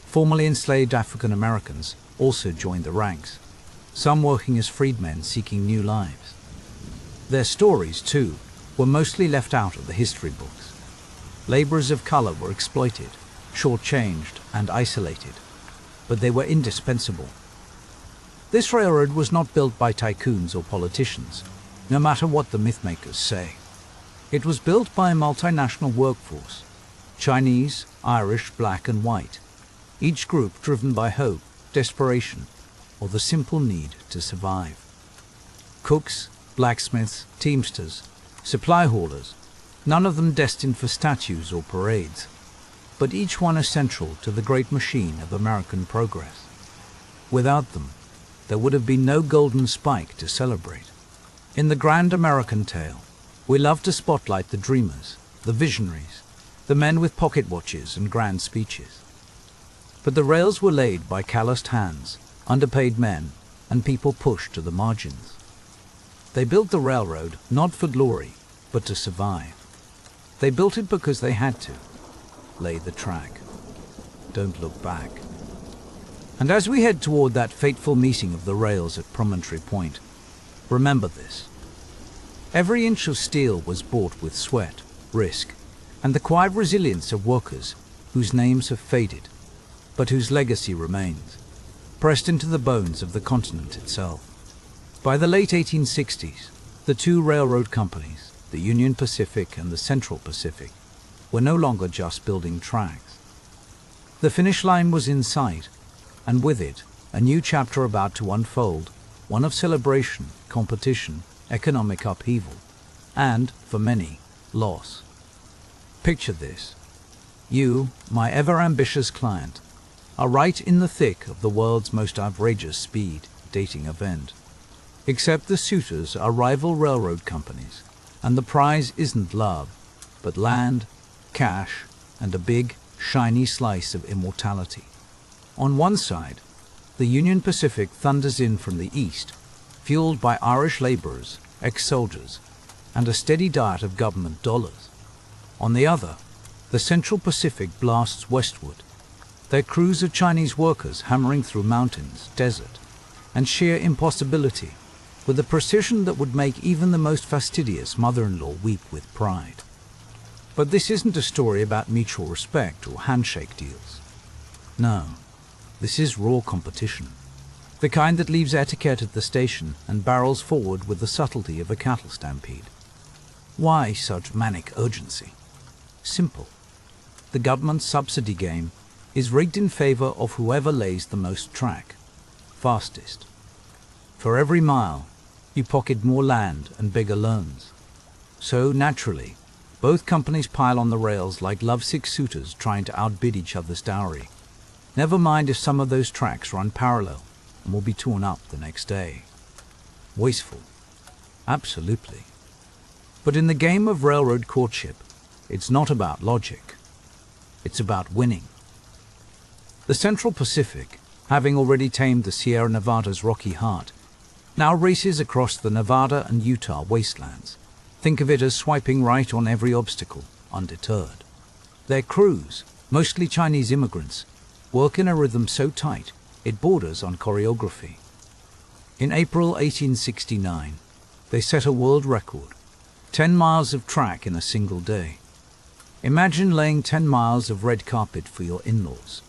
S1: Formerly enslaved African Americans also joined the ranks, some working as freedmen seeking new lives. Their stories, too, were mostly left out of the history books. Laborers of color were exploited, shortchanged, and isolated, but they were indispensable. This railroad was not built by tycoons or politicians, no matter what the mythmakers say. It was built by a multinational workforce, Chinese, Irish, black and white, each group driven by hope, desperation, or the simple need to survive. Cooks, blacksmiths, teamsters, supply haulers, none of them destined for statues or parades, but each one essential to the great machine of American progress. Without them, there would have been no golden spike to celebrate. In the grand American tale, we love to spotlight the dreamers, the visionaries, the men with pocket watches and grand speeches. But the rails were laid by calloused hands, underpaid men, and people pushed to the margins. They built the railroad not for glory, but to survive. They built it because they had to. Lay the track. Don't look back. And as we head toward that fateful meeting of the rails at Promontory Point, remember this. Every inch of steel was bought with sweat, risk, and the quiet resilience of workers whose names have faded, but whose legacy remains, pressed into the bones of the continent itself. By the late 1860s, the two railroad companies, the Union Pacific and the Central Pacific, were no longer just building tracks. The finish line was in sight, and with it, a new chapter about to unfold, one of celebration, competition, economic upheaval, and, for many, loss. Picture this. You, my ever-ambitious client, are right in the thick of the world's most outrageous speed dating event. Except the suitors are rival railroad companies, and the prize isn't love, but land, cash, and a big, shiny slice of immortality. On one side, the Union Pacific thunders in from the east, fueled by Irish laborers, ex-soldiers, and a steady diet of government dollars. On the other, the Central Pacific blasts westward, their crews of Chinese workers hammering through mountains, desert, and sheer impossibility, with a precision that would make even the most fastidious mother-in-law weep with pride. But this isn't a story about mutual respect or handshake deals. No, this is raw competition, the kind that leaves etiquette at the station and barrels forward with the subtlety of a cattle stampede. Why such manic urgency? Simple. The government subsidy game is rigged in favor of whoever lays the most track, fastest. For every mile, you pocket more land and bigger loans. So, naturally, both companies pile on the rails like lovesick suitors trying to outbid each other's dowry. Never mind if some of those tracks run parallel and will be torn up the next day. Wasteful. Absolutely. But in the game of railroad courtship, it's not about logic. It's about winning. The Central Pacific, having already tamed the Sierra Nevada's rocky heart, now races across the Nevada and Utah wastelands. Think of it as swiping right on every obstacle, undeterred. Their crews, mostly Chinese immigrants, work in a rhythm so tight it borders on choreography. In April 1869, they set a world record, 10 miles of track in a single day. Imagine laying 10 miles of red carpet for your in-laws,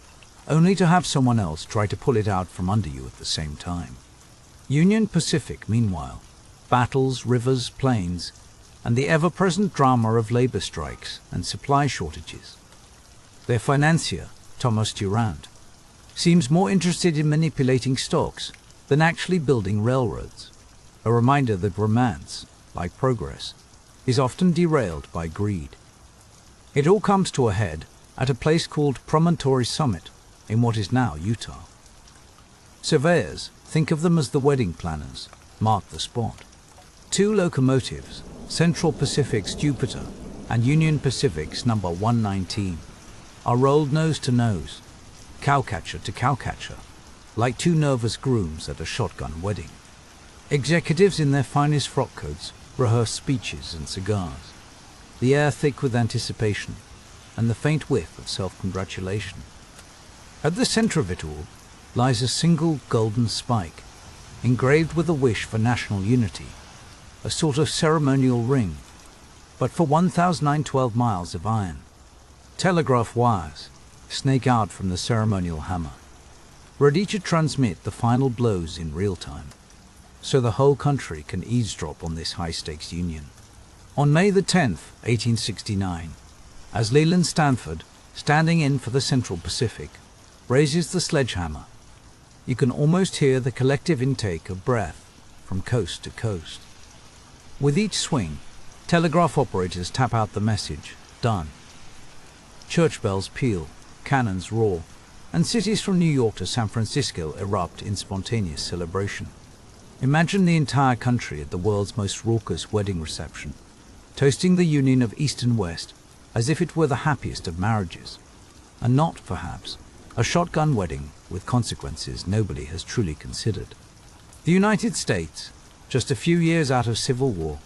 S1: only to have someone else try to pull it out from under you at the same time. Union Pacific, meanwhile, battles, rivers, plains, and the ever-present drama of labor strikes and supply shortages. Their financier, Thomas Durant, seems more interested in manipulating stocks than actually building railroads, a reminder that romance, like progress, is often derailed by greed. It all comes to a head at a place called Promontory Summit in what is now Utah. Surveyors, think of them as the wedding planners, mark the spot. Two locomotives, Central Pacific's Jupiter and Union Pacific's number 119, are rolled nose to nose, cowcatcher to cowcatcher, like two nervous grooms at a shotgun wedding. Executives in their finest frock coats rehearse speeches and cigars, the air thick with anticipation and the faint whiff of self-congratulation. At the center of it all lies a single golden spike, engraved with a wish for national unity, a sort of ceremonial ring, but for 1,912 miles of iron. Telegraph wires snake out from the ceremonial hammer, ready to transmit the final blows in real time. so the whole country can eavesdrop on this high-stakes union. On May the 10th, 1869, as Leland Stanford, standing in for the Central Pacific, raises the sledgehammer, you can almost hear the collective intake of breath from coast to coast. With each swing, telegraph operators tap out the message, "Done." Church bells peal, cannons roar, and cities from New York to San Francisco erupt in spontaneous celebration. Imagine the entire country at the world's most raucous wedding reception, toasting the union of East and West as if it were the happiest of marriages, and not, perhaps, a shotgun wedding with consequences nobody has truly considered. The United States, just a few years out of civil war,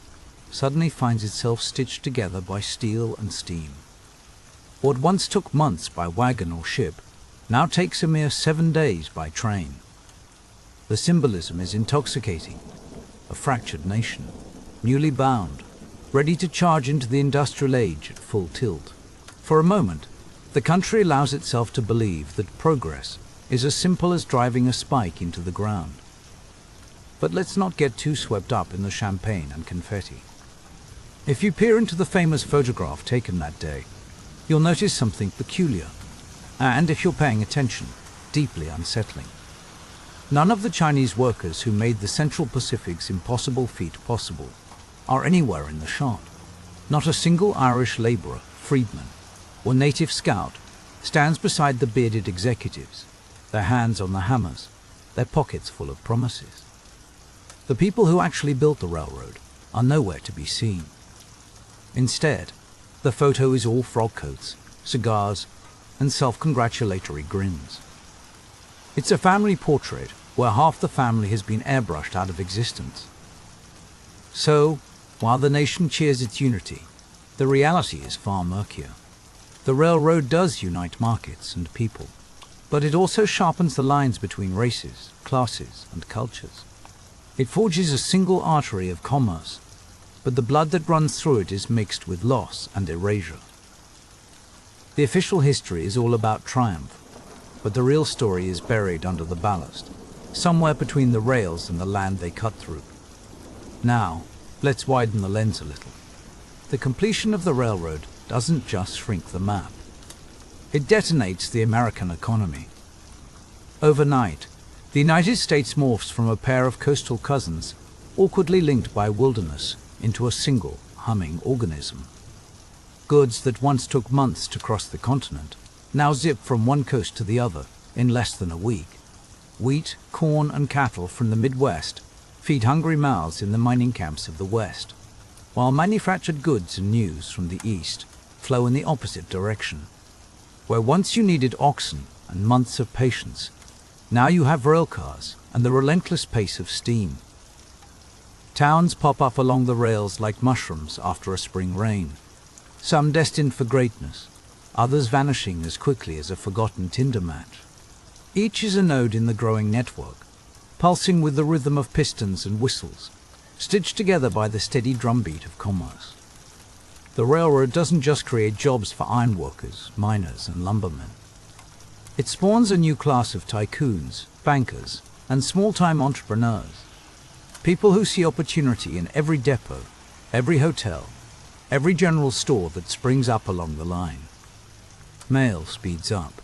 S1: suddenly finds itself stitched together by steel and steam. What once took months by wagon or ship now takes a mere 7 days by train. The symbolism is intoxicating. A fractured nation, newly bound, ready to charge into the industrial age at full tilt. For a moment, the country allows itself to believe that progress is as simple as driving a spike into the ground. But let's not get too swept up in the champagne and confetti. If you peer into the famous photograph taken that day, you'll notice something peculiar, and if you're paying attention, deeply unsettling. None of the Chinese workers who made the Central Pacific's impossible feat possible are anywhere in the shot. Not a single Irish labourer, freedman, or native scout stands beside the bearded executives, their hands on the hammers, their pockets full of promises. The people who actually built the railroad are nowhere to be seen. Instead, the photo is all frog coats, cigars, and self-congratulatory grins. It's a family portrait where half the family has been airbrushed out of existence. So, while the nation cheers its unity, the reality is far murkier. The railroad does unite markets and people, but it also sharpens the lines between races, classes, and cultures. It forges a single artery of commerce, but the blood that runs through it is mixed with loss and erasure. The official history is all about triumph, but the real story is buried under the ballast, somewhere between the rails and the land they cut through. Now, let's widen the lens a little. The completion of the railroad doesn't just shrink the map. It detonates the American economy. Overnight, the United States morphs from a pair of coastal cousins, awkwardly linked by wilderness, into a single, humming organism. Goods that once took months to cross the continent now zip from one coast to the other in less than a week. Wheat, corn, and cattle from the Midwest feed hungry mouths in the mining camps of the West, while manufactured goods and news from the East flow in the opposite direction. Where once you needed oxen and months of patience, now you have rail cars and the relentless pace of steam. Towns pop up along the rails like mushrooms after a spring rain, some destined for greatness, others vanishing as quickly as a forgotten tinder match. Each is a node in the growing network, pulsing with the rhythm of pistons and whistles, stitched together by the steady drumbeat of commerce. The railroad doesn't just create jobs for ironworkers, miners, and lumbermen. It spawns a new class of tycoons, bankers, and small-time entrepreneurs. People who see opportunity in every depot, every hotel, every general store that springs up along the line. Mail speeds up.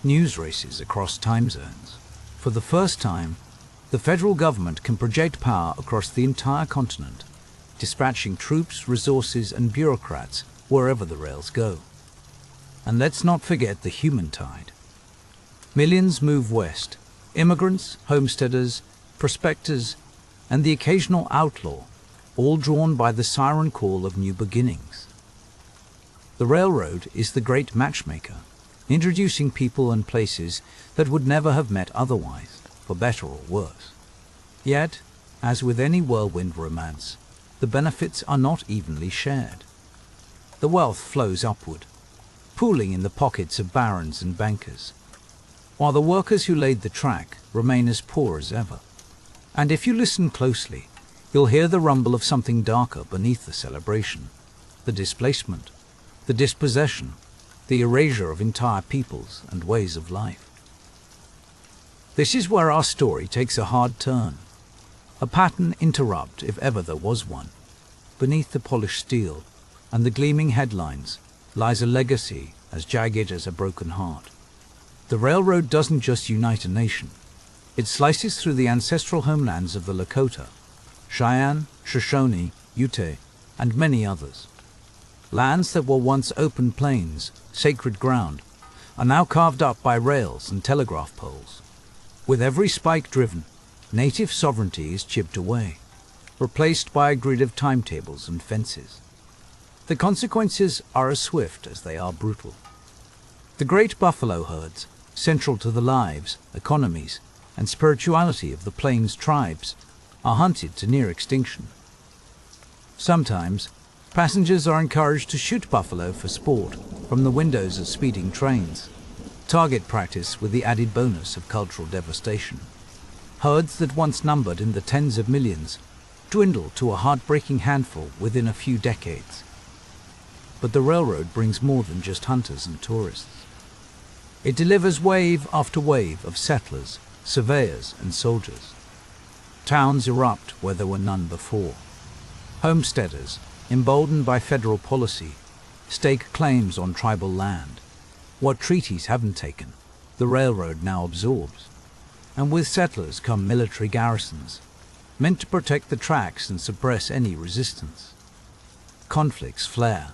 S1: News races across time zones. For the first time, the federal government can project power across the entire continent, dispatching troops, resources, and bureaucrats wherever the rails go. And let's not forget the human tide. Millions move west, immigrants, homesteaders, prospectors, and the occasional outlaw, all drawn by the siren call of new beginnings. The railroad is the great matchmaker, introducing people and places that would never have met otherwise, for better or worse. Yet, as with any whirlwind romance, the benefits are not evenly shared. The wealth flows upward, pooling in the pockets of barons and bankers, while the workers who laid the track remain as poor as ever. And if you listen closely, you'll hear the rumble of something darker beneath the celebration, the displacement, the dispossession, the erasure of entire peoples and ways of life. This is where our story takes a hard turn. a pattern interrupt if ever there was one. Beneath the polished steel and the gleaming headlines lies a legacy as jagged as a broken heart. The railroad doesn't just unite a nation. It slices through the ancestral homelands of the Lakota, Cheyenne, Shoshone, Ute, and many others. Lands that were once open plains, sacred ground, are now carved up by rails and telegraph poles. With every spike driven, native sovereignty is chipped away, replaced by a grid of timetables and fences. The consequences are as swift as they are brutal. The great buffalo herds, central to the lives, economies, and spirituality of the plains tribes, are hunted to near extinction. Sometimes, passengers are encouraged to shoot buffalo for sport from the windows of speeding trains, target practice with the added bonus of cultural devastation. Herds that once numbered in the tens of millions dwindle to a heartbreaking handful within a few decades. But the railroad brings more than just hunters and tourists. It delivers wave after wave of settlers, surveyors, and soldiers. Towns erupt where there were none before. Homesteaders, emboldened by federal policy, stake claims on tribal land. What treaties haven't taken, the railroad now absorbs. And with settlers come military garrisons, meant to protect the tracks and suppress any resistance. Conflicts flare.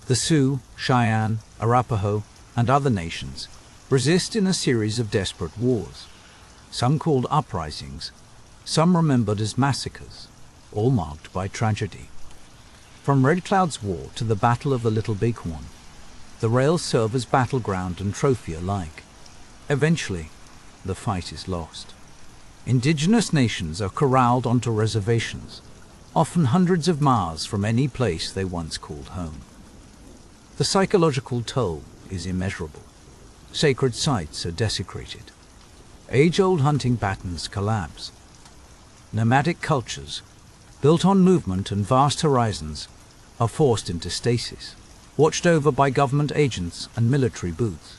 S1: The Sioux, Cheyenne, Arapaho, and other nations resist in a series of desperate wars, some called uprisings, some remembered as massacres, all marked by tragedy. From Red Cloud's War to the Battle of the Little Bighorn, the rails serve as battleground and trophy alike. Eventually, the fight is lost. Indigenous nations are corralled onto reservations, often hundreds of miles from any place they once called home. The psychological toll is immeasurable. Sacred sites are desecrated. Age-old hunting patterns collapse. Nomadic cultures, built on movement and vast horizons, are forced into stasis, watched over by government agents and military booths.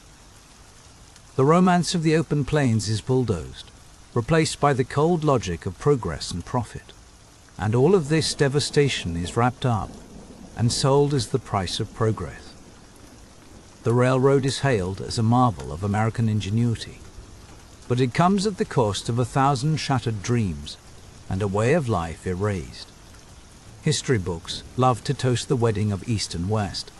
S1: The romance of the open plains is bulldozed, replaced by the cold logic of progress and profit. And all of this devastation is wrapped up and sold as the price of progress. The railroad is hailed as a marvel of American ingenuity, but it comes at the cost of 1,000 shattered dreams and a way of life erased. History books love to toast the wedding of East and West,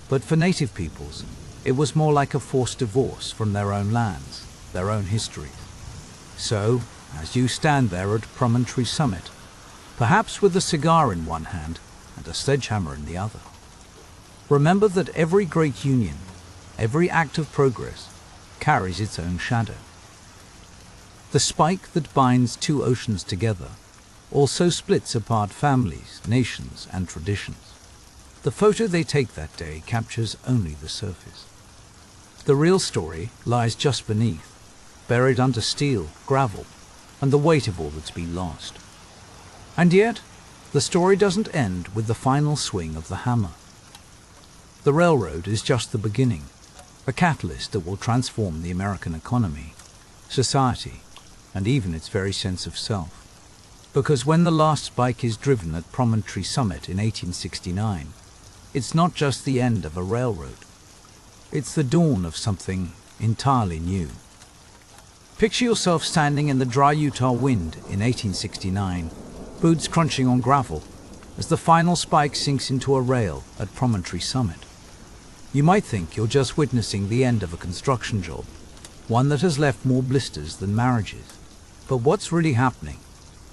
S1: but for native peoples, it was more like a forced divorce from their own lands, their own histories. So, as you stand there at Promontory Summit, perhaps with a cigar in one hand and a sledgehammer in the other, remember that every great union, every act of progress, carries its own shadow. The spike that binds two oceans together also splits apart families, nations, and traditions. The photo they take that day captures only the surface. The real story lies just beneath, buried under steel, gravel, and the weight of all that's been lost. And yet, the story doesn't end with the final swing of the hammer. The railroad is just the beginning, a catalyst that will transform the American economy, society, and even its very sense of self. Because when the last spike is driven at Promontory Summit in 1869, it's not just the end of a railroad. It's the dawn of something entirely new. Picture yourself standing in the dry Utah wind in 1869, boots crunching on gravel, as the final spike sinks into a rail at Promontory Summit. You might think you're just witnessing the end of a construction job, one that has left more blisters than marriages. But what's really happening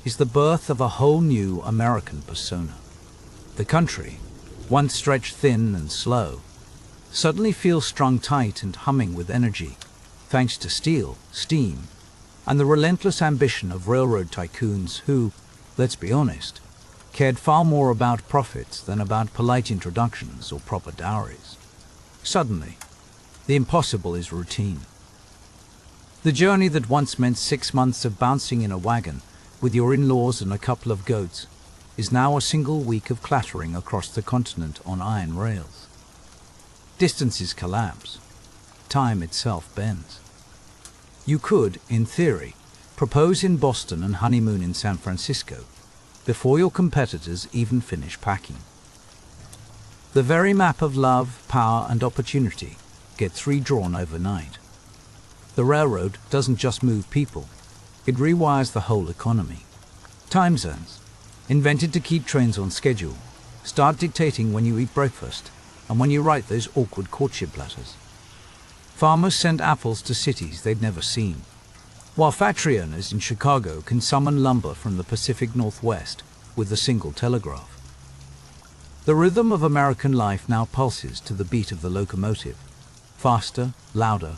S1: is the birth of a whole new American persona. The country, once stretched thin and slow, suddenly feels strung tight and humming with energy, thanks to steel, steam, and the relentless ambition of railroad tycoons who, let's be honest, cared far more about profits than about polite introductions or proper dowries. Suddenly, the impossible is routine. The journey that once meant 6 months of bouncing in a wagon with your in-laws and a couple of goats is now a single week of clattering across the continent on iron rails. Distances collapse. Time itself bends. You could, in theory, propose in Boston and honeymoon in San Francisco before your competitors even finish packing. The very map of love, power, and opportunity gets redrawn overnight. The railroad doesn't just move people, it rewires the whole economy. Time zones, invented to keep trains on schedule, start dictating when you eat breakfast and when you write those awkward courtship letters. Farmers send apples to cities they'd never seen, while factory owners in Chicago can summon lumber from the Pacific Northwest with a single telegraph. The rhythm of American life now pulses to the beat of the locomotive, faster, louder,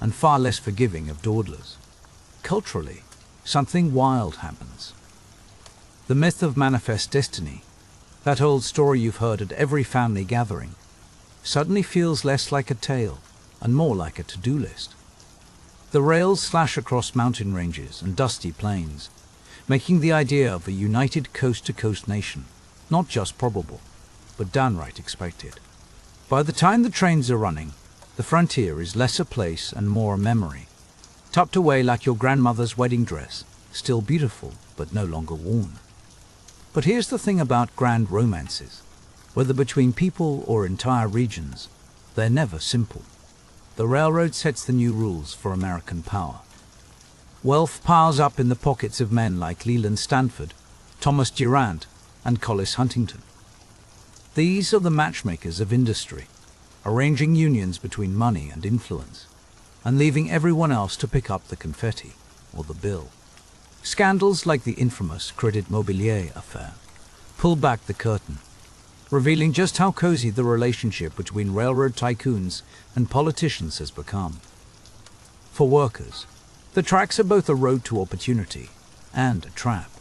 S1: and far less forgiving of dawdlers. Culturally, something wild happens. The myth of manifest destiny, that old story you've heard at every family gathering, suddenly feels less like a tale and more like a to-do list. The rails slash across mountain ranges and dusty plains, making the idea of a united coast-to-coast nation not just probable, but downright expected. By the time the trains are running, the frontier is less a place and more a memory, tucked away like your grandmother's wedding dress, still beautiful but no longer worn. But here's the thing about grand romances. Whether between people or entire regions, they're never simple. The railroad sets the new rules for American power. Wealth piles up in the pockets of men like Leland Stanford, Thomas Durant, and Collis Huntington. These are the matchmakers of industry, arranging unions between money and influence, and leaving everyone else to pick up the confetti or the bill. Scandals like the infamous Credit Mobilier affair pull back the curtain, revealing just how cozy the relationship between railroad tycoons and politicians has become. For workers, the tracks are both a road to opportunity and a trap.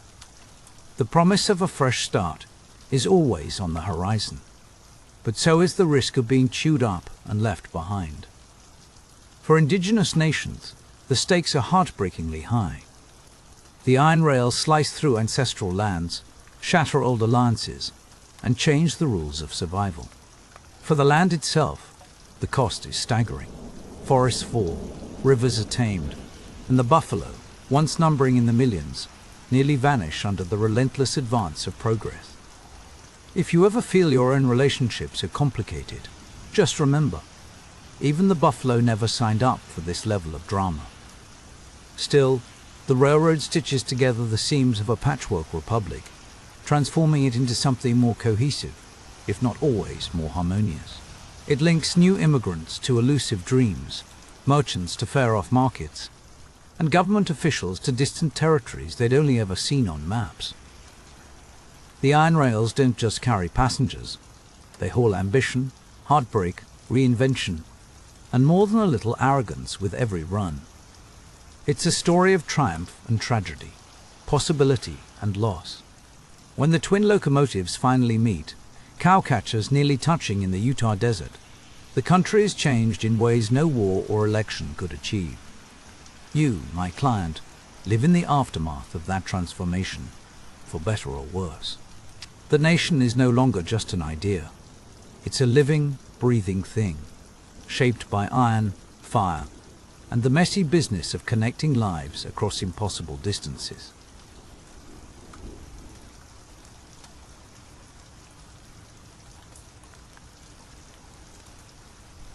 S1: The promise of a fresh start is always on the horizon, but so is the risk of being chewed up and left behind. For indigenous nations, the stakes are heartbreakingly high. The iron rails slice through ancestral lands, shatter old alliances, and change the rules of survival. For the land itself, the cost is staggering. Forests fall, rivers are tamed, and the buffalo, once numbering in the millions, nearly vanish under the relentless advance of progress. If you ever feel your own relationships are complicated, just remember, even the buffalo never signed up for this level of drama. Still, the railroad stitches together the seams of a patchwork republic, transforming it into something more cohesive, if not always more harmonious. It links new immigrants to elusive dreams, merchants to far-off markets, and government officials to distant territories they'd only ever seen on maps. The iron rails don't just carry passengers, they haul ambition, heartbreak, reinvention, and more than a little arrogance with every run. It's a story of triumph and tragedy, possibility and loss. When the twin locomotives finally meet, cowcatchers nearly touching in the Utah desert, the country is changed in ways no war or election could achieve. You, my client, live in the aftermath of that transformation, for better or worse. The nation is no longer just an idea. It's a living, breathing thing, shaped by iron, fire, and the messy business of connecting lives across impossible distances.